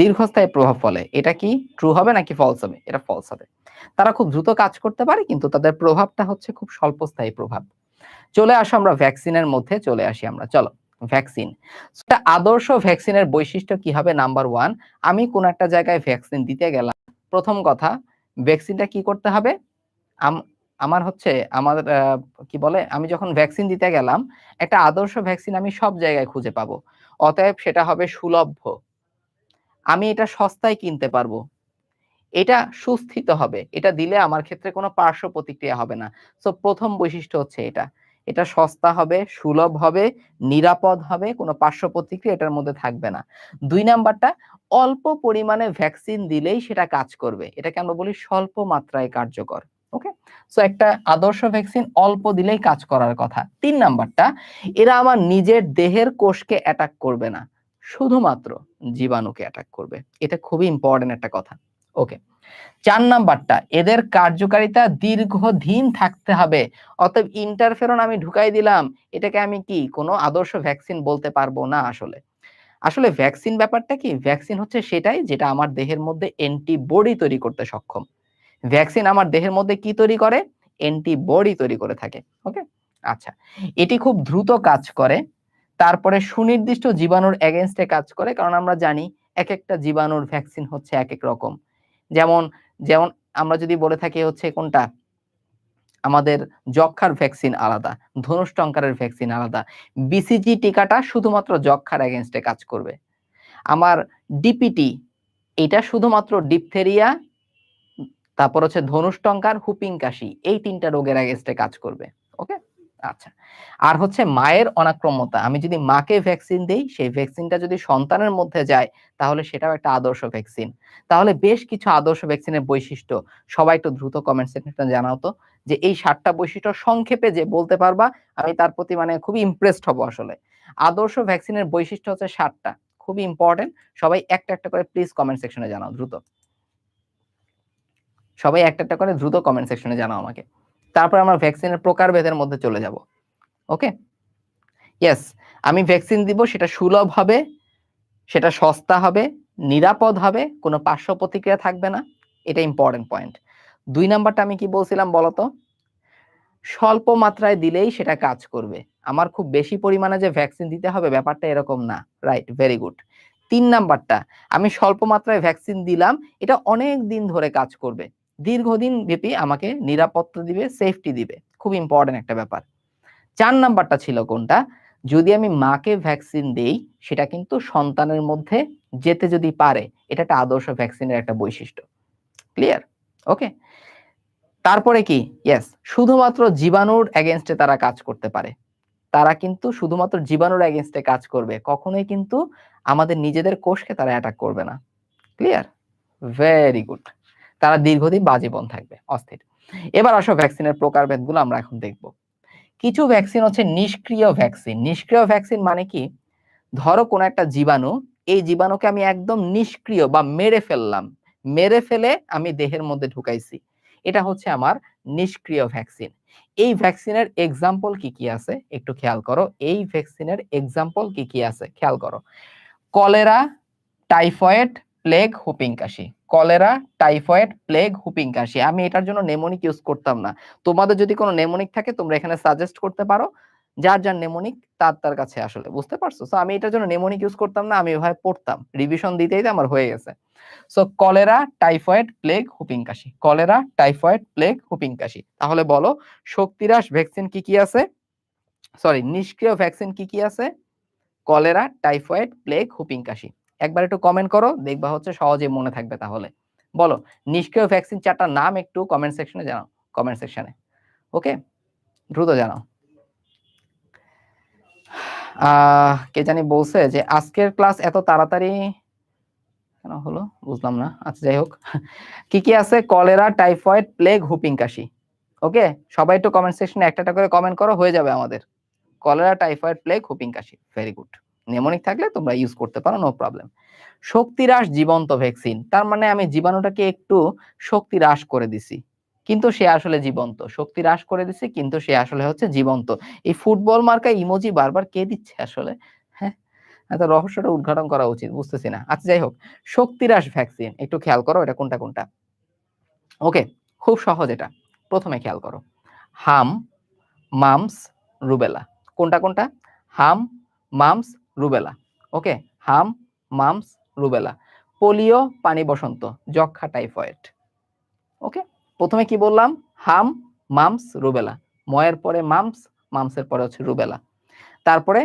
দীর্ঘস্থায়ী প্রভাব ফেলে, এটা কি ট্রু হবে নাকি ফলস হবে? এটা ফলস হবে। তারা খুব দ্রুত কাজ করতে পারে, কিন্তু তাদের প্রভাবটা হচ্ছে খুব স্বল্পস্থায়ী প্রভাব। চলে আসো আমরা ভ্যাকসিনের মধ্যে চলে আসি আমরা। চলো, ভ্যাকসিন, আদর্শ ভ্যাকসিনের বৈশিষ্ট্য কি হবে? নাম্বার 1, আমি কোন একটা জায়গায় ভ্যাকসিন দিতে গেলাম, প্রথম কথা ভ্যাকসিনটা কি করতে হবে, আমার হচ্ছে আমার কি বলে, আমি যখন ভ্যাকসিন দিতে গেলাম, একটা আদর্শ ভ্যাকসিন আমি সব জায়গায় খুঁজে পাবো। অতএব সেটা হবে সুলভ্য, আমি এটা সস্তায় কিনতে পারবো, এটা সুস্থিত হবে, এটা দিলে আমার ক্ষেত্রে কোনো পার্শ্ব প্রতিক্রিয়া হবে না। সো প্রথম বৈশিষ্ট্য হচ্ছে এটা, এটা সস্তা হবে, সুলভ হবে, নিরাপদ হবে, কোনো পার্শ্ব প্রতিক্রিয়া এটার মধ্যে থাকবে না। 2 নাম্বারটা, অল্প পরিমাণে ভ্যাকসিন দিলেই সেটা কাজ করবে, এটাকে আমরা বলি স্বল্প মাত্রায় কার্যকর। ওকে, সো একটা আদর্শ ভ্যাকসিন অল্প দিলেই কাজ করার কথা। 3 নাম্বারটা, এরা আমার নিজের দেহের কোষকে অ্যাটাক করবে না, শুধুমাত্র জীবাণুকে অ্যাটাক করবে। এটা খুবই ইম্পর্টেন্ট একটা কথা। ওকে, 4 নাম্বারটা, এদের কার্যকারিতা দীর্ঘদিন থাকতে হবে। অতএব ইন্টারফেরন আমি ঢুকাই দিলাম, এটাকে আমি কি কোনো আদর্শ ভ্যাকসিন বলতে পারবো না। আসলে আসলে ভ্যাকসিন ব্যাপারটা কি, ভ্যাকসিন হচ্ছে সেটাই যেটা আমার দেহের মধ্যে অ্যান্টিবডি তৈরি করতে সক্ষম। ভ্যাকসিন আমার দেহের মধ্যে কি তৈরি করে? অ্যান্টিবডি তৈরি করে থাকে। ওকে, আচ্ছা, এটি খুব দ্রুত কাজ করে, তারপরে সুনির্দিষ্ট জীবাণুর এগেইনস্টে কাজ করে, কারণ আমরা জানি এক একটা জীবাণুর ভ্যাকসিন হচ্ছে এক এক রকম। যেমন যেমন আমরা যদি বলে থাকি হচ্ছে কোনটা, আমাদের যক্ষ্মার ভ্যাকসিন আলাদা, ধনুষ্টঙ্কারের ভ্যাকসিন আলাদা, বিসিজি টিকাটা শুধুমাত্র যক্ষ্মার এগেইনস্টে কাজ করবে। আমার ডিপিটি, এটা শুধুমাত্র ডিপথেরিয়া, তারপর হচ্ছে ধনুষ্টঙ্কার, হুপিং কাশি, এই 3টা রোগের এগেইনস্টে কাজ করবে। ওকে, আচ্ছা, আর হচ্ছে মায়ের অনাক্রম্যতা, আমি যদি মাকে ভ্যাকসিন দেই, সেই ভ্যাকসিনটা যদি সন্তানের মধ্যে যায়, তাহলে সেটাও একটা আদর্শ ভ্যাকসিন। তাহলে বেশ কিছু আদর্শ ভ্যাকসিনের বৈশিষ্ট্য, সবাই একটু দ্রুত কমেন্ট সেকশনে জানাও তো, যে এই 7টা বৈশিষ্ট্য সংক্ষেপে যে বলতে পারবা, আমি তার প্রতি মানে খুবই ইমপ্রেসড হব। আসলে আদর্শ ভ্যাকসিনের বৈশিষ্ট্য হচ্ছে 7টা, খুবই ইম্পর্টেন্ট। সবাই একটা একটা করে প্লিজ কমেন্ট সেকশনে জানাও দ্রুত, সবাই একটা একটা করে দ্রুত কমেন্ট সেকশনে জানাও আমাকে। তারপর আমরা ভ্যাকসিনের প্রকারভেদের মধ্যে চলে যাব। ওকে, ইয়েস, আমি ভ্যাকসিন দিব, সেটা সুলভ হবে, সেটা সস্তা হবে, নিরাপদ হবে, কোনো পার্শ্ব প্রতিক্রিয়া থাকবে না, এটা ইম্পর্টেন্ট পয়েন্ট। 2 নাম্বারটা আমি কি বলছিলাম বলতো, স্বল্প মাত্রায় দিলেই সেটা কাজ করবে, আমার খুব বেশি পরিমাণে যে ভ্যাকসিন দিতে হবে ব্যাপারটা এরকম না। Right, very good. 3 নাম্বারটা, আমি স্বল্প মাত্রায় ভ্যাকসিন দিলাম, এটা অনেক দিন ধরে কাজ করবে, দীর্ঘদিন ব্যাপী আমাকে নিরাপত্তা দিবে, সেফটি দিবে, খুব ইম্পর্টেন্ট একটা ব্যাপার। 4 নাম্বারটা ছিল কোনটা, যদি আমি মাকে ভ্যাকসিন দেই, সেটা কিন্তু সন্তানের মধ্যে যেতে যদি পারে, এটা একটা আদর্শ ভ্যাকসিনের একটা বৈশিষ্ট্য। ক্লিয়ার? ওকে, তারপরে কি, ইয়েস, শুধুমাত্র জীবাণুর এগেইনস্টে তারা কাজ করতে পারে, তারা কিন্তু শুধুমাত্র জীবাণুর এগেইনস্টে কাজ করবে, কখনোই কিন্তু আমাদের নিজেদের কোষকে তারা অ্যাটাক করবে না। ক্লিয়ার? Very good. তারা দীর্ঘদিন বা জীবন থাকবে, অস্থির। এবার আসো ভ্যাকসিনের প্রকারভেদগুলো আমরা এখন দেখব। কিছু ভ্যাকসিন হচ্ছে নিষ্ক্রিয় ভ্যাকসিন। নিষ্ক্রিয় ভ্যাকসিন মানে কি, ধরো কোন একটা জীবাণু, এই জীবাণুকে আমি একদম নিষ্ক্রিয় বা মেরে ফেললাম, মেরে ফেলে আমি দেহের মধ্যে ঢুকাইছি, এটা হচ্ছে আমার নিষ্ক্রিয় ভ্যাকসিন। এই ভ্যাকসিনের এক্সাম্পল কি কি আছে একটু খেয়াল করো, এই ভ্যাকসিনের এক্সাম্পল কি কি আছে খেয়াল করো। কলেরা, টাইফয়েড, প্লেগ, হুপিং কাশি। কলেরা, টাইফয়েড, প্লেগ, হুপিং কাশি। আমি এটার জন্য নেমোনিক ইউজ করতাম না, তোমাদের যদি কোনো নেমোনিক থাকে তোমরা এখানে সাজেস্ট করতে পারো, যার যার নেমোনিক তার তার কাছে আসলে, বুঝতে পারছো? সো আমি এটার জন্য নেমোনিক ইউজ করতাম না, আমি এভাবে পড়তাম, রিভিশন দিতেই আমার হয়ে গেছে। So cholera, typhoid, plague, whooping কাশি। কলেরা, টাইফয়েড, প্লেগ, হুপিং কাশি। তাহলে বলো শক্তিরাস ভ্যাকসিন কি কি আছে, সরি নিষ্ক্রিয় ভ্যাকসিন কি কি আছে? কলেরা, টাইফয়েড, প্লেগ, হুপিং কাশি। একবার একটু কমেন্ট করো, দেখবা হচ্ছে সহজেই মনে থাকবে। তাহলে বলো নিষ্ক্রিয় ভ্যাকসিন চারটার নাম একটু কমেন্ট সেকশনে জানাও, কমেন্ট সেকশনে। ওকে, দ্রুত জানাও। কে জানি বলছে যে আজকের ক্লাস এত তাড়াতাড়ি কেন হলো বুঝলাম না। আচ্ছা যাই হোক, কি কি আছে? কলেরা, টাইফয়েড, প্লেগ, হুপিং কাশি। ওকে, সবাই একটু কমেন্ট সেকশনে একটা একটা করে কমেন্ট করো, হয়ে যাবে আমাদের। কলেরা, টাইফয়েড, প্লেগ, হুপিং কাশি, ভেরি গুড। নেমোনিক থাকলে তোমরা ইউজ করতে পারো, নো প্রবলেম। শক্তিরাস জীবন্ত ভ্যাকসিন, তার মানে আমি জীবাণুটাকে একটু শক্তি হ্রাস করে দিছি, কিন্তু সে আসলে জীবন্ত। শক্তি হ্রাস করে দিছি কিন্তু সে আসলে হচ্ছে জীবন্ত। এই ফুটবল মার্কা ইমোজি বারবার কে দিচ্ছে আসলে? হ্যাঁ, এত রহস্যটা উদ্ঘাটন করা উচিত, বুঝতেছি না। আচ্ছা যাই হোক, শক্তিরাস ভ্যাকসিন একটু খেয়াল করো, এটা কোনটা কোনটা। ওকে, খুব সহজ এটা। প্রথমে খেয়াল করো, হাম, মামস, রুবেলা। কোনটা কোনটা? হাম, মামস, রুবেলা। ওকে, হাম, মামস, রুবেলা। পোলিও, পানি বসন্ত, যক্ষা, টাইফয়েড। ওকে, প্রথমে কি বললাম? হাম, মামস, রুবেলা। ময়ের পরে মামস, মামসের পরে হচ্ছে রুবেলা। তারপরে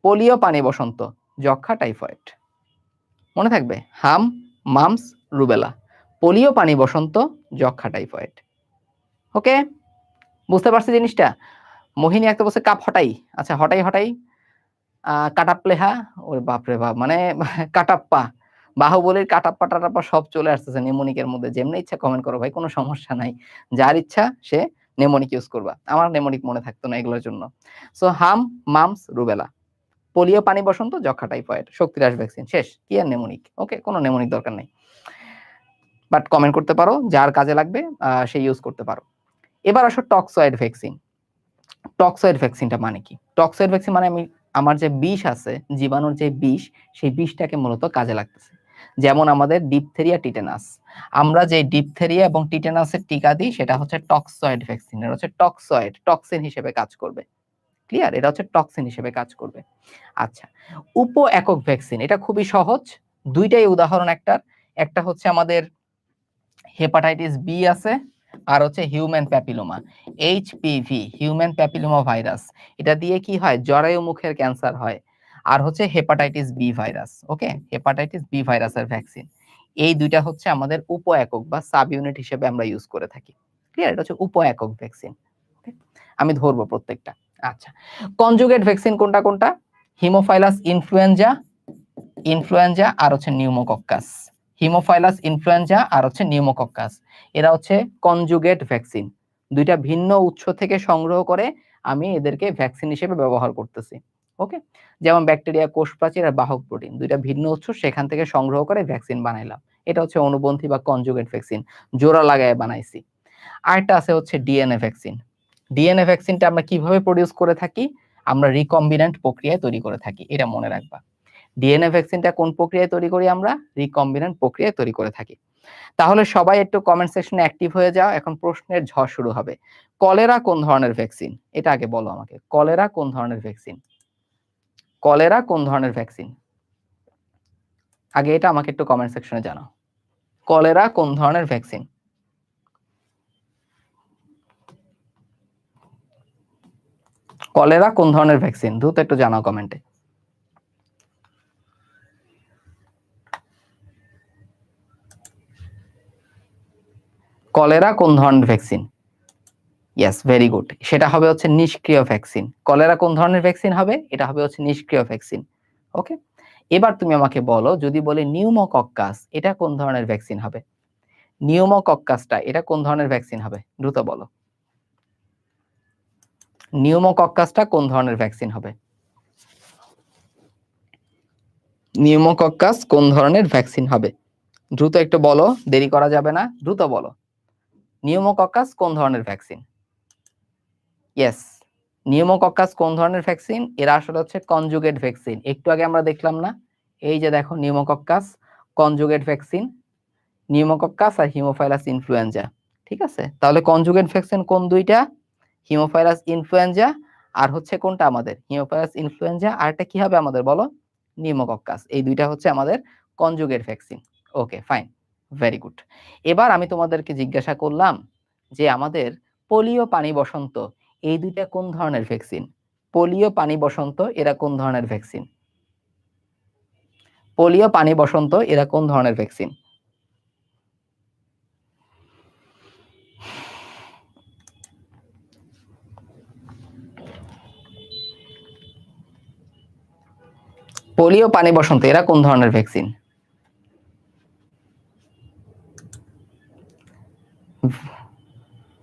পোলিও, পানি বসন্ত, যক্ষা, টাইফয়েড। মনে থাকবে, হাম, মামস, রুবেলা, পোলিও, পানি বসন্ত, যক্ষা, টাইফয়েড। ওকে, বুঝতে পারছি জিনিসটা? মোহিনী একটা বলছে কাপ হটাই। আচ্ছা, হটাই হটাই, কাটাপ্লেহা, ওরে বাপরে বাপ, মানে কাটাপ্পা, বাহুবলীর কাটাপ্পা টাটাপ্পা সব চলে আসতেছে নেমোনিকের মধ্যে। যেমনি ইচ্ছা কমেন্ট করো ভাই, কোনো সমস্যা নাই। যার ইচ্ছা সে নেমোনিক ইউজ করবা, আমার নেমোনিক মনে থাকতো না এগুলোর জন্য। সো হাম, মামস, রুবেলা, পোলিও, পানি বসন্ত, যক্ষা, টাইফয়েড, শক্তিরাস ভ্যাকসিন, শেষ। কি আর নেমোনিক? ওকে, কোনো নেমোনিক দরকার নেই, বাট কমেন্ট করতে পারো, যার কাজে লাগবে সে ইউজ করতে পারো। এবার আসো টক্সয়েড ভ্যাকসিন। টক্সয়েড ভ্যাকসিনটা মানে কি? টক্সয়েড ভ্যাকসিন মানে আমি আমার যে বিষ আছে, জীবাণুর যে বিষ, সেই বিষটাকে মূলত কাজে লাগতেছে। যেমন আমাদের ডিপথেরিয়া, টিটেনাস। আমরা যে ডিপথেরিয়া এবং টিটেনাসের টিকা দিই সেটা হচ্ছে টক্সয়েড ভ্যাকসিন। এটা হচ্ছে টক্সয়েড, টক্সিন হিসেবে কাজ করবে। ক্লিয়ার? এটা হচ্ছে টক্সিন হিসেবে কাজ করবে। আচ্ছা, উপ একক ভ্যাকসিন, এটা খুবই সহজ। দুইটাই উদাহরণ একটার। একটা হচ্ছে আমাদের হেপাটাইটিস বি আছে, আর হচ্ছে human papilloma, HPV, human papilloma virus. এটা দিয়ে কি হয়? জরায়ু মুখের ক্যান্সার হয়। আর হচ্ছে হেপাটাইটিস বি ভাইরাস। ওকে, হেপাটাইটিস বি ভাইরাসের ভ্যাকসিন। এই দুইটা হচ্ছে আমাদের উপ একক বা সাব ইউনিট হিসেবে আমরা ইউজ করে থাকি। ক্লিয়ার? এটা হচ্ছে উপ একক ভ্যাকসিন। আমি ধরবো প্রত্যেকটা। আচ্ছা, কনজুগেট ভ্যাকসিন কোনটা কোনটা? হিমোফাইলাস ইনফ্লুয়েঞ্জা, ইনফ্লুয়েঞ্জা আর হচ্ছে নিউমোকক্কাস। হিমোফাইলাস ইনফ্লুয়েঞ্জা আর হচ্ছে নিউমোকক্কাস, এরা হচ্ছে কনজুগেট ভ্যাকসিন। দুইটা ভিন্ন উৎস থেকে সংগ্রহ করে আমি এদেরকে ভ্যাকসিন হিসেবে ব্যবহার করতেছি। ওকে, যেমন ব্যাকটেরিয়া, কোষ প্রাচীর আর বাহক প্রোটিন, দুইটা ভিন্ন উৎস, সেখান থেকে সংগ্রহ করে ভ্যাকসিন বানাইলাম। এটা হচ্ছে অনুবন্ধী বা কনজুগেট ভ্যাকসিন, জোড়া লাগায় বানাইছি। আরেকটা আছে হচ্ছে ডিএনএ ভ্যাকসিন। ডিএনএ ভ্যাকসিনটা আমরা কিভাবে প্রডিউস করে থাকি? আমরা রিকম্বিনেন্ট প্রক্রিয়ায় তৈরি করে থাকি, এটা মনে রাখবা। ডিএনএ ভ্যাকসিনটা কোন প্রক্রিয়ায় তৈরি করি? আমরা রিকম্বিনেন্ট প্রক্রিয়ায় তৈরি করে থাকি। তাহলে সবাই একটু কমেন্ট সেকশনে অ্যাক্টিভ হয়ে যাও, এখন প্রশ্নের ঝড় শুরু হবে। কলেরা কোন ধরনের ভ্যাকসিন? এটা আগে বলো আমাকে, কলেরা কোন ধরনের ভ্যাকসিন? কলেরা কোন ধরনের ভ্যাকসিন? আগে এটা আমাকে একটু কমেন্ট সেকশনে জানাও, কলেরা কোন ধরনের ভ্যাকসিন? কলেরা কোন ধরনের ভ্যাকসিন? দ্রুত একটু জানাও কমেন্টে। কলেরা কোন ধরনের ভ্যাকসিন? ইয়েস, ভেরি গুড, সেটা হবে হচ্ছে নিষ্ক্রিয় ভ্যাকসিন। কলেরা কোন ধরনের ভ্যাকসিন হবে? এটা হবে হচ্ছে নিষ্ক্রিয় ভ্যাকসিন। ওকে, এবার তুমি আমাকে বলো, যদি বলি নিউমোকক্কাস, এটা কোন ধরনের ভ্যাকসিন হবে? নিউমোকক্কাসটা এটা কোন ধরনের ভ্যাকসিন হবে? দ্রুত বলো, নিউমোকক্কাসটা কোন ধরনের ভ্যাকসিন হবে? নিউমোকক্কাস কোন ধরনের ভ্যাকসিন হবে? দ্রুত একটু বলো, দেরি করা যাবে না, দ্রুত বলো। নিউমোকক্কাস কোন ধরনের ভ্যাকসিন? ইয়েস, নিউমোকক্কাস কোন ধরনের ভ্যাকসিন? এরা আসলে হচ্ছে কনজুগেট ভ্যাকসিন। একটু আগে আমরা দেখলাম না, এই যে দেখো নিউমোকক্কাস, কনজুগেট ভ্যাকসিন, নিউমোকক্কাস আর হিমোফাইলাস ইনফ্লুয়েঞ্জা। ঠিক আছে, তাহলে কনজুগেট ভ্যাকসিন কোন দুইটা? হিমোফাইলাস ইনফ্লুয়েঞ্জা আর হচ্ছে কোনটা আমাদের হিমোফাইলাস ইনফ্লুয়েঞ্জা, আর একটা কি হবে আমাদের বলো, নিউমোকক্কাস। এই দুইটা হচ্ছে আমাদের conjugate vaccine. Okay fine, very good. এবার আমি তোমাদেরকে জিজ্ঞাসা করলাম যে আমাদের পোলিও, পানি বসন্ত এই দুইটা কোন ধরনের ভ্যাকসিন? পোলিও, পানি বসন্ত এরা কোন ধরনের ভ্যাকসিন? পোলিও, পানি বসন্ত এরা কোন ধরনের ভ্যাকসিন? পোলিও, পানি বসন্ত এরা কোন ধরনের ভ্যাকসিন?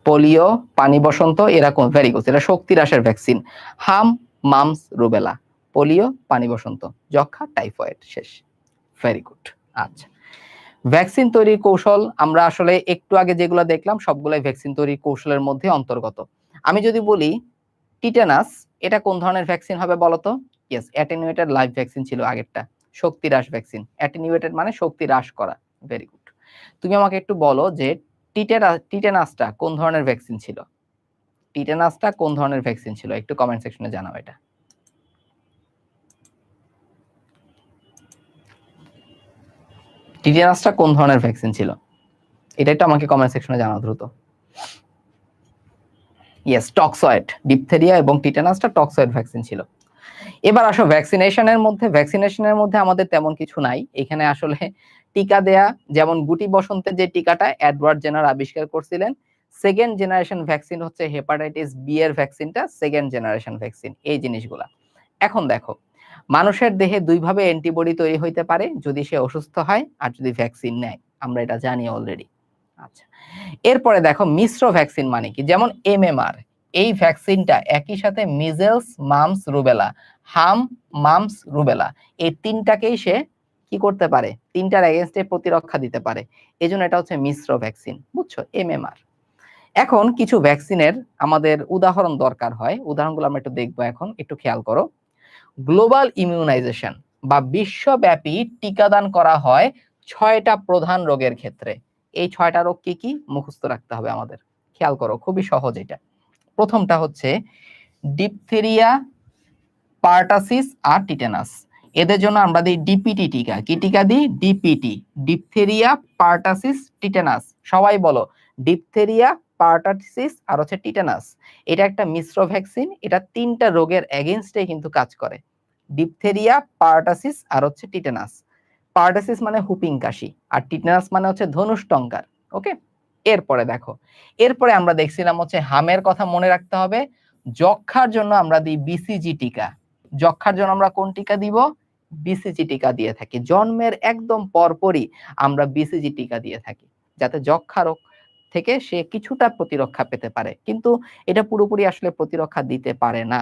পোলিও, পানি বসন্ত এরা কোন, ভেরি গুড, এরা শক্তি হ্রাসের ভ্যাকসিন। হাম, মামস, রুবেলা, পোলিও, পানি বসন্ত, যক্ষা, টাইফয়েড, শেষ। Very good. আচ্ছা, ভ্যাকসিন তৈরির কৌশল আমরা আসলে একটু আগে যেগুলো দেখলাম সবগুলাই ভ্যাকসিন তৈরির কৌশলের মধ্যে অন্তর্গত। আমি যদি বলি টিটানাস, এটা কোন ধরনের ভ্যাকসিন হবে বলতো? ইয়েস, অ্যাটেনুয়েটেড লাইভ ভ্যাকসিন ছিল আগেরটা, শক্তি হ্রাস ভ্যাকসিন। অ্যাটেনুয়েটেড মানে শক্তি হ্রাস করা। Very good. তুমি আমাকে একটু বলো যে টিটানাসটা কোন ধরনের ভ্যাকসিন ছিল? টিটানাসটা কোন ধরনের ভ্যাকসিন ছিল? একটু কমেন্ট সেকশনে জানাও এটা। টিটানাসটা কোন ধরনের ভ্যাকসিন ছিল? এটা একটু আমাকে কমেন্ট সেকশনে জানাও দ্রুত। Yes, toxoid. ডিপথেরিয়া এবং টিটানাসটা টক্সয়েড ভ্যাকসিন ছিল। এবার আসো ভ্যাকসিনেশনের মধ্যে আমাদের তেমন কিছু নাই এখানে আসলে। টিকা দেয়া, যেমন গুটি বসন্তের যে টিকাটা এডওয়ার্ড জেনার আবিষ্কার করছিলেন, সেকেন্ড জেনারেশন ভ্যাকসিন হচ্ছে হেপাটাইটিস বি এর ভ্যাকসিনটা, সেকেন্ড জেনারেশন ভ্যাকসিন, এই জিনিসগুলা। এখন দেখো, মানুষের দেহে দুইভাবে অ্যান্টিবডি তৈরি হইতে পারে, যদি সে অসুস্থ হয় আর যদি ভ্যাকসিন নেয়, আমরা এটা জানি অলরেডি। আচ্ছা, এরপরে দেখো মিশ্র ভ্যাকসিন মানে কি, যেমন এমএমআর, এই ভ্যাকসিনটা একই সাথে মিজেলস, মামস, রুবেলা, হাম, মামস, রুবেলা এই তিনটাকেই সে কি করতে পারে, তিনটার এগেইনস্টে প্রতিরক্ষা দিতে পারে, এজন্য এটা হচ্ছে মিশ্র ভ্যাকসিন, বুঝছো, এমএমআর। এখন কিছু ভ্যাকসিনের আমাদের উদাহরণ দরকার হয়, উদাহরণগুলো আমরা একটু দেখবো এখন, একটু খেয়াল করো। গ্লোবাল ইমিউনাইজেশন বা বিশ্বব্যাপী টিকাদান করা হয় 6টা প্রধান রোগের ক্ষেত্রে। এই 6টা রোগ কি কি মুখস্থ রাখতে হবে আমাদের, খেয়াল করো, খুবই সহজ এটা। প্রথমটা হচ্ছে ডিপথেরিয়া, পার্টাসিস আর টিটেনাস। এদের জন্য আমরা দিই ডিপিটি টিকা। কি টিকা দিই? DPT, diphtheria, pertussis, tetanus. সবাই বলো, ডিপথেরিয়া, পার্টাসিস আর হচ্ছে টিটেনাস। এটা একটা মিশ্র ভ্যাকসিন, এটা 3টা রোগের এগেইনস্টে কিন্তু কাজ করে। ডিপথেরিয়া, পার্টাসিস আর হচ্ছে টিটেনাস। পার্টাসিস মানে হুপিং কাশি, আর টিটেনাস মানে হচ্ছে ধনুষ্টঙ্কার। ওকে, এরপরে দেখো, এরপরে আমরা দেখছিলাম হচ্ছে হামের কথা মনে রাখতে হবে। যক্ষার জন্য আমরা দিই বিসিজি টিকা। যক্ষার জন্য আমরা কোন টিকা দিব? বিসিজি টিকা দিয়ে থাকি। জন্মের একদম পরপরই আমরা বিসিজি টিকা দিয়ে থাকি, যাতে যক্ষা রোগ থেকে সে কিছুটা প্রতিরক্ষা পেতে পারে, কিন্তু এটা পুরোপুরি আসলে প্রতিরক্ষা দিতে পারে না।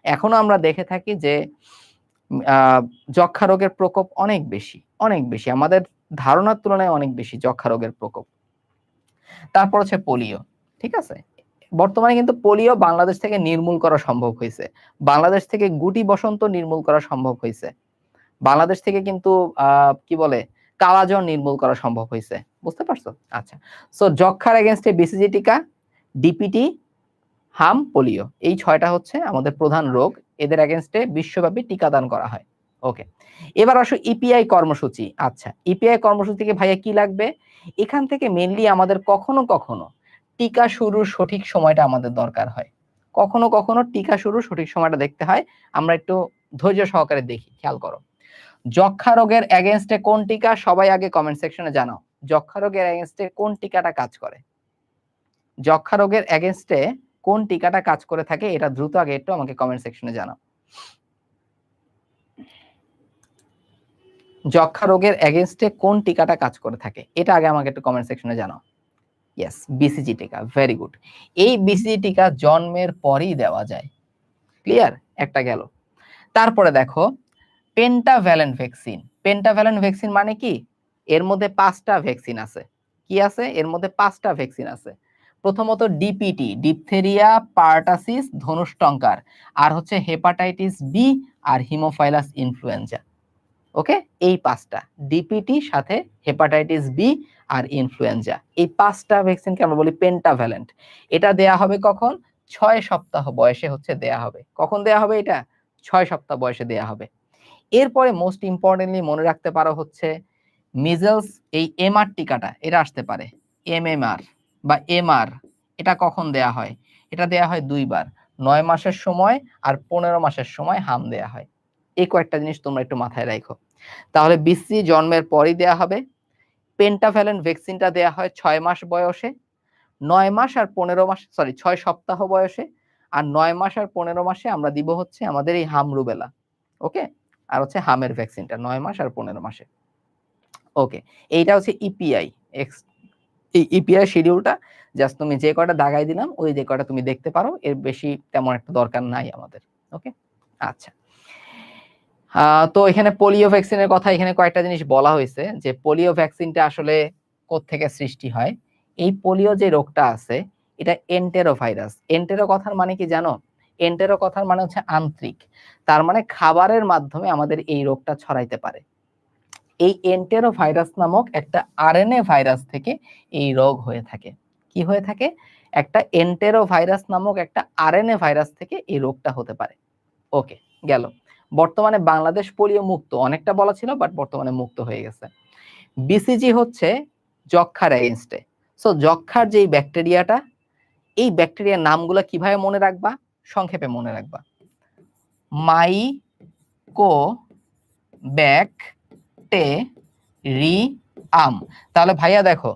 এখনো আমরা দেখে থাকি যে যক্ষা রোগের প্রকোপ অনেক বেশি, অনেক বেশি, আমাদের ধারণার তুলনায় অনেক বেশি যক্ষা রোগের প্রকোপ। তারপর হচ্ছে পোলিও। ঠিক আছে, বর্তমানে কিন্তু পোলিও বাংলাদেশ থেকে নির্মূল করা সম্ভব হয়েছে। বাংলাদেশ থেকে গুটি বসন্ত নির্মূল করা সম্ভব হয়েছে। বাংলাদেশ থেকে কিন্তু কি বলে কালাজ্বর নির্মূল করা সম্ভব হয়েছে। বুঝতে পারছো? আচ্ছা, সো যক্ষার এগেইনস্টে বিসিজি টিকা, ডিপিটি, হাম, পোলিও, এই 6টা হচ্ছে আমাদের প্রধান রোগ। এদের এগেইনস্টে বিশ্বব্যাপী টিকাদান করা হয়। ওকে, এবার আসো ইপিআই কর্মসূচি। আচ্ছা, ইপিআই কর্মসূচি থেকে ভাইয়া কি লাগবে? এখান থেকে মেইনলি আমাদের কখনো কখনো টিকা শুরুর সঠিক সময়টা আমাদের দরকার হয়। কখনো কখনো টিকা শুরুর সঠিক সময়টা দেখতে হয়। আমরা একটু ধৈর্য সহকারে দেখি, খেয়াল করো। যক্ষা রোগের এগেইনস্টে কোন টিকা? সবাই আগে কমেন্ট সেকশনে জানাও, যক্ষা রোগের এগেইনস্টে কোন টিকাটা কাজ করে? যক্ষা রোগের এগেইনস্টে কোন টিকাটা কাজ করে থাকে, এটা দ্রুত আগে একটু আমাকে কমেন্ট সেকশনে জানাও। যক্ষা রোগের এগেইনস্টে কোন টিকাটা কাজ করে থাকে, এটা আগে আমাকে একটু কমেন্ট সেকশনে জানাও। ইয়েস, বিসিজি টিকা, ভেরি গুড। এই বিসিজি টিকা জন্মের পরই দেওয়া যায়। ক্লিয়ার? একটা গেল। তারপরে দেখো পেন্টাভ্যালেন্ট ভ্যাকসিন। পেন্টাভ্যালেন্ট ভ্যাকসিন মানে কি? এর মধ্যে 5টা ভ্যাকসিন আছে। কি আছে? এর মধ্যে 5টা ভ্যাকসিন আছে। প্রথমত ডিপিটি, ডিপথেরিয়া, পার্টাসিস, ধনুষ্টঙ্কার, আর হচ্ছে হেপাটাইটিস বি আর হিমোফাইলাস ইনফ্লুয়েঞ্জা। ওকে, এই 5টা, ডিপিটি সাথে হেপাটাইটিস বি আর ইনফ্লুয়েঞ্জা, এই 5টা ভ্যাকসিনকে আমরা বলি পেন্টাভ্যালেন্ট। এটা দেয়া হবে কখন? 6 সপ্তাহ বয়সে হচ্ছে দেয়া হবে। কখন দেয়া হবে এটা? 6 সপ্তাহ বয়সে দেয়া হবে। এরপরে মোস্ট ইম্পর্টেন্টলি মনে রাখতে পারো হচ্ছে মিজলস, এই এমআর টিকাটা এটা আসতে পারে, এমএমআর বা এমআর, এটা কখন দেয়া হয়? এটা দেয়া হয় 2 বার, 9 মাসের সময় আর 15 মাসের সময় হাম দেয়া হয়। এই কয়েকটা জিনিস তোমরা একটু মাথায় রাখো। তাহলে বিসি জন্মের পরই দেয়া হবে। পেন্টাভ্যালেন্ট ভ্যাকসিনটা দেয়া হয় 6 মাস বয়সে, 9 মাস আর 15 মাস, 6 সপ্তাহ বয়সে, আর 9 মাস আর 15 মাসে আমরা দিব হচ্ছে আমাদের এই হাম রুবেলা। ওকে, আর হচ্ছে হামের ভ্যাকসিনটা 9 মাস আর 15 মাসে। ওকে, এইটা হচ্ছে ইপিআই এক্স, এই ইপিআই শিডিউলটা জাস্ট তুমি যে কয়টা দাগাই দিলাম ওই যে কয়টা তুমি দেখতে পারো, এর বেশি তেমন একটা দরকার নাই আমাদের। ওকে, আচ্ছা। তো এখানে পোলিও ভ্যাকসিনের কথা এখানে কয়েকটা জিনিস বলা হয়েছে, যে পোলিও ভ্যাকসিনটা আসলে কোত্থেকে সৃষ্টি হয়। এই পোলিও যে রোগটা আছে এটা এন্টেরো ভাইরাস। এন্টেরো কথার মানে কি জানো? এন্টেরো কথার মানে হচ্ছে আন্ত্রিক, তার মানে খাবারের মাধ্যমে আমাদের এই রোগটা ছড়াইতে পারে। এই এন্টেরো ভাইরাস নামক একটা আরএনএ ভাইরাস থেকে এই রোগ হয়ে থাকে। কি হয়ে থাকে? একটা এন্টেরো ভাইরাস নামক একটা আরএনএ ভাইরাস থেকে এই রোগটা হতে পারে। ওকে, গেল। বর্তমানে বাংলাদেশ পোলিও মুক্ত, অনেকটা বলা ছিল বাট বর্তমানে মুক্ত হয়ে গেছে। বিসিজি হচ্ছে যক্ষ্মার এগেইনস্টে। সো যক্ষ্মার যেই ব্যাকটেরিয়াটা, এই ব্যাকটেরিয়ার নামগুলো কিভাবে মনে রাখবা? সংক্ষেপে মনে রাখবা, মাইকো ব্যাকটেরিয়াম। তাহলে ভাইয়া দেখো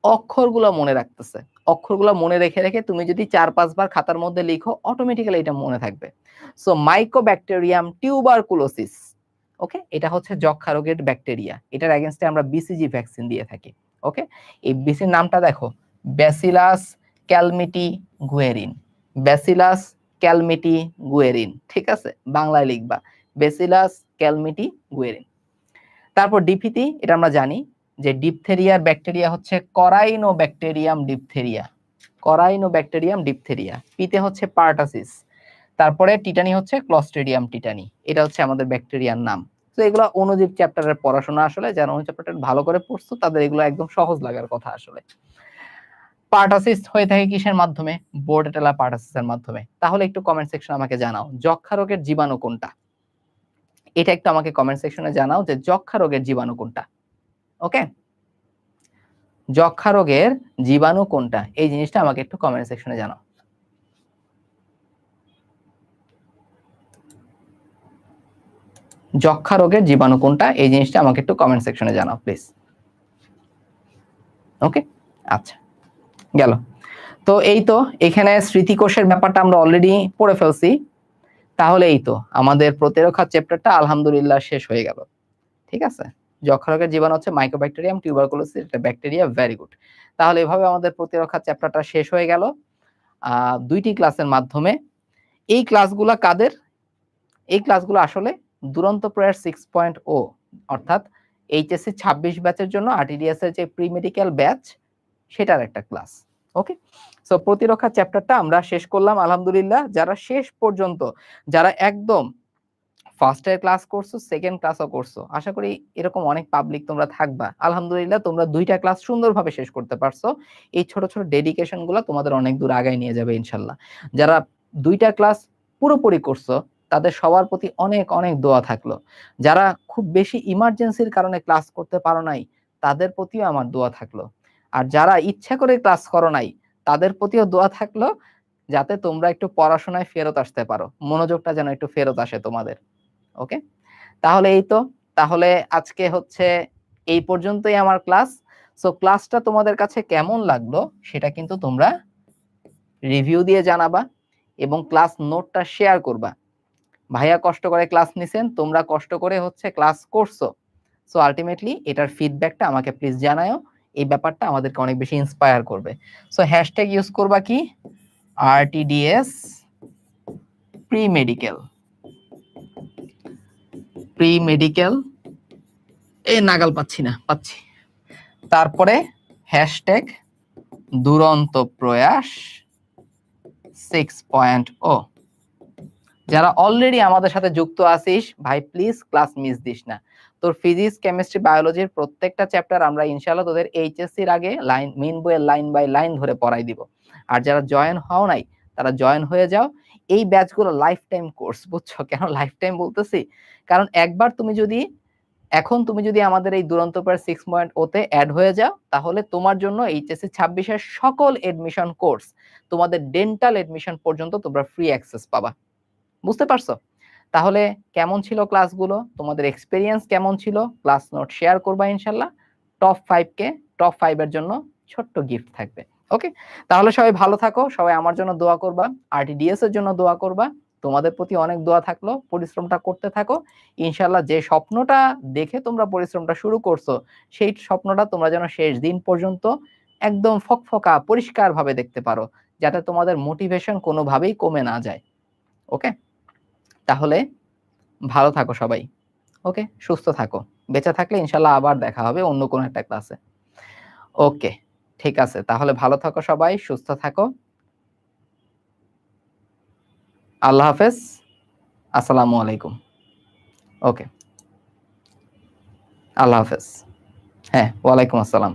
অক্ষরগুলো মনে রাখতেছে, অক্ষরগুলো মনে রেখে রেখে তুমি যদি 4-5 বার খাতার মধ্যে লিখো অটোমেটিক্যালি এটা মনে থাকবে। সো মাইকোব্যাকটেরিয়াম টিউবারকুলোসিস, ওকে, এটা হচ্ছে যক্ষ্মা রোগের ব্যাকটেরিয়া, এটার এগেইনস্টে আমরা বিসিজি ভ্যাকসিন দিয়ে থাকি। ওকে, এই বিসির নামটা দেখো, ব্যাসিলাস ক্যালমিটি গুয়েরিন, ব্যাসিলাস ক্যালমিটি গুয়েরিন, ঠিক আছে, বাংলায় লিখবা ব্যাসিলাস ক্যালমিটি গুয়েরিন। তারপর ডিপিটি, এটা আমরা জানি যে ডিপথেরিয়ার ব্যাকটেরিয়া হচ্ছে করাইনোব্যাকটেরিয়াম ডিপথেরিয়া, করাইনোব্যাকটেরিয়াম ডিপথেরিয়া। পিতে হচ্ছে পার্টাসিস। তারপরে টিটানি হচ্ছে ক্লস্ট্রিডিয়াম টিটানি, এটা হচ্ছে আমাদের ব্যাকটেরিয়ার নাম। তো এগুলো অণুজীব চ্যাপ্টারের পড়াশোনা, আসলে যারা অণু চ্যাপ্টারটা ভালো করে পড়ছো তাদের এগুলো একদম সহজ লাগার কথা। আসলে পার্টাসিস হয়ে থাকে কিসের মাধ্যমে? বোর্ডেটেলা পার্টাসিসের মাধ্যমে। তাহলে একটু কমেন্ট সেকশনে আমাকে জানাও যক্ষ্মা রোগের জীবাণু কোনটা, এটা একটু আমাকে কমেন্ট সেকশনে জানাও যে যক্ষ্মা রোগের জীবাণু কোনটা। ওকে, যক্ষ্মা রোগের জীবাণু কোনটা, এই জিনিসটা আমাকে একটু কমেন্ট সেকশনে জানাও। যক্ষ্মা রোগের জীবাণু কোনটা, এই জিনিসটা আমাকে একটু কমেন্ট সেকশনে জানাও প্লিজ। ওকে, আচ্ছা, গেল। তো এই তো এখানে স্মৃতিকোষের ব্যাপারটা আমরা অলরেডি পড়ে ফেলছি। তাহলে এই তো আমাদের প্রতিরক্ষা চ্যাপ্টারটা আলহামদুলিল্লাহ শেষ হয়ে গেল। ঠিক আছে, যক্ষ্মা রোগের জীবাণু হচ্ছে মাইকোব্যাকটেরিয়াম টিউবারকুলোসিস, এটা ব্যাকটেরিয়া, ভেরি গুড। তাহলে এভাবে আমাদের প্রতিরক্ষা চ্যাপ্টারটা শেষ হয়ে গেল 2টি ক্লাসের মাধ্যমে। এই ক্লাসগুলো কাদের? এই ক্লাসগুলো আসলে দুরন্ত প্রয়াস 6.0, অর্থাৎ এইচএসসি 26 ব্যাচের জন্য আরটিডিএস এর যে প্রি মেডিকেল ব্যাচ সেটার একটা ক্লাস। ওকে, সো প্রতিরক্ষা চ্যাপ্টারটা আমরা শেষ করলাম আলহামদুলিল্লাহ। যারা শেষ পর্যন্ত, যারা একদম ফার্স্ট ইয়ার ক্লাস করছো, সেকেন্ড ক্লাসও করছো, আশা করি এরকম অনেক পাবলিক তোমরা থাকবা। আলহামদুলিল্লাহ তোমরা 2টা ক্লাস সুন্দরভাবে শেষ করতে পারছো। এই ছোট ছোট ডেডিকেশন গুলো তোমাদের অনেক দূর আগায় নিয়ে যাবে ইনশাল্লাহ। যারা 2টা ক্লাস পুরোপুরি করছো তাদের সবার প্রতি অনেক অনেক দোয়া থাকলো। যারা খুব বেশি ইমার্জেন্সির কারণে ক্লাস করতে পারো নাই তাদের প্রতিও আমার দোয়া থাকলো। আর যারা ইচ্ছা করে ক্লাস করো নাই তাদের প্রতিও দোয়া থাকলো, যাতে তোমরা একটু পড়াশোনায় ফেরত আসতে পারো, মনোযোগটা যেন একটু ফেরত আসে তোমাদের। ওকে, তাহলে এই তো, তাহলে আজকে হচ্ছে এই পর্যন্তই আমার ক্লাস। সো ক্লাসটা তোমাদের কাছে কেমন লাগলো সেটা কিন্তু তোমরা রিভিউ দিয়ে জানাবা এবং ক্লাস নোটটা শেয়ার করবা। ভাইয়া কষ্ট করে ক্লাস নিছেন, তোমরা কষ্ট করে হচ্ছে ক্লাস করছো, সো আলটিমেটলি এটার ফিডব্যাকটা আমাকে প্লিজ জানাও। এই ব্যাপারটা আমাদেরকে অনেক বেশি ইন্সপায়ার করবে। সো হ্যাশট্যাগ ইউজ করবা কি, RTDS pre medical, pre medical, এই নাগাল পাচ্ছি না, পাচ্ছি। তারপরে হ্যাশট্যাগ দুরন্ত প্রয়াস 6.0। যারা অলরেডি আমাদের সাথে যুক্ত আছিস ভাই প্লিজ ক্লাস মিস দিস না। তোর ফিজিক্স, কেমিস্ট্রি, বায়োলজির প্রত্যেকটা চ্যাপ্টার আমরা ইনশাআল্লাহ তোদের এইচএসসির আগে লাইন মেইন বইয়ের লাইন বাই লাইন ধরে পড়াই দিব। আর যারা জয়েন হও নাই তারা জয়েন হয়ে যাও। এই ব্যাচগুলো লাইফ টাইম কোর্স, বুঝছো? কেন লাইফ টাইম বলতেছি? কারণ একবার তুমি যদি আমাদের এই দুরন্ত পেয়ার 6.0 তে এড হয়ে যাও, তাহলে তোমার জন্য এইচএসসি 26 এর সকল এডমিশন কোর্স, তোমাদের ডেন্টাল এডমিশন পর্যন্ত তোমরা ফ্রি অ্যাক্সেস পাবা। বুঝতে পারছো? তাহলে কেমন ছিল ক্লাসগুলো? তোমাদের এক্সপেরিয়েন্স কেমন ছিল? ক্লাস নোট শেয়ার করবা ইনশাআল্লাহ। টপ 5 এর জন্য ছোট্ট গিফট থাকবে। ওকে? তাহলে সবাই ভালো থাকো, সবাই আমার জন্য দোয়া করবা, আরটিডিএস এর জন্য দোয়া করবা। তোমাদের প্রতি অনেক দোয়া থাকলো, পরিশ্রমটা করতে থাকো। ইনশাআল্লাহ যে স্বপ্নটা দেখে তোমরা পরিশ্রমটা শুরু করছো, সেই স্বপ্নটা তোমরা যেন শেষ দিন পর্যন্ত একদম ফকফকা পরিষ্কারভাবে দেখতে পারো, যাতে তোমাদের মোটিভেশন কোনোভাবেই কমে না যায়। ওকে? তাহলে ভালো থাকো সবাই। ওকে? সুস্থ থাকো। বেঁচে থাকলে ইনশাআল্লাহ আবার দেখা হবে অন্য কোনো একটা ক্লাসে। ওকে, ঠিক আছে। তাহলে ভালো থাকো সবাই, সুস্থ থাকো। আল্লাহ হাফেজ। আসসালামু আলাইকুম। ওকে। আল্লাহ হাফেজ। হ্যাঁ, ওয়ালাইকুম আসসালাম।